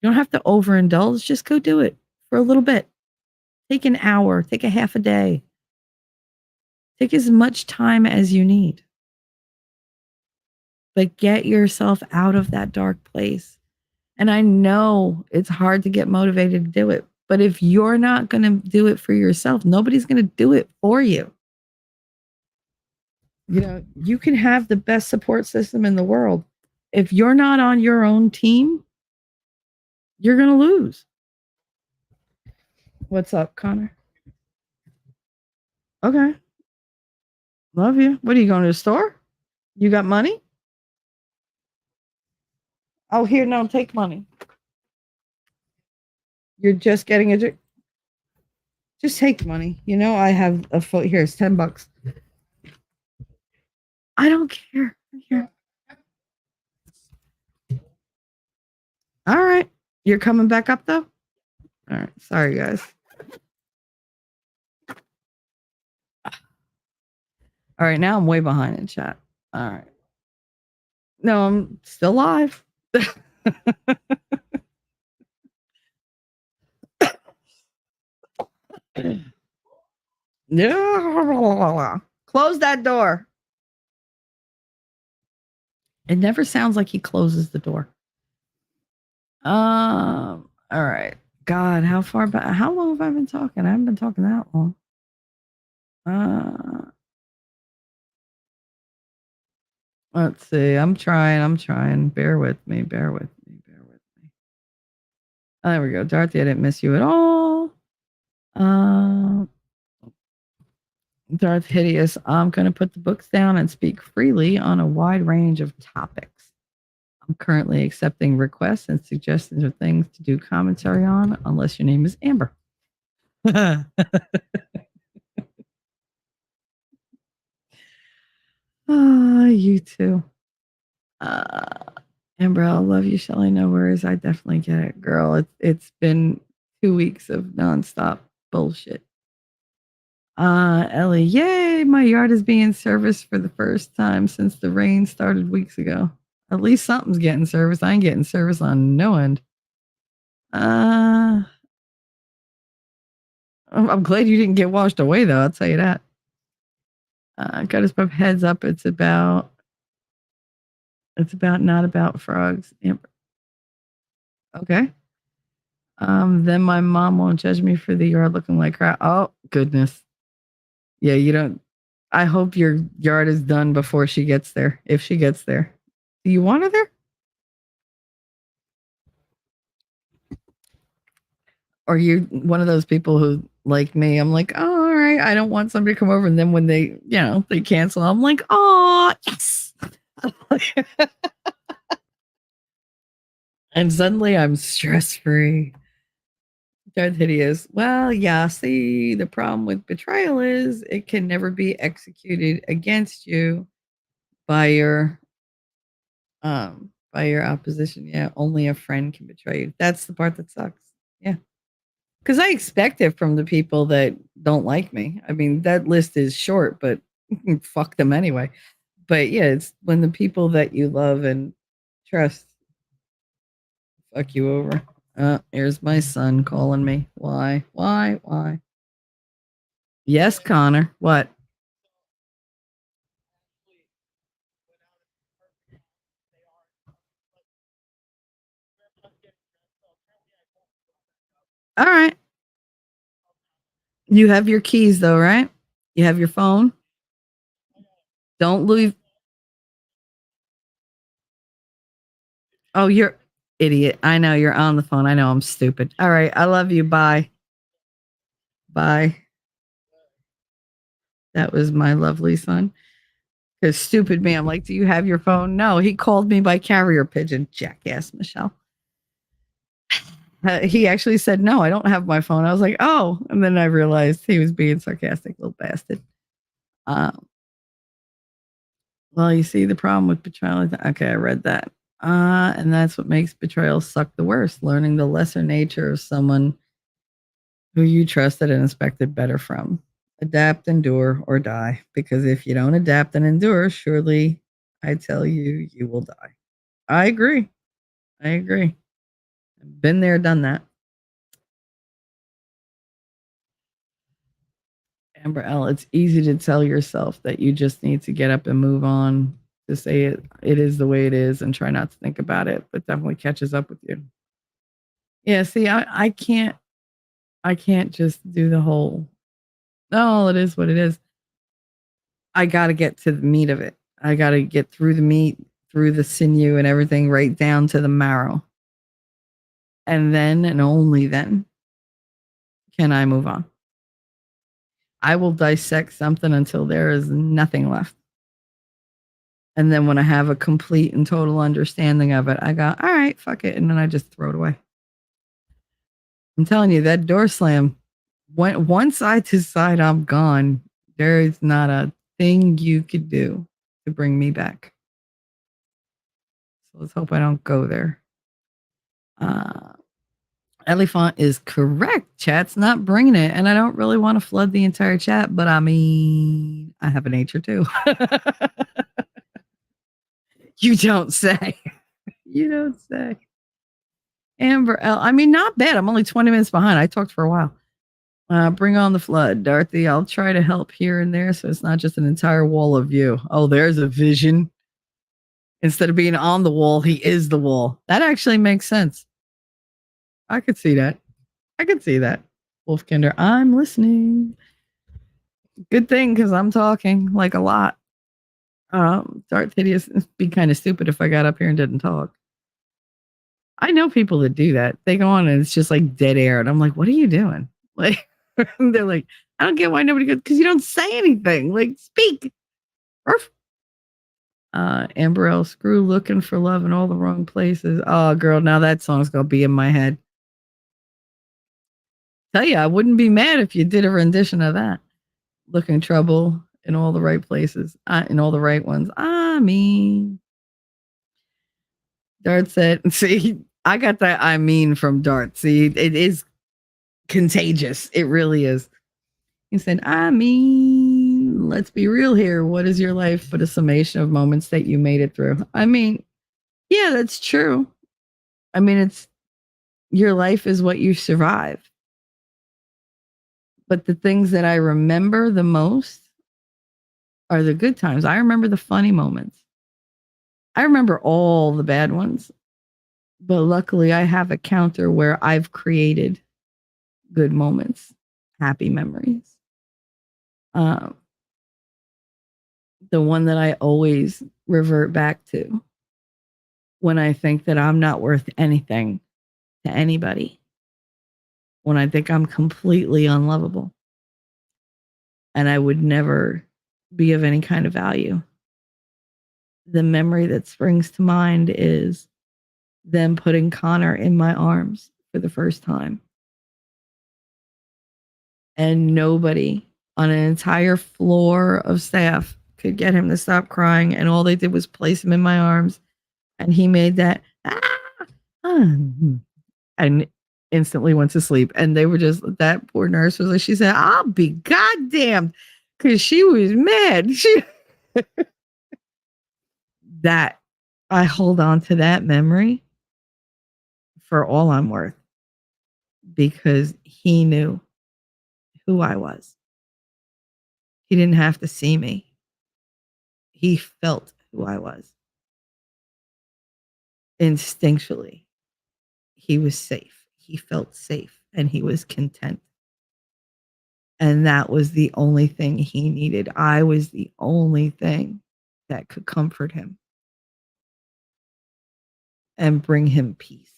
You don't have to overindulge. Just go do it for a little bit. Take an hour. Take a half a day. Take as much time as you need. But get yourself out of that dark place. And I know it's hard to get motivated to do it. But if you're not going to do it for yourself, nobody's going to do it for you. You can have the best support system in the world. If you're not on your own team, you're going to lose. What's up, Connor? Okay. Love you. What are you going to the store? You got money? Oh, here, no, take money. You're just getting a. Just take money. I have a foot here. It's $10. I don't care. Here. All right. You're coming back up though? All right. Sorry, guys. All right. Now I'm way behind in chat. All right. No, I'm still live. Yeah. Close that door. It never sounds like he closes the door. All right. God, how far back? How long have I been talking? I haven't been talking that long. Let's see. I'm trying. Bear with me. There we go. Dorothy, I didn't miss you at all. Darth Hideous, I'm going to put the books down and speak freely on a wide range of topics. I'm currently accepting requests and suggestions of things to do commentary on, unless your name is Amber. You too. Amber, I love you, Shelly. No worries. I definitely get it, girl. It's been 2 weeks of nonstop bullshit. Ellie, yay! My yard is being serviced for the first time since the rain started weeks ago. At least something's getting serviced. I ain't getting service on no end. I'm glad you didn't get washed away, though. I'll tell you that. Got his pup heads up. It's about not about frogs. Amber. Okay. Then my mom won't judge me for the yard looking like crap. Oh, goodness. Yeah, you don't. I hope your yard is done before she gets there. If she gets there. Do you want her there? Or you one of those people who, like me, I'm like, oh, all right, I don't want somebody to come over. And then when they cancel, I'm like, oh, yes. And suddenly I'm stress free. Darth Hideous. Well, yeah, see, the problem with betrayal is it can never be executed against you by your opposition. Yeah, only a friend can betray you. That's the part that sucks. Yeah. Because I expect it from the people that don't like me. I mean, that list is short, but fuck them anyway. But yeah, it's when the people that you love and trust fuck you over. Here's my son calling me. Why? Why? Yes, Connor. What? All right. You have your keys though, right? You have your phone. Don't leave. Oh, you're idiot. I know you're on the phone. I know I'm stupid. All right. I love you. Bye. Bye. That was my lovely son. Because stupid me, I'm like, do you have your phone? No, he called me by carrier pigeon. Jackass, Michelle. He actually said, no, I don't have my phone. I was like, oh. And then I realized he was being sarcastic, little bastard. Well, you see the problem with betrayal. Okay, I read that. And that's what makes betrayal suck the worst, learning the lesser nature of someone who you trusted and expected better from. Adapt, endure, or die. Because if you don't adapt and endure, surely I tell you, you will die. I agree. Been there, done that. Amber L, it's easy to tell yourself that you just need to get up and move on, to say it is the way it is and try not to think about it, but definitely catches up with you. Yeah, see, I can't just do the whole, no, it is what it is. I got to get to the meat of it. I got to get through the meat, through the sinew and everything, right down to the marrow. And then and only then can I move on. I will dissect something until there is nothing left. And then when I have a complete and total understanding of it, I go, all right, fuck it. And then I just throw it away. I'm telling you, that door slam, once I decide I'm gone, there is not a thing you could do to bring me back. So let's hope I don't go there. Elephant is correct. Chat's not bringing it. And I don't really want to flood the entire chat, but I mean, I have a nature too. You don't say. You don't say. Amber L. I mean, not bad. I'm only 20 minutes behind. I talked for a while. Bring on the flood, Dorothy. I'll try to help here and there so it's not just an entire wall of you. Oh, there's a vision. Instead of being on the wall, he is the wall. That actually makes sense. I could see that. I could see that. Wolfkinder, I'm listening. Good thing because I'm talking like a lot. Darth Hideous, it'd be kind of stupid if I got up here and didn't talk. I know people that do that. They go on and it's just like dead air. And I'm like, what are you doing? Like, they're like, I don't get why nobody goes, because you don't say anything. Like, speak. Arf. Amber L. Screw looking for love in all the wrong places. Oh, girl, now that song's going to be in my head. Tell you, I wouldn't be mad if you did a rendition of that. Looking trouble in all the right places, in all the right ones. I mean, Dart said, see, I got that I mean from Dart. See, it is contagious. It really is. He said, I mean, let's be real here. What is your life but a summation of moments that you made it through? I mean, yeah, that's true. I mean, it's your life is what you survive. But the things that I remember the most are the good times. I remember the funny moments. I remember all the bad ones. But luckily, I have a counter where I've created good moments, happy memories. The one that I always revert back to when I think that I'm not worth anything to anybody, when I think I'm completely unlovable and I would never be of any kind of value. The memory that springs to mind is them putting Connor in my arms for the first time. And nobody on an entire floor of staff could get him to stop crying. And all they did was place him in my arms. And he made that, and instantly went to sleep. And they were just, that poor nurse was like, she said, I'll be goddamned. Because she was mad. That, I hold on to that memory for all I'm worth. Because he knew who I was. He didn't have to see me. He felt who I was. Instinctually, he was safe. He felt safe and he was content. And that was the only thing he needed. I was the only thing that could comfort him and bring him peace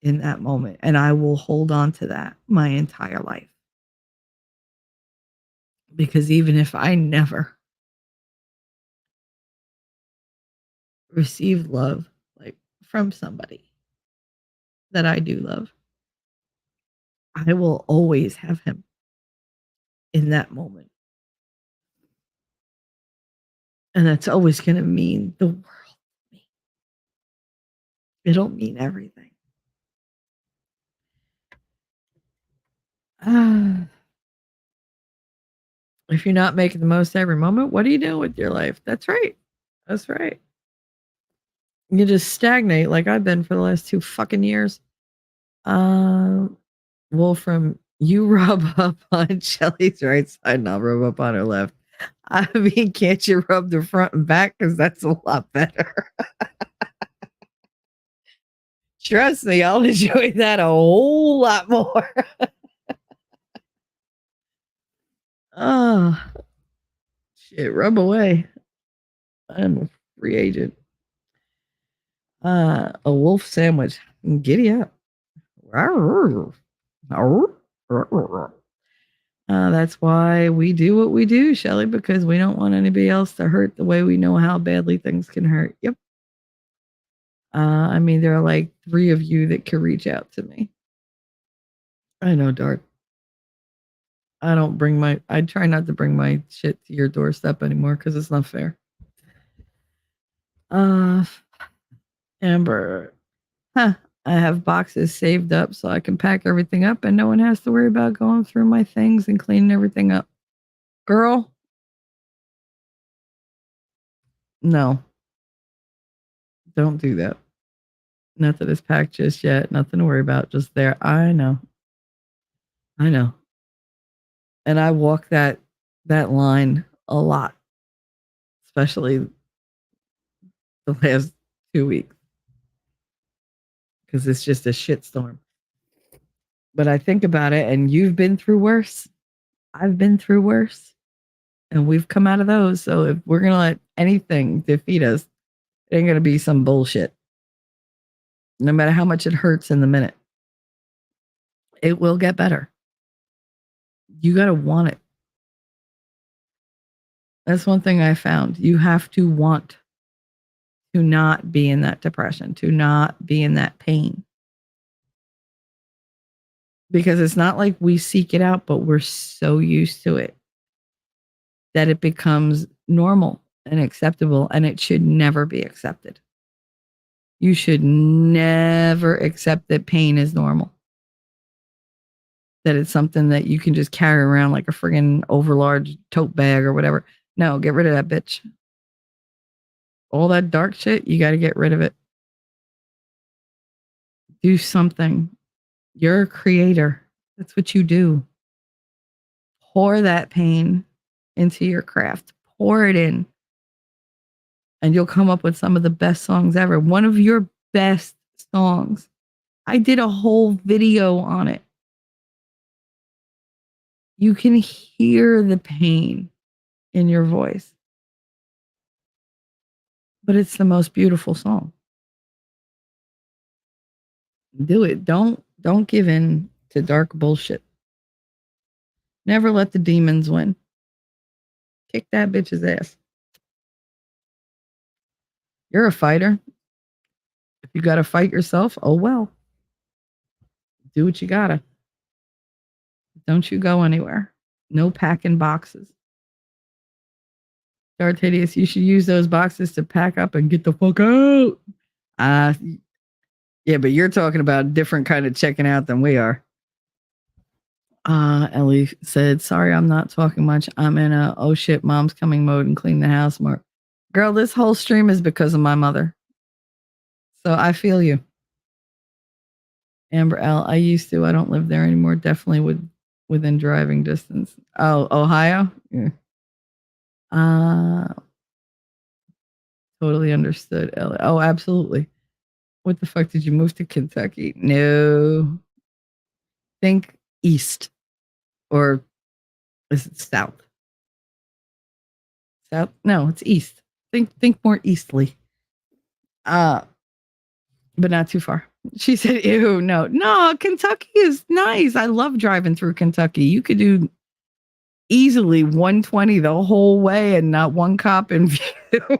in that moment. And I will hold on to that my entire life. Because even if I never receive love like from somebody that I do love, I will always have him in that moment. And that's always going to mean the world to me. It'll mean everything. If you're not making the most every moment, what are you doing with your life? That's right. That's right. You just stagnate like I've been for the last 2 fucking years. Wolfram, you rub up on Shelly's right side and I'll rub up on her left. I mean, can't you rub the front and back? Because that's a lot better. Trust me, I'll enjoy that a whole lot more. Oh, shit, rub away. I'm a free agent. A wolf sandwich. Giddy up. That's why we do what we do, Shelly, because we don't want anybody else to hurt the way we know how badly things can hurt. Yep. I mean, there are like 3 of you that can reach out to me. I know, Dart. I try not to bring my shit to your doorstep anymore because it's not fair. Amber. I have boxes saved up so I can pack everything up and no one has to worry about going through my things and cleaning everything up. Girl. No. Don't do that. Not that it's packed just yet. Nothing to worry about. Just there. I know. I know. And I walk that line a lot, especially the last 2 weeks, because it's just a shitstorm. But I think about it, and you've been through worse. I've been through worse, and we've come out of those. So if we're gonna let anything defeat us, it ain't gonna be some bullshit. No matter how much it hurts in the minute, it will get better. You gotta want it. That's one thing I found. You have to want to not be in that depression, to not be in that pain. Because it's not like we seek it out, but we're so used to it that it becomes normal and acceptable, and it should never be accepted. You should never accept that pain is normal. That it's something that you can just carry around like a friggin' overlarge tote bag or whatever. No, get rid of that bitch. All that dark shit, you got to get rid of it. Do something. You're a creator. That's what you do. Pour that pain into your craft. Pour it in. And you'll come up with some of the best songs ever. One of your best songs. I did a whole video on it. You can hear the pain in your voice. But it's the most beautiful song. Do it. Don't give in to dark bullshit. Never let the demons win. Kick that bitch's ass. You're a fighter. If you got to fight yourself, oh well. Do what you gotta. Don't you go anywhere. No packing boxes. Darth Hideous, you should use those boxes to pack up and get the fuck out. Yeah, but you're talking about a different kind of checking out than we are. Ellie said, sorry, I'm not talking much. I'm in a oh shit, mom's coming mode and clean the house more. Girl, this whole stream is because of my mother. So I feel you. Amber L, I used to. I don't live there anymore. Definitely within driving distance. Oh, Ohio? Yeah. Totally understood, Ellie. Oh, absolutely. What the fuck, did you move to Kentucky? No. Think east. Or is it south? South? No, it's east. Think more eastly. But not too far. She said, ew, no, Kentucky is nice. I love driving through Kentucky. You could do easily 120 the whole way and not one cop in view.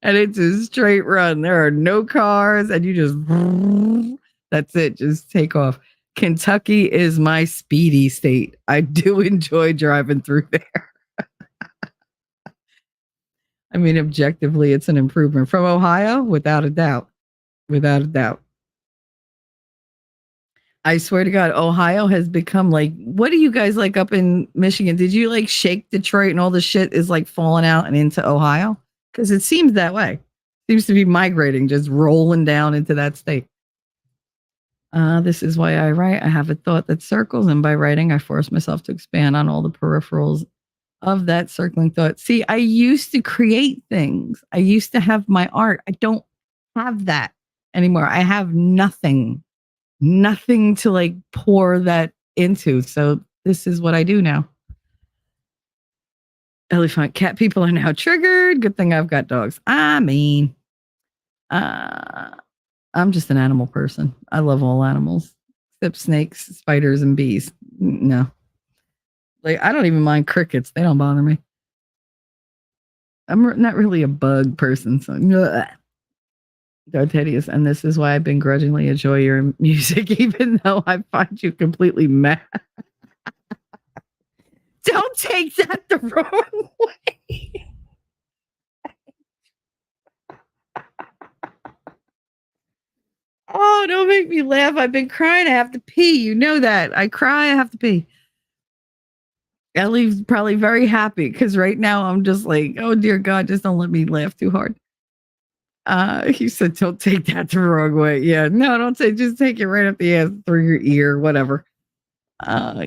And it's a straight run. There are no cars and you just, that's it. Just take off. Kentucky is my speedy state. I do enjoy driving through there. I mean, objectively, it's an improvement from Ohio, without a doubt. Without a doubt. I swear to God, Ohio has become like, what do you guys like up in Michigan? Did you like shake Detroit and all the shit is like falling out and into Ohio? Because it seems that way. Seems to be migrating, just rolling down into that state. This is why I write. I have a thought that circles, and by writing, I force myself to expand on all the peripherals of that circling thought. See, I used to create things. I used to have my art. I don't have that anymore. I have nothing to like pour that into. So this is what I do now. Elephant cat people are now triggered. Good thing I've got dogs. I mean, I'm just an animal person. I love all animals except snakes, spiders, and bees. No. Like, I don't even mind crickets. They don't bother me. I'm not really a bug person. So, Darth Hideous, and this is why I begrudgingly enjoy your music, even though I find you completely mad. Don't take that the wrong way. Oh, don't make me laugh. I've been crying. I have to pee. You know that. I cry. I have to pee. Ellie's probably very happy because right now I'm just like, oh, dear God, just don't let me laugh too hard. He said, don't take that the wrong way. Yeah, no, don't take, just take it right up the ass through your ear, whatever.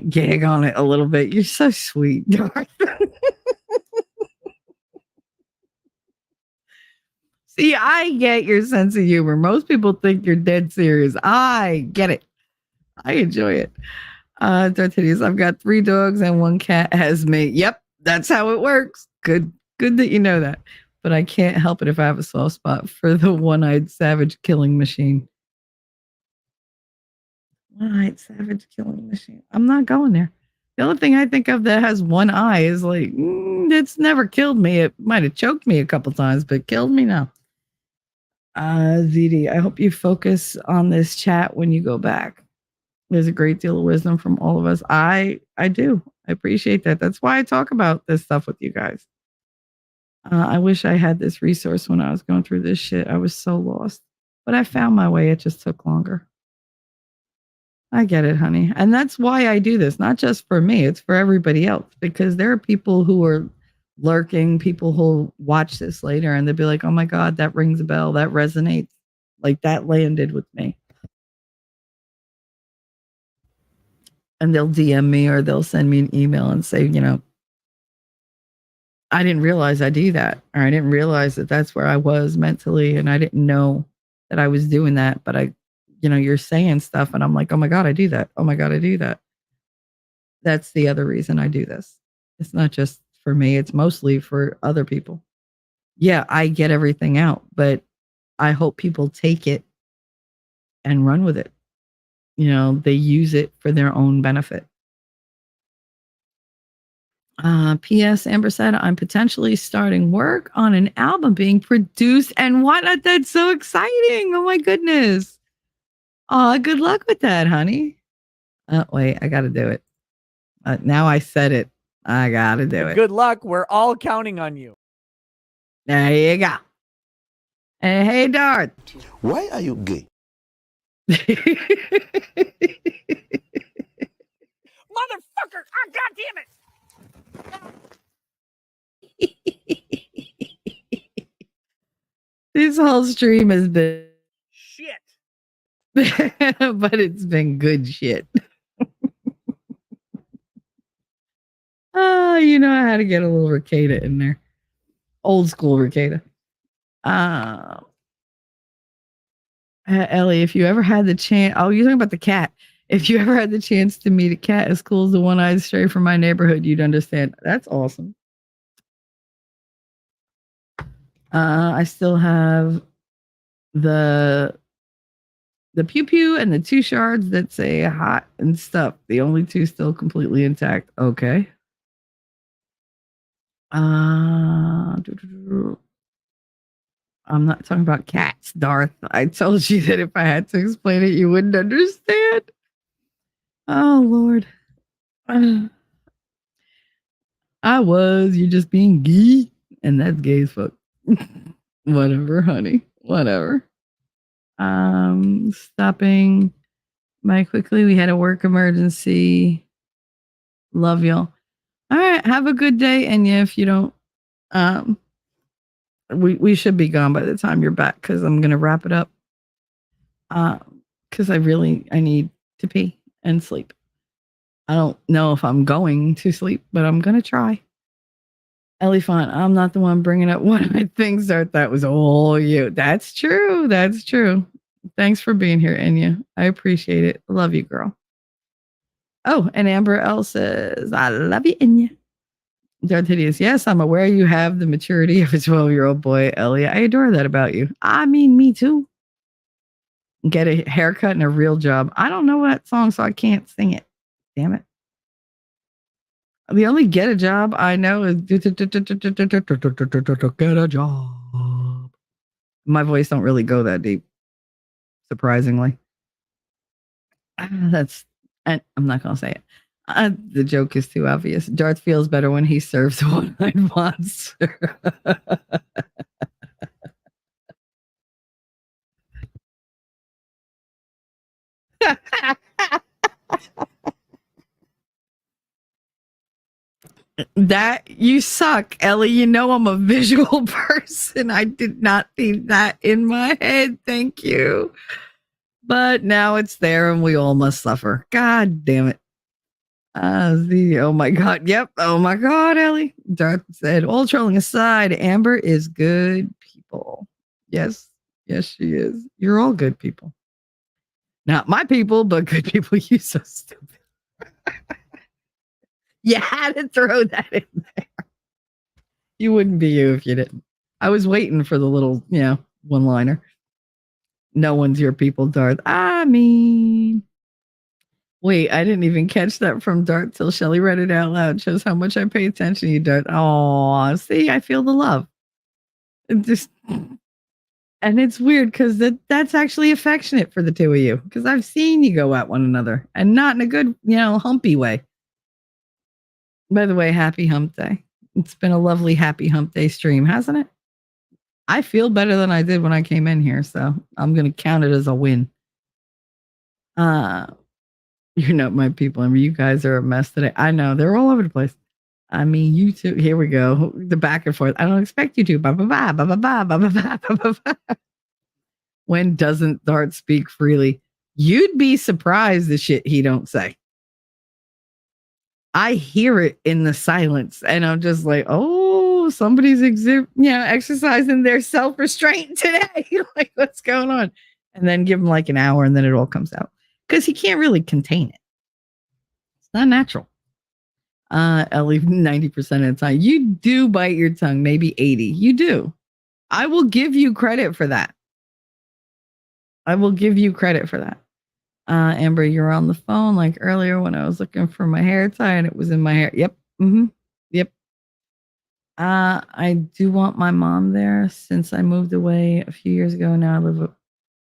Gag on it a little bit. You're so sweet, Darth. See, I get your sense of humor. Most people think you're dead serious. I get it. I enjoy it. Darth Hideous, I've got 3 dogs and 1 cat has me. Yep, that's how it works. Good that you know that. But I can't help it if I have a soft spot for the one-eyed savage killing machine. One-eyed savage killing machine. I'm not going there. The only thing I think of that has one eye is like, it's never killed me. It might have choked me a couple times, but killed me now. ZD, I hope you focus on this chat when you go back. There's a great deal of wisdom from all of us. I do. I appreciate that. That's why I talk about this stuff with you guys. I wish I had this resource when I was going through this shit. I was so lost. But I found my way. It just took longer. I get it, honey. And that's why I do this. Not just for me. It's for everybody else. Because there are people who are lurking, people who'll watch this later and they'll be like, oh my God, that rings a bell. That resonates. Like that landed with me. And they'll DM me or they'll send me an email and say, I didn't realize I do that. Or I didn't realize that that's where I was mentally. And I didn't know that I was doing that. But you're saying stuff and I'm like, oh my God, I do that. Oh my God, I do that. That's the other reason I do this. It's not just for me. It's mostly for other people. Yeah, I get everything out, but I hope people take it and run with it. They use it for their own benefit. P.S. Amber said, I'm potentially starting work on an album being produced and whatnot. That's so exciting. Oh my goodness. Oh, good luck with that, honey. Oh, wait, I got to do it. Now I said it. I got to do it. Good luck. We're all counting on you. There you go. Hey, Darth. Why are you gay? Motherfucker! Oh, God damn it! This whole stream has been shit. But it's been good shit. I had to get a little Ricada in there. Old school Ricada. Ellie, if you ever had the chance, you're talking about the cat. If you ever had the chance to meet a cat as cool as the one-eyed stray from my neighborhood, you'd understand. That's awesome. I still have the pew pew and the 2 shards that say hot and stuff. The only 2 still completely intact. Okay. I'm not talking about cats, Darth. I told you that if I had to explain it, you wouldn't understand. Oh, Lord. You're just being gay. And that's gay as fuck. Whatever, honey. Whatever. Stopping by quickly. We had a work emergency. Love y'all. All right. Have a good day. And yeah, if you don't, we should be gone by the time you're back because I'm going to wrap it up. Because I need to pee and sleep. I don't know if I'm going to sleep, but I'm going to try. Elephant, I'm not the one bringing up one of my things. That was all you. That's true. That's true. Thanks for being here, Enya. I appreciate it. Love you, girl. Oh, and Amber L says, I love you, Enya. Darth Hideous, yes, I'm aware you have the maturity of a 12-year-old boy, Ellie. I adore that about you. I mean, me too. Get a haircut and a real job. I don't know that song, so I can't sing it. Damn it. The only get a job I know is get a job. My voice don't really go that deep, surprisingly. I'm not going to say it. The joke is too obvious. Darth feels better when he serves a one-eyed monster. That you suck, Ellie. You know I'm a visual person. I did not think that in my head. Thank you. But now it's there and we all must suffer. God damn it. Oh my God. Yep. Oh my God, Ellie. Darth said, all trolling aside, Amber is good people. Yes. Yes, she is. You're all good people. Not my people, but good people. You so stupid. You had to throw that in there. You wouldn't be you if you didn't. I was waiting for the little, one liner. No one's your people, Darth. I mean, wait, I didn't even catch that from Darth till Shelly read it out loud. Shows how much I pay attention to you, Darth. Oh, see, I feel the love. And it's weird because that's actually affectionate for the two of you. Because I've seen you go at one another and not in a good, humpy way. By the way, happy hump day. It's been a lovely happy hump day stream, hasn't it? I feel better than I did when I came in here, so I'm going to count it as a win. You're not my people. I mean, you guys are a mess today. I know. They're all over the place. I mean, you too. Here we go. The back and forth. I don't expect you to. Ba, ba, ba, ba, ba, ba, ba, ba, ba, ba, ba. When doesn't Dart speak freely? You'd be surprised the shit he don't say. I hear it in the silence, and I'm just like, oh, somebody's exercising their self-restraint today. Like, what's going on? And then give him like an hour, and then it all comes out because he can't really contain it. It's not natural. Ellie, 90% of the time, you do bite your tongue, maybe 80. You do. I will give you credit for that. Amber, you're on the phone like earlier when I was looking for my hair tie and it was in my hair. Yep. Mm-hmm. Yep. I do want my mom there since I moved away a few years ago. Now I live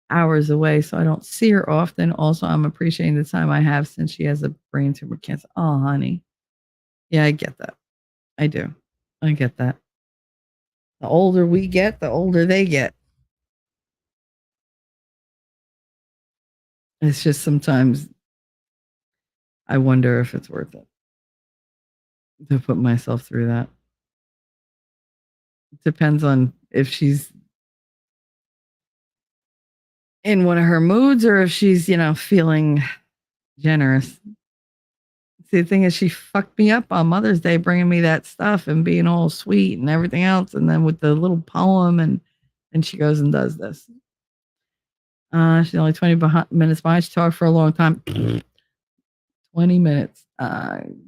hours away, so I don't see her often. Also, I'm appreciating the time I have since she has a brain tumor cancer. Oh, honey. Yeah, I get that. I do. I get that. The older we get, the older they get. It's just sometimes I wonder if it's worth it to put myself through that. It depends on if she's in one of her moods or if she's, feeling generous. See, the thing is, she fucked me up on Mother's Day, bringing me that stuff and being all sweet and everything else. And then with the little poem, and she goes and does this. She's only 20 minutes behind. She talked for a long time. 20 minutes.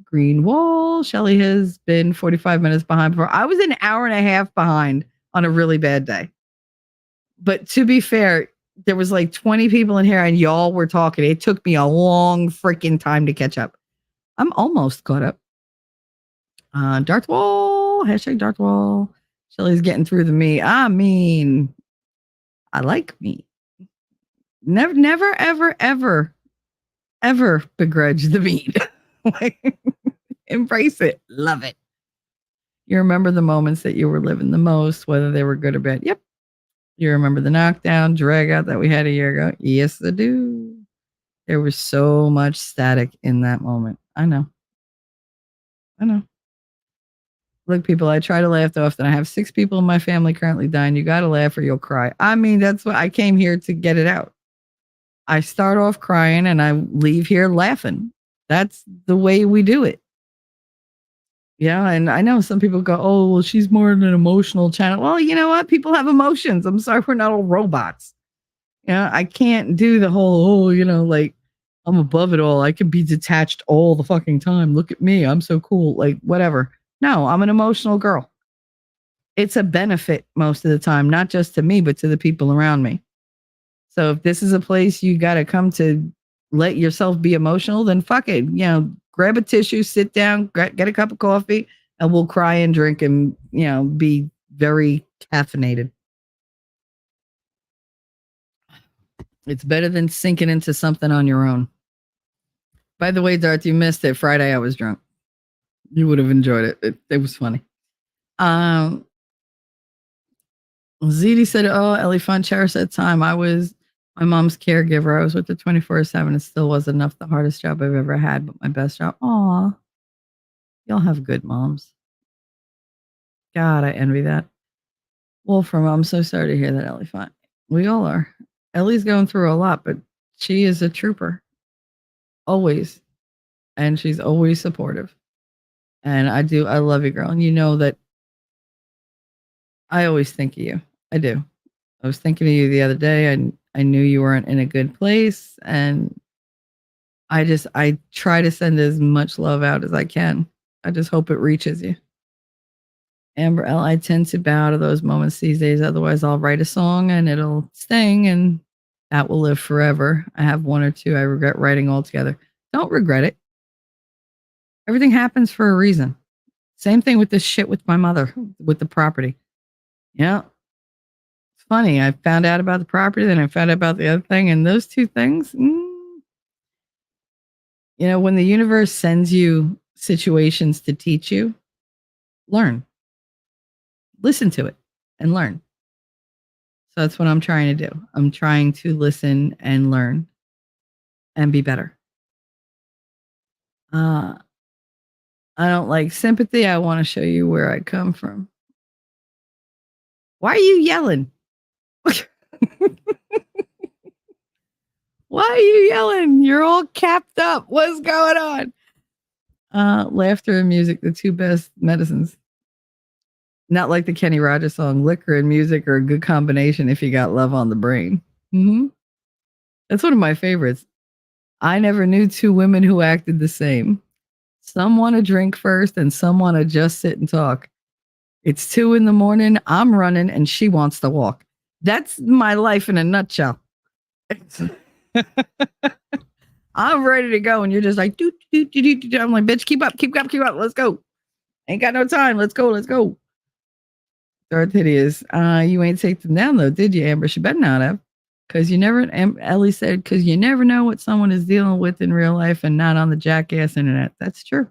Green wall. Shelly has been 45 minutes behind before. I was an hour and a half behind on a really bad day. But to be fair, there was like 20 people in here and y'all were talking. It took me a long freaking time to catch up. I'm almost caught up. Darth Wall. Hashtag Darth Wall. Shelly's getting through the meat. I mean, I like meat. Never, ever begrudge the meat. Like, embrace it. Love it. You remember the moments that you were living the most, whether they were good or bad. Yep. You remember the knockdown, drag out that we had a year ago. Yes, I do. There was so much static in that moment. I know. Look, people, I try to laugh often. I have 6 people in my family currently dying. You got to laugh or you'll cry. I mean, that's what I came here to get it out. I start off crying and I leave here laughing. That's the way we do it. Yeah, and I know some people go, oh, well, she's more of an emotional channel. Well, you know what? People have emotions. I'm sorry, we're not all robots. I can't do the whole, like, I'm above it all. I can be detached all the fucking time. Look at me. I'm so cool. Like, whatever. No, I'm an emotional girl. It's a benefit most of the time, not just to me, but to the people around me. So if this is a place you got to come to let yourself be emotional, then fuck it. Grab a tissue, sit down, get a cup of coffee, and we'll cry and drink and, be very caffeinated. It's better than sinking into something on your own. By the way, Darth, you missed it. Friday, I was drunk. You would have enjoyed it. It was funny. ZD said, oh, Ellie Fun cherished that time. I was my mom's caregiver. I was with her 24/7. It still wasn't enough. The hardest job I've ever had, but my best job. Aw. Y'all have good moms. God, I envy that. Wolfram, I'm so sorry to hear that, Ellie. Fine. We all are. Ellie's going through a lot, but she is a trooper. Always. And she's always supportive. And I love you, girl. And you know that I always think of you. I do. I was thinking of you the other day, and I knew you weren't in a good place. And I try to send as much love out as I can. I just hope it reaches you. Amber L, I tend to bow to those moments these days. Otherwise, I'll write a song and it'll sting and that will live forever. I have one or two I regret writing altogether. Don't regret it. Everything happens for a reason. Same thing with this shit with my mother, with the property. Yeah. It's funny. I found out about the property, then I found out about the other thing. And those two things, when the universe sends you situations to teach you, learn. Listen to it and learn. So that's what I'm trying to do. I'm trying to listen and learn and be better. I don't like sympathy. I want to show you where I come from. Why are you yelling? Why are you yelling? You're all capped up. What's going on? Laughter and music, the two best medicines. Not like the Kenny Rogers song, liquor and music are a good combination if you got love on the brain. Mm-hmm. That's one of my favorites. I never knew two women who acted the same. Some want to drink first and some want to just sit and talk. It's 2 a.m. I'm running and she wants to walk. That's my life in a nutshell. I'm ready to go and you're just like, do. I'm like, bitch, keep up. Let's go. Ain't got no time. Let's go. Darth Hideous. You ain't take them down though, did you, Amber? She better not have. Because you never, Ellie said, because you never know what someone is dealing with in real life and not on the jackass internet. That's true.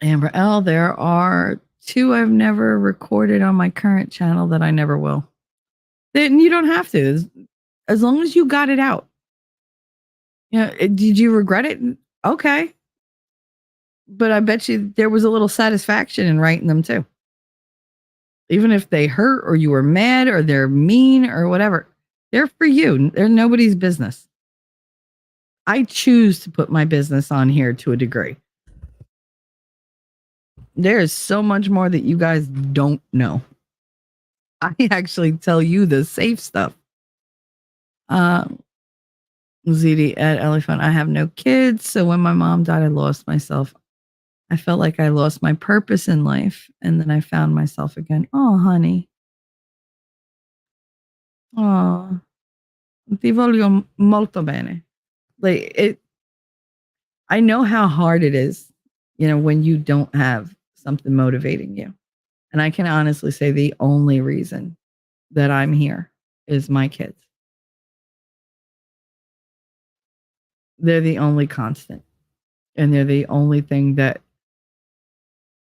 Amber L, there are 2 I've never recorded on my current channel that I never will. Then you don't have to. As long as you got it out. Did you regret it? Okay. But I bet you there was a little satisfaction in writing them too. Even if they hurt or you were mad or they're mean or whatever, they're for you. They're nobody's business. I choose to put my business on here to a degree. There is so much more that you guys don't know. I actually tell you the safe stuff. ZD at Elephant, I have no kids. So when my mom died, I lost myself. I felt like I lost my purpose in life. And then I found myself again. Oh, honey. Oh, ti voglio molto bene. I know how hard it is, when you don't have something motivating you. And I can honestly say the only reason that I'm here is my kids. They're the only constant. And they're the only thing that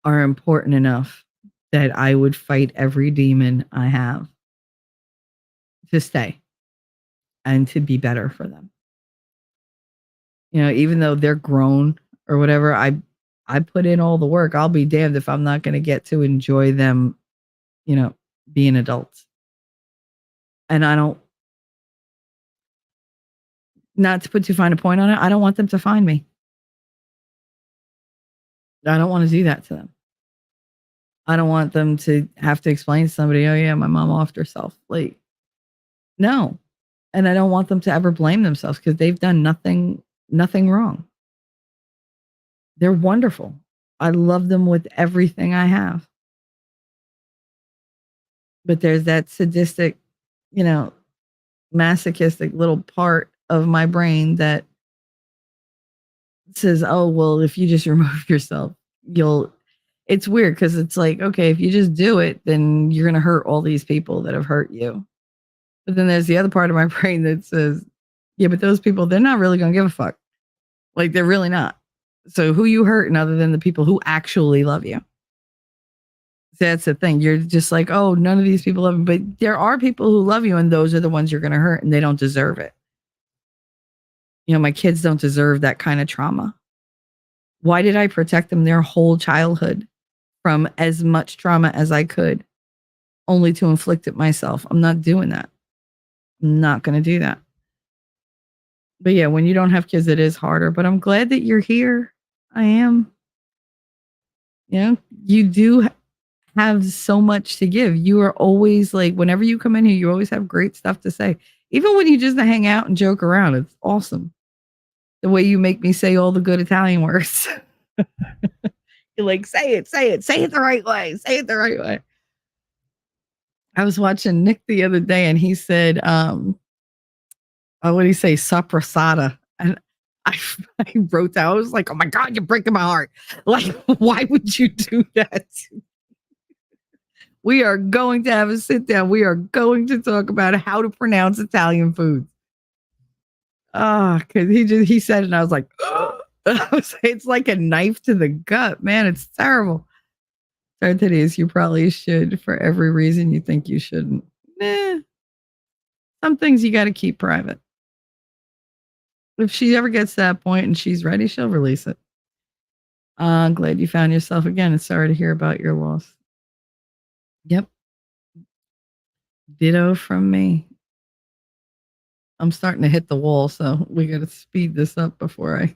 are important enough that I would fight every demon I have to stay and to be better for them. Even though they're grown or whatever, I put in all the work. I'll be damned if I'm not going to get to enjoy them, being adults. And I don't, not to put too fine a point on it, I don't want them to find me. I don't want to do that to them. I don't want them to have to explain to somebody, oh yeah, my mom offed herself. No. And I don't want them to ever blame themselves because they've done nothing wrong. They're wonderful. I love them with everything I have. But there's that sadistic, masochistic little part of my brain that says, oh, well, if you just remove yourself, it's weird because it's like, okay, if you just do it, then you're going to hurt all these people that have hurt you. But then there's the other part of my brain that says, yeah, but those people, they're not really going to give a fuck. They're really not. So who you hurting other than the people who actually love you? That's the thing. You're just like, oh, none of these people love me. But there are people who love you and those are the ones you're going to hurt and they don't deserve it. My kids don't deserve that kind of trauma. Why did I protect them their whole childhood from as much trauma as I could, only to inflict it myself? I'm not doing that. I'm not going to do that. But yeah, when you don't have kids, it is harder. But I'm glad that you're here. I am. You do have so much to give. You are always like, whenever you come in here, you always have great stuff to say. Even when you just hang out and joke around, it's awesome. The way you make me say all the good Italian words. You're like, say it the right way. Say it the right way. I was watching Nick the other day and he said, what did he say? Saprasada. And I wrote that. I was like, oh my God, you're breaking my heart. Like, why would you do that? We are going to have a sit down. We are going to talk about how to pronounce Italian foods. Because he said it and I was like, it's like a knife to the gut, man. It's terrible. Today's you probably should for every reason you think you shouldn't. Some things you got to keep private. If she ever gets to that point and she's ready, she'll release it. I'm glad you found yourself again and sorry to hear about your loss. Yep. Ditto from me. I'm starting to hit the wall, so we got to speed this up before I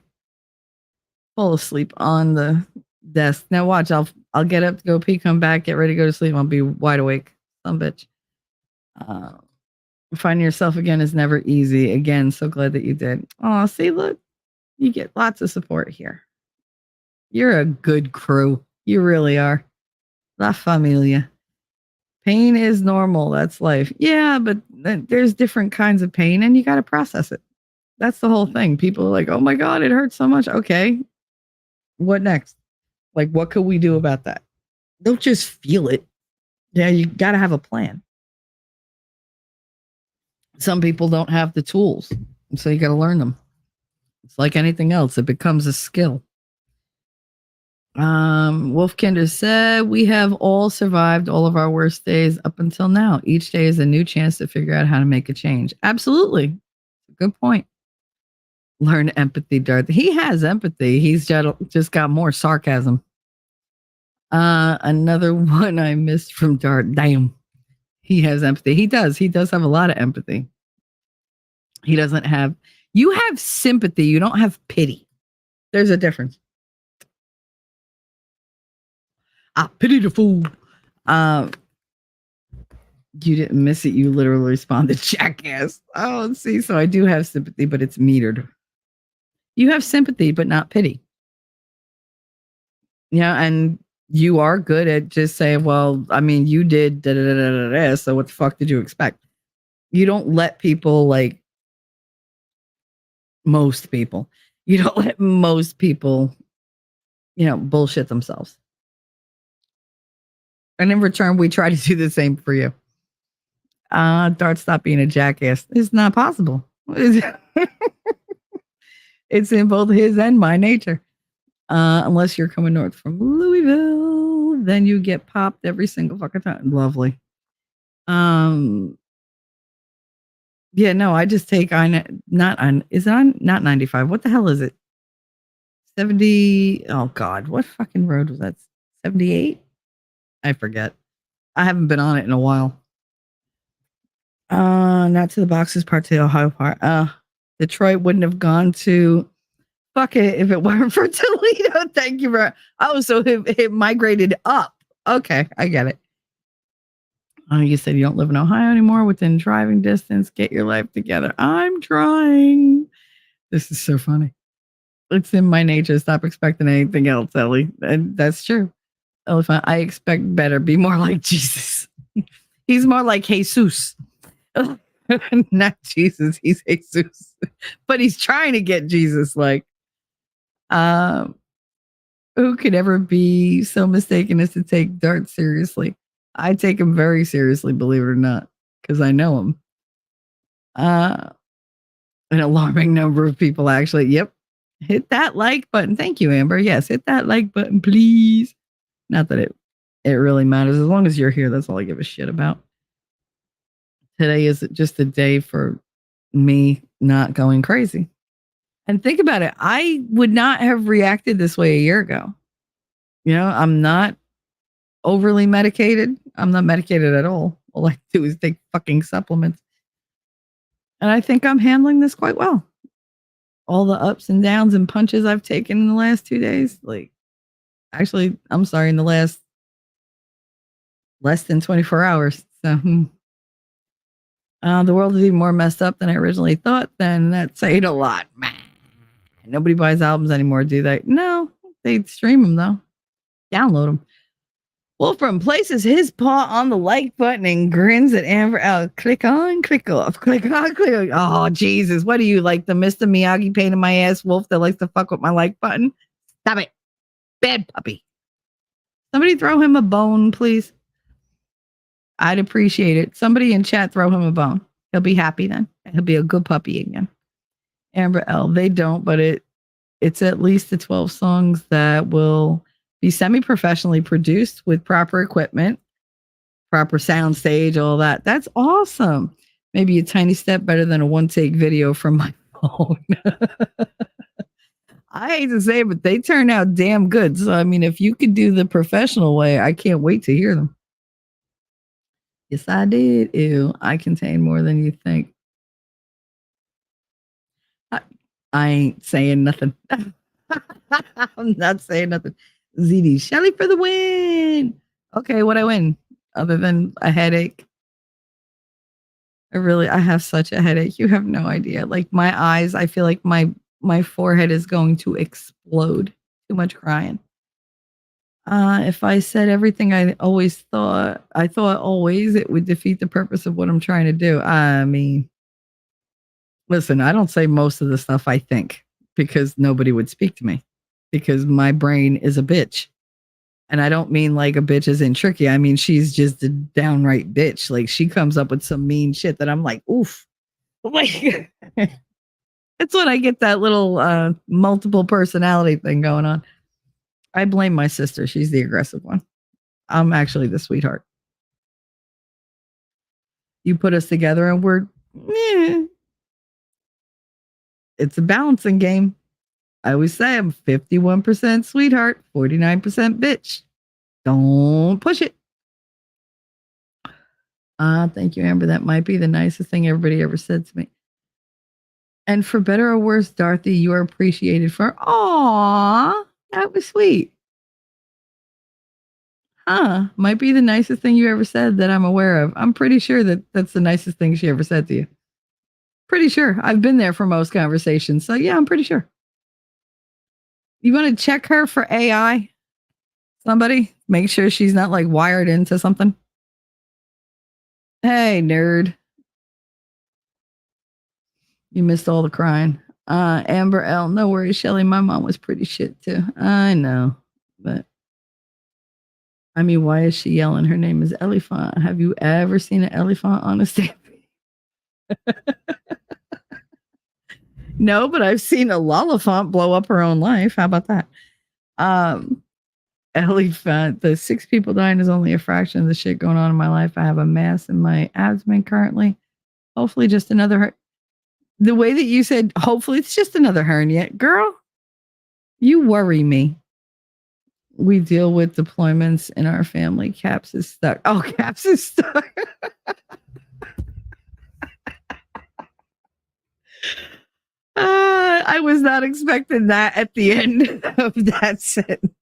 fall asleep on the desk. Now watch, I'll get up to go pee, come back, get ready to go to sleep. I'll be wide awake. Some bitch. Finding yourself again is never easy. Again, so glad that you did. Oh, see, look, you get lots of support here. You're a good crew. You really are. La familia. Pain is normal. That's life. Yeah, but there's different kinds of pain and you got to process it. That's the whole thing. People are like, oh my God, it hurts so much. Okay. What next? Like, what could we do about that? Don't just feel it. Yeah, you got to have a plan. Some people don't have the tools, so you got to learn them. It's like anything else. It becomes a skill. Wolfkinder said, we have all survived all of our worst days up until now. Each day is a new chance to figure out how to make a change. Absolutely. Good point. Learn empathy, Darth. He has empathy. He's just got more sarcasm. Another one I missed from Darth. Damn. He has empathy. He does have a lot of empathy. He doesn't have, you have sympathy. You don't have pity. There's a difference. I pity the fool. You didn't miss it. You literally responded, jackass. Oh, see, so I do have sympathy, but it's metered. You have sympathy, but not pity. Yeah, and you are good at just saying, well, I mean, you did da da da da da. So what the fuck did you expect? You don't let people like most people. You don't let most people, bullshit themselves. And in return, we try to do the same for you. Dart, stop being a jackass. It's not possible. It's in both his and my nature. Unless you're coming north from Louisville, then you get popped every single fucking time. Lovely. Yeah, no, I just take not 95. What the hell is it? 70. Oh God, what fucking road was that? 78? I forget. I haven't been on it in a while. Not to the boxes part, to the Ohio part. Detroit wouldn't have gone to fuck it if it weren't for Toledo. Thank you for. Oh, so it migrated up. Okay, I get it. You said you don't live in Ohio anymore. Within driving distance, get your life together. I'm trying. This is so funny. It's in my nature. Stop expecting anything else, Ellie. And that's true. Elephant, I expect better. Be more like Jesus. He's more like Jesus. Not Jesus. He's Jesus. But he's trying to get Jesus like. Who could ever be so mistaken as to take Dart seriously? I take him very seriously, believe it or not, because I know him. An alarming number of people actually. Yep. Hit that like button. Thank you, Amber. Yes, hit that like button, please. Not that it really matters. As long as you're here, that's all I give a shit about. Today is just a day for me not going crazy. And think about it. I would not have reacted this way a year ago. You know, I'm not overly medicated. I'm not medicated at all. All I do is take fucking supplements. And I think I'm handling this quite well. All the ups and downs and punches I've taken in the last 2 days, like, actually, I'm sorry, in the last less than 24 hours. So the world is even more messed up than I originally thought. Then that's saying a lot. Nobody buys albums anymore, do they? No, they stream them though. Download them. Wolfram places his paw on the like button and grins at Amber. Click on, click off, click on, click off. Oh, Jesus. What are you, like the Mr. Miyagi pain in my ass wolf that likes to fuck with my like button? Stop it. Bad puppy. Somebody throw him a bone, please. I'd appreciate it. Somebody in chat throw him a bone. He'll be happy then. He'll be a good puppy again. Amber L. They don't, but it's at least the 12 songs that will be semi-professionally produced with proper equipment, proper sound stage, all that. That's awesome. Maybe a tiny step better than a one-take video from my phone. I hate to say it, but they turn out damn good. So, I mean, if you could do the professional way, I can't wait to hear them. Yes, I did. Ew, I contain more than you think. I ain't saying nothing. I'm not saying nothing. ZD Shelly for the win. Okay, what I win? Other than a headache. I have such a headache. You have no idea. Like my eyes, I feel like my forehead is going to explode. Too much crying. If I said everything I thought always it would defeat the purpose of what I'm trying to do. I mean, listen, I don't say most of the stuff I think because nobody would speak to me because my brain is a bitch. And I don't mean like a bitch as in tricky. I mean, she's just a downright bitch. Like she comes up with some mean shit that I'm like, oof. Like, it's when I get that little multiple personality thing going on. I blame my sister. She's the aggressive one. I'm actually the sweetheart. You put us together and we're, it's a balancing game. I always say I'm 51% sweetheart, 49% bitch. Don't push it. Thank you, Amber. That might be the nicest thing everybody ever said to me. And for better or worse, Dorothy, you are appreciated for, aw, that was sweet. Might be the nicest thing you ever said that I'm aware of. I'm pretty sure that that's the nicest thing she ever said to you. Pretty sure. I've been there for most conversations. So yeah, I'm pretty sure. You want to check her for AI? Somebody? Make sure she's not like wired into something. Hey, nerd. You missed all the crying. Amber L. No worries, Shelly. My mom was pretty shit too. I know. But I mean, why is she yelling? Her name is Elephant. Have you ever seen an elephant on a stage? No, but I've seen a lollifant blow up her own life. How about that? Elephant, the 6 people dying is only a fraction of the shit going on in my life. I have a mass in my abdomen currently. Hopefully just another the way that you said, hopefully it's just another hernia. Girl, you worry me. We deal with deployments in our family. Caps is stuck. Oh, Caps is stuck. I was not expecting that at the end of that sentence.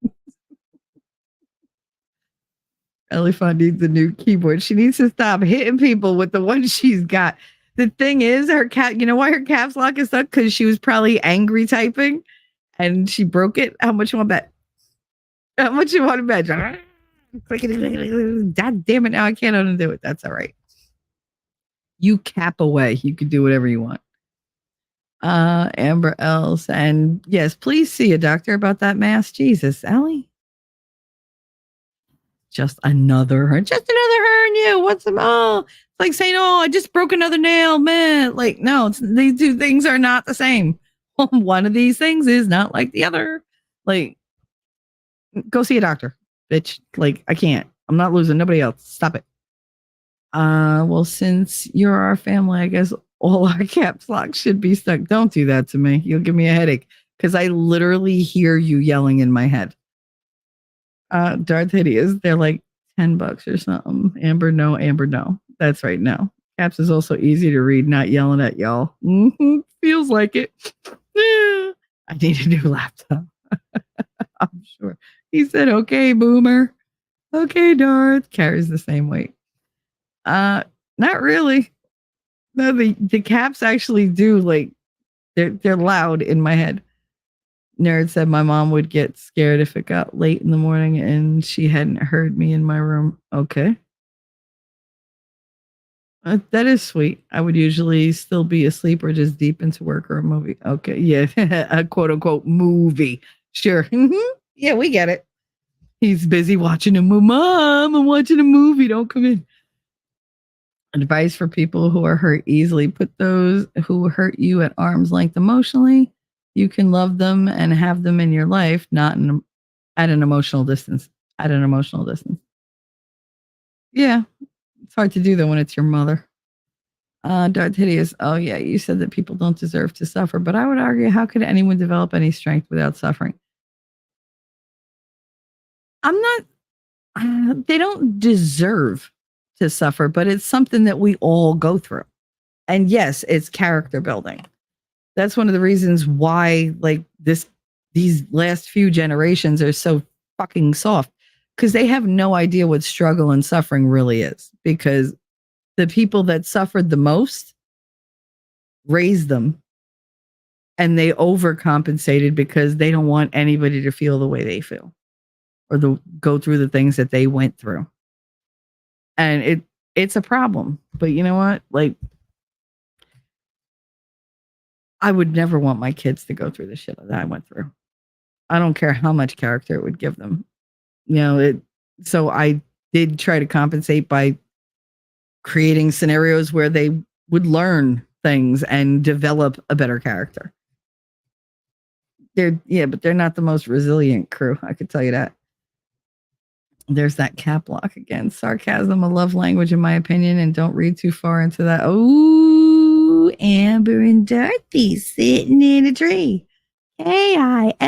Elephant needs a new keyboard. She needs to stop hitting people with the one she's got. The thing is, her cap, you know why her caps lock is stuck? Because she was probably angry typing and she broke it. How much you want to bet? How much you want to bet? God damn it. Now I can't undo it. That's all right. You cap away. You can do whatever you want. Amber Else. And yes, please see a doctor about that mass. Jesus, Allie. Just another hernia. What's the it's like saying, oh, I just broke another nail, man. Like, no, these two things are not the same. One of these things is not like the other. Like, go see a doctor, bitch. Like, I can't. I'm not losing nobody else. Stop it. Well, since you're our family, I guess all our caps lock should be stuck. Don't do that to me. You'll give me a headache because I literally hear you yelling in my head. Darth Hideous, they're like $10 or something. Amber, no. That's right, no. Caps is also easy to read, not yelling at y'all. Feels like it. I need a new laptop. I'm sure. He said, okay, boomer. Okay, Darth. Carries the same weight. Not really. No, the caps actually do, like, they're loud in my head. Nerd said my mom would get scared if it got late in the morning and she hadn't heard me in my room. Okay. That is sweet. I would usually still be asleep or just deep into work or a movie. Okay. Yeah. A quote unquote movie. Sure. Yeah, we get it. He's busy watching a movie. Mom, I'm watching a movie. Don't come in. Advice for people who are hurt easily. Put those who hurt you at arm's length emotionally. You can love them and have them in your life, not at an emotional distance. At an emotional distance. Yeah. It's hard to do though when it's your mother. Darth Hideous. Oh yeah, you said that people don't deserve to suffer, but I would argue, how could anyone develop any strength without suffering? I'm not. They don't deserve to suffer, but it's something that we all go through. And yes, it's character building. That's one of the reasons why, like, these last few generations are so fucking soft, because they have no idea what struggle and suffering really is, because the people that suffered the most raised them and they overcompensated because they don't want anybody to feel the way they feel or go through the things that they went through. And it's a problem. But you know what? Like, I would never want my kids to go through the shit that I went through. I don't care how much character it would give them. You know, so I did try to compensate by creating scenarios where they would learn things and develop a better character. But they're not the most resilient crew. I could tell you that. There's that cap lock again. Sarcasm, a love language, in my opinion, and don't read too far into that. Oh, Amber and Dorothy sitting in a tree. KILLING.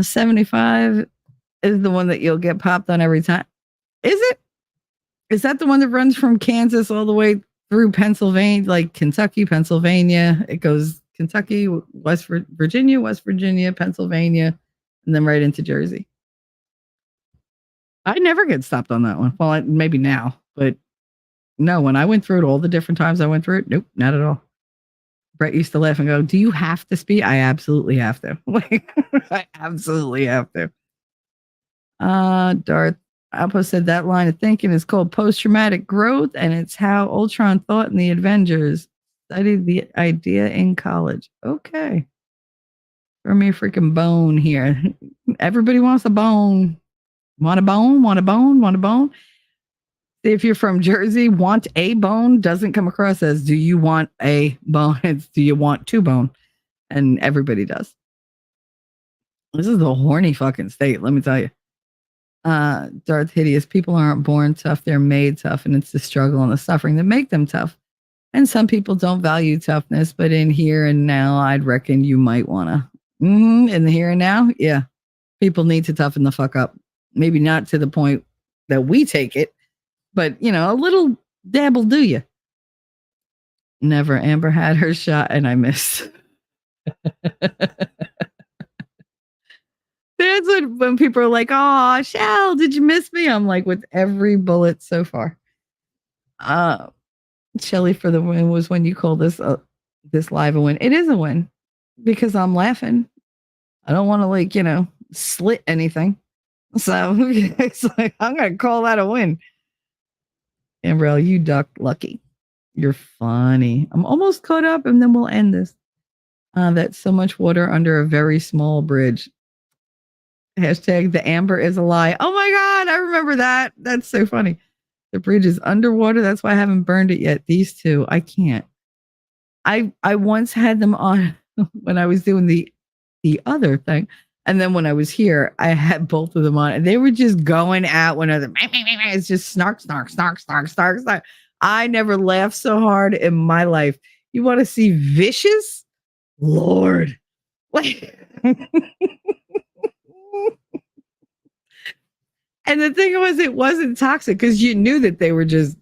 75 is the one that you'll get popped on every time. Is it? Is that the one that runs from Kansas all the way through Pennsylvania, like Kentucky, Pennsylvania? It goes Kentucky, West Virginia, Pennsylvania, and then right into Jersey. I never get stopped on that one. Well, maybe now, but no, when I went through it, all the different times I went through it, nope, not at all. Brett used to laugh and go, do you have to speed? I absolutely have to. I absolutely have to. Darth Alpo said that line of thinking is called post-traumatic growth, and it's how Ultron thought in the Avengers. Studied the idea in college. Okay. Throw me a freaking bone here. Everybody wants a bone. Want a bone? Want a bone? Want a bone? If you're from Jersey, want a bone doesn't come across as do you want a bone? It's do you want to bone? And everybody does. This is a horny fucking state, let me tell you. Darth Hideous, people aren't born tough, they're made tough, and it's the struggle and the suffering that make them tough. And some people don't value toughness, but in here and now, I'd reckon you might want to. In the here and now, yeah. People need to toughen the fuck up. Maybe not to the point that we take it, but, you know, a little dab will do you. Never. Amber had her shot and I missed. That's when people are like, oh, Shell, did you miss me? I'm like, with every bullet so far. Shelly for the win was when you call this live a win. It is a win because I'm laughing. I don't want to, like, you know, slit anything. So it's like, I'm going to call that a win. Ambrelle, you duck lucky. You're funny. I'm almost caught up and then we'll end this. That's so much water under a very small bridge. Hashtag the amber is a lie. Oh my God, I remember that. That's so funny. The bridge is underwater. That's why I haven't burned it yet. These two, I can't. I once had them on when I was doing the other thing. And then when I was here, I had both of them on, and they were just going at one another. It's just snark, snark, snark, snark, snark, snark. I never laughed so hard in my life. You want to see vicious? Lord. Like, and the thing was, it wasn't toxic because you knew that they were just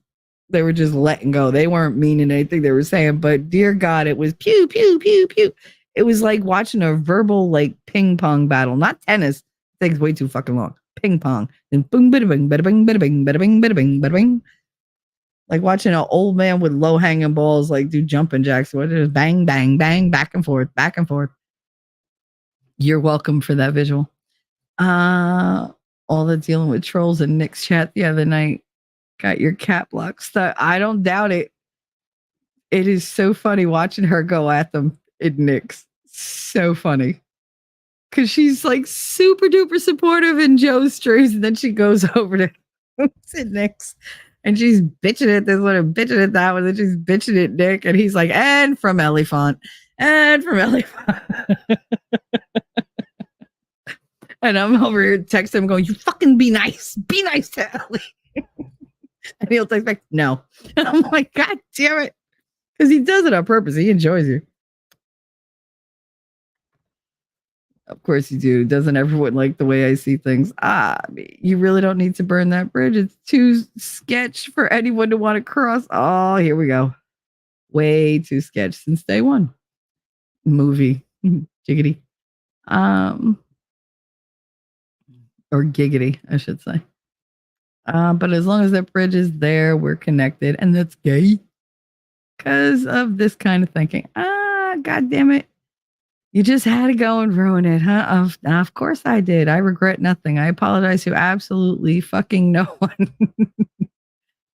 letting go. They weren't meaning anything they were saying, but dear God, it was pew, pew, pew, pew. It was like watching a verbal like ping pong battle, not tennis. It takes way too fucking long. Ping pong. And boom, bada bing, bada bing, bada bing, bada bing, bada bing, bada bing. Like watching an old man with low hanging balls like do jumping jacks. What it is, bang, bang, bang, back and forth, back and forth. You're welcome for that visual. All the dealing with trolls in Nick's chat the other night. Got your cat block stuck. I don't doubt it. It is so funny watching her go at them in Nick's. So funny. Because she's like super duper supportive in Joe's streams, and then she goes over to Nick's and she's bitching at this one and bitching at that one, and she's bitching at Nick, and he's like, and from Elephant, and from Elephant. And I'm over here texting him going, you fucking be nice to Ellie. And he'll text back, no. And I'm like, God damn it. Because he does it on purpose. He enjoys you. Of course you do. Doesn't everyone like the way I see things? You really don't need to burn that bridge. It's too sketch for anyone to want to cross. Oh, here we go. Way too sketch since day one. Movie. Jiggity. Or giggity, I should say. But as long as that bridge is there, we're connected. And that's gay. Because of this kind of thinking. God damn it. You just had to go and ruin it, huh? Of course I did. I regret nothing. I apologize to absolutely fucking no one.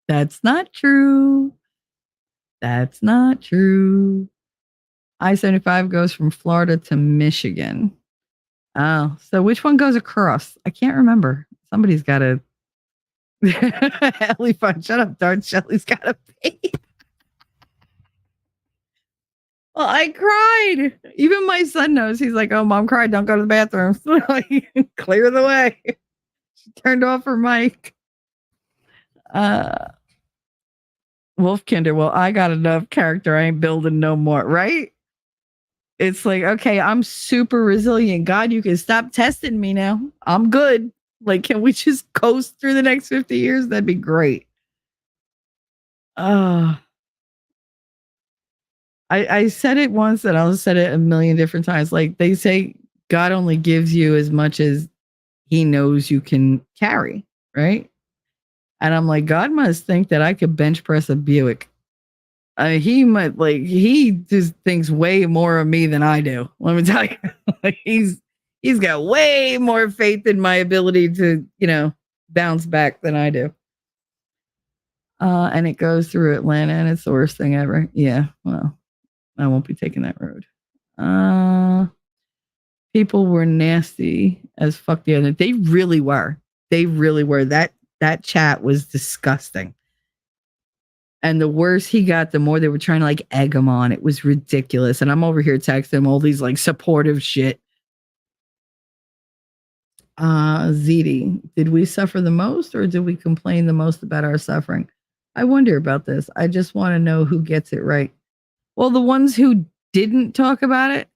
That's not true. That's not true. I-75 goes from Florida to Michigan. Oh, so which one goes across? I can't remember. Somebody's got to. Ellie fun. Shut up, Darth. Shelly's got to pee. Well, I cried. Even my son knows. He's like, oh, mom cried. Don't go to the bathroom. Like, clear the way. She turned off her mic. Wolfkinder, well, I got enough character. I ain't building no more, right? It's like, okay, I'm super resilient. God, you can stop testing me now. I'm good. Like, can we just coast through the next 50 years? That'd be great. I said it once and I'll said it a million different times. Like they say, God only gives you as much as he knows you can carry, right? And I'm like, God must think that I could bench press a Buick. He might he just thinks way more of me than I do. Let me tell you, like he's got way more faith in my ability to, bounce back than I do. And it goes through Atlanta, and it's the worst thing ever. Yeah, well, I won't be taking that road. People were nasty as fuck the other. They really were. They really were. That chat was disgusting. And the worse he got, the more they were trying to like egg him on. It was ridiculous. And I'm over here texting him all these like supportive shit. ZD, did we suffer the most or did we complain the most about our suffering? I wonder about this. I just want to know who gets it right. Well, the ones who didn't talk about it,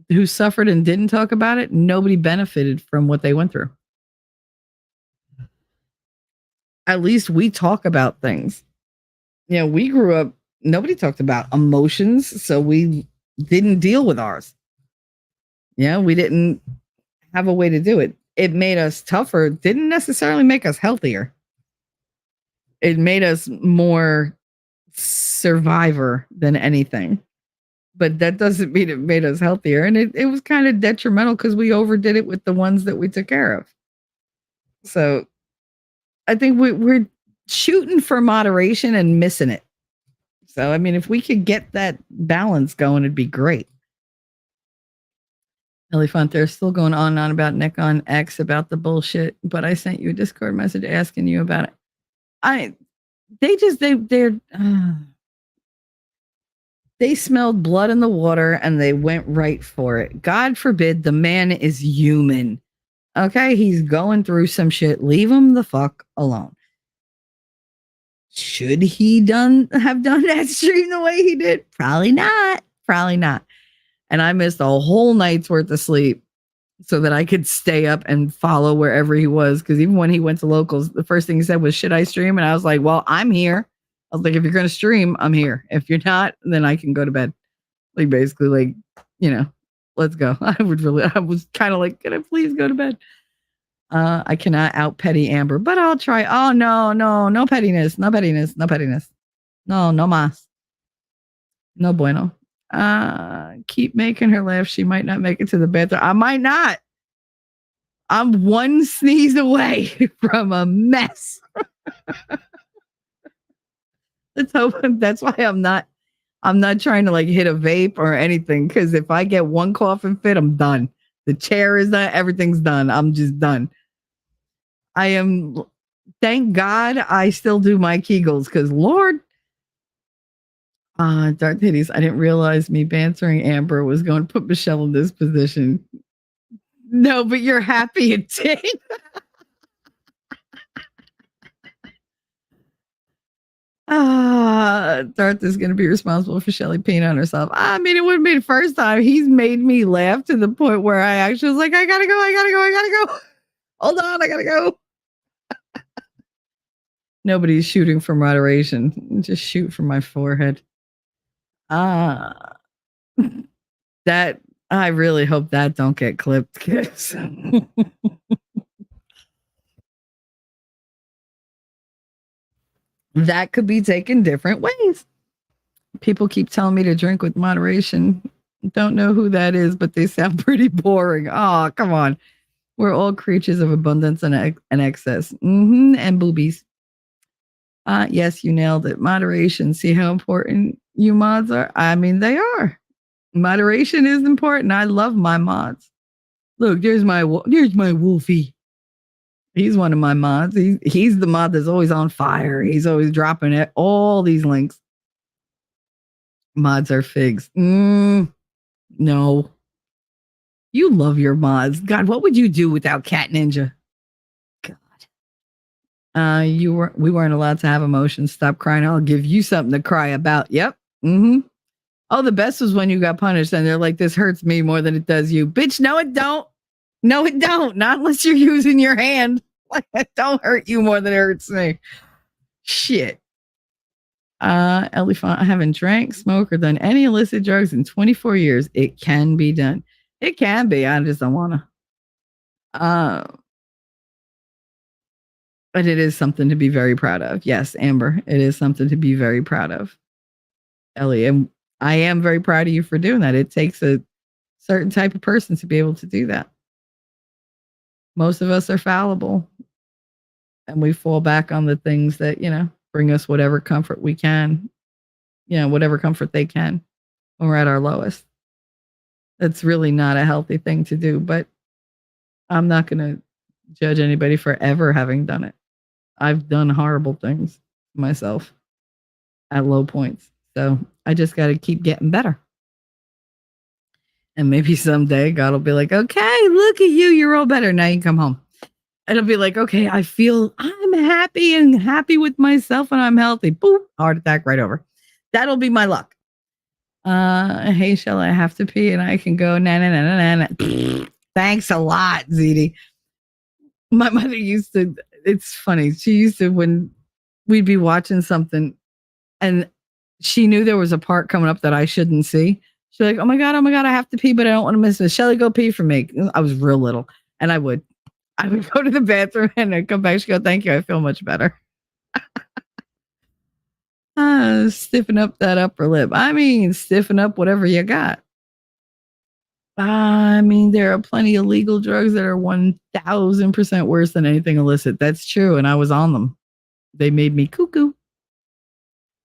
who suffered and didn't talk about it, nobody benefited from what they went through. At least we talk about things. We grew up, nobody talked about emotions, so we didn't deal with ours. We didn't have a way to do it. It made us tougher, didn't necessarily make us healthier. It made us more survivor than anything. But that doesn't mean it made us healthier. And it was kind of detrimental because we overdid it with the ones that we took care of. So I think we're shooting for moderation and missing it. So, I mean, if we could get that balance going, it'd be great. Elephant, they're still going on and on about Nick on X about the bullshit, but I sent you a Discord message asking you about it. They're They smelled blood in the water and they went right for it. God forbid the man is human. Okay, he's going through some shit. Leave him the fuck alone. Should he have done that stream the way he did? Probably not. Probably not. And I missed a whole night's worth of sleep so that I could stay up and follow wherever he was. Because even when he went to locals, the first thing he said was, should I stream? And I was like, well, I'm here. I was like, if you're going to stream, I'm here. If you're not, then I can go to bed. Like, basically, like, you know, let's go. I was kind of like, can I please go to bed? I cannot out petty Amber, but I'll try. Oh, no pettiness. No pettiness. No pettiness. No mas. No bueno. Keep making her laugh. She might not make it to the bathroom. I might not. I'm one sneeze away from a mess. Let's hope. That's why I'm not trying to like hit a vape or anything. Cause if I get one coughing fit, I'm done. The chair is done. Everything's done. I'm just done. Thank God I still do my Kegels. Cause Lord, Dark Titties, I didn't realize me bantering Amber was going to put Michelle in this position. No, but you're happy it did. Darth is going to be responsible for Shelly peeing on herself. I mean, it wouldn't be the first time. He's made me laugh to the point where I actually was like, I gotta go. Hold on, I gotta go. Nobody's shooting for moderation. Just shoot from my forehead. That I really hope that don't get clipped, kids. That could be taken different ways. People keep telling me to drink with moderation. Don't know who that is, but they sound pretty boring. Oh, come on. We're all creatures of abundance and excess. And boobies. Yes, you nailed it. Moderation. See how important you mods are? I mean, they are. Moderation is important. I love my mods. Look, there's my Wolfie. He's one of my mods. He's the mod that's always on fire. He's always dropping it. All these links. Mods are figs. No. You love your mods. God, what would you do without Cat Ninja? God. We weren't allowed to have emotions. Stop crying. I'll give you something to cry about. Yep. Oh, the best was when you got punished and they're like, this hurts me more than it does you. Bitch, no, it don't. No, it don't. Not unless you're using your hand. Like, that don't hurt you more than it hurts me. Shit. Elephant, I haven't drank, smoked, or done any illicit drugs in 24 years. It can be done. It can be. I just don't want to. But it is something to be very proud of. Yes, Amber, it is something to be very proud of. Ellie, and I am very proud of you for doing that. It takes a certain type of person to be able to do that. Most of us are fallible and we fall back on the things that, bring us whatever comfort we can, whatever comfort they can when we're at our lowest. That's really not a healthy thing to do, but I'm not going to judge anybody for ever having done it. I've done horrible things myself at low points. So I just got to keep getting better. And maybe someday God will be like, okay, look at you. You're all better. Now you can come home. And it'll be like, okay, I'm happy with myself and I'm healthy. Boom, heart attack right over. That'll be my luck. Hey, Shell, I have to pee and I can go. Na. Thanks a lot, ZD. My mother used to, it's funny. She used to, when we'd be watching something and she knew there was a part coming up that I shouldn't see. She's like, oh my God, I have to pee, but I don't want to miss it. Shelly, go pee for me. I was real little. And I would go to the bathroom and I'd come back. She'd go, thank you. I feel much better. Stiffen up that upper lip. I mean, stiffen up whatever you got. I mean, there are plenty of legal drugs that are 1,000% worse than anything illicit. That's true. And I was on them. They made me cuckoo.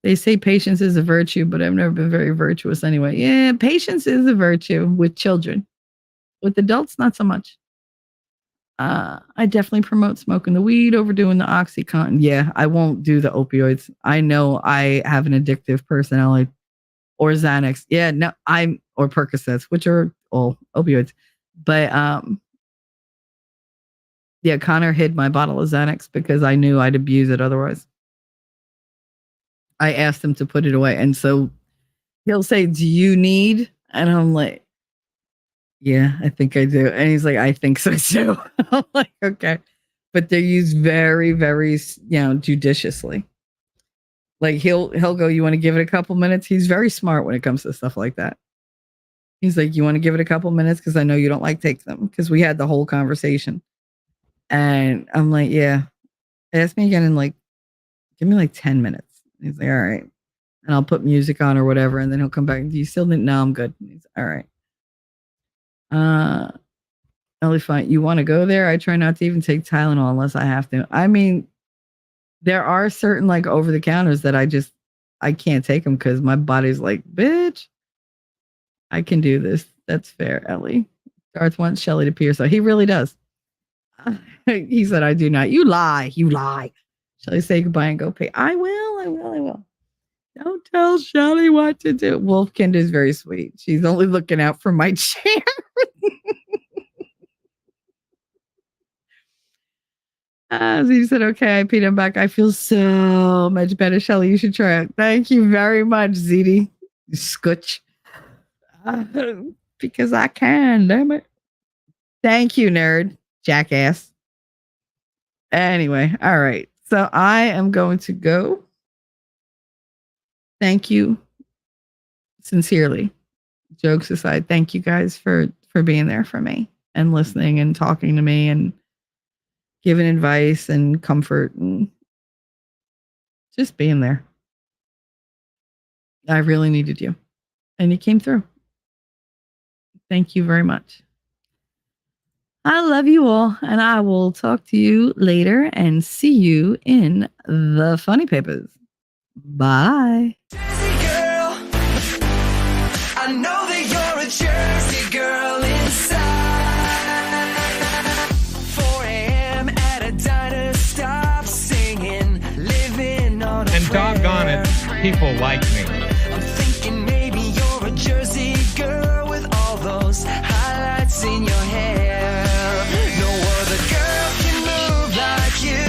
They say patience is a virtue, but I've never been very virtuous anyway. Yeah, patience is a virtue with children. With adults, not so much. I definitely promote smoking the weed over doing the OxyContin. Yeah, I won't do the opioids. I know I have an addictive personality. or Xanax. Yeah, no, or Percocets, which are all opioids. But yeah, Connor hid my bottle of Xanax because I knew I'd abuse it otherwise. I asked him to put it away. And so he'll say, "Do you need?" And I'm like, "Yeah, I think I do." And he's like, "I think so too." I'm like, "Okay." But they're used very, very, judiciously. Like he'll go, "You want to give it a couple minutes?" He's very smart when it comes to stuff like that. He's like, "You want to give it a couple minutes? Because I know you don't like take them." Because we had the whole conversation. And I'm like, "Yeah." Ask me again in give me 10 minutes. He's like, "All right." And I'll put music on or whatever. And then he'll come back. "Do you still need?" "No, I'm good." And he's all right. Ellie, fine. You want to go there? I try not to even take Tylenol unless I have to. I mean, there are certain over the counters that I can't take them because my body's like, "Bitch, I can do this." That's fair, Ellie. Darth wants Shelly to pierce. So he really does. He said, "I do not." You lie. You lie. Shelly, say goodbye and go pay. I will. Don't tell Shelly what to do. Wolfkind is very sweet. She's only looking out for my chair. So you said, "Okay, I peed him back. I feel so much better." Shelly, you should try it. Thank you very much, ZD. You scutch. Because I can, damn it. Thank you, nerd. Jackass. Anyway, all right. So I am going to go. Thank you. Sincerely. Jokes aside, thank you guys for being there for me and listening and talking to me and giving advice and comfort and just being there. I really needed you. And you came through. Thank you very much. I love you all, and I will talk to you later and see you in the funny papers. Bye. Jersey girl, I know that you're a Jersey girl inside. 4 a.m. at a diner, stop singing, living on a And doggone it, people like me. I'm thinking maybe you're a Jersey girl with all those highlights in your hair. No other girl can move like you.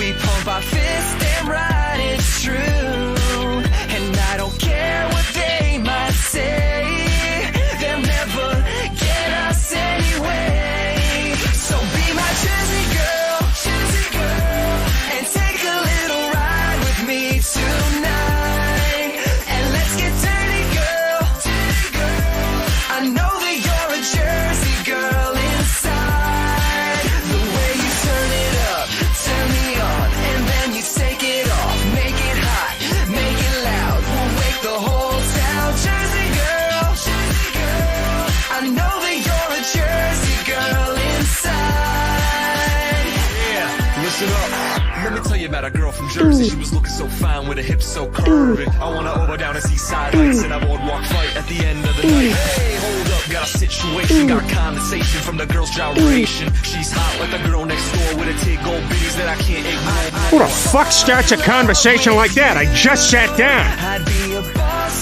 We pump our fists, damn right it's true. And I don't care what they might say, they'll never get us anyway. So be my Jersey girl, and take a little ride with me tonight. And let's get dirty, girl. I know that you're a Jersey girl inside. The way you turn it up, turn me on, and then you take it off. Make it hot, make it loud. We'll wake the whole town. Jersey girl, I know that you're a Jersey girl inside. Yeah, listen up. Let me tell you about a girl from Jersey. She was looking so fine with her hips so curvy. I wanna over down and see side heights and a boardwalk fight at the end of the night. Hey, hold up, got a situation, got condensation from the girl's gyration. She's hot like the girl next door with a tig gold bitties that I can't ignore. Who the fuck starts a conversation like that? I just sat down. I'd be a boss.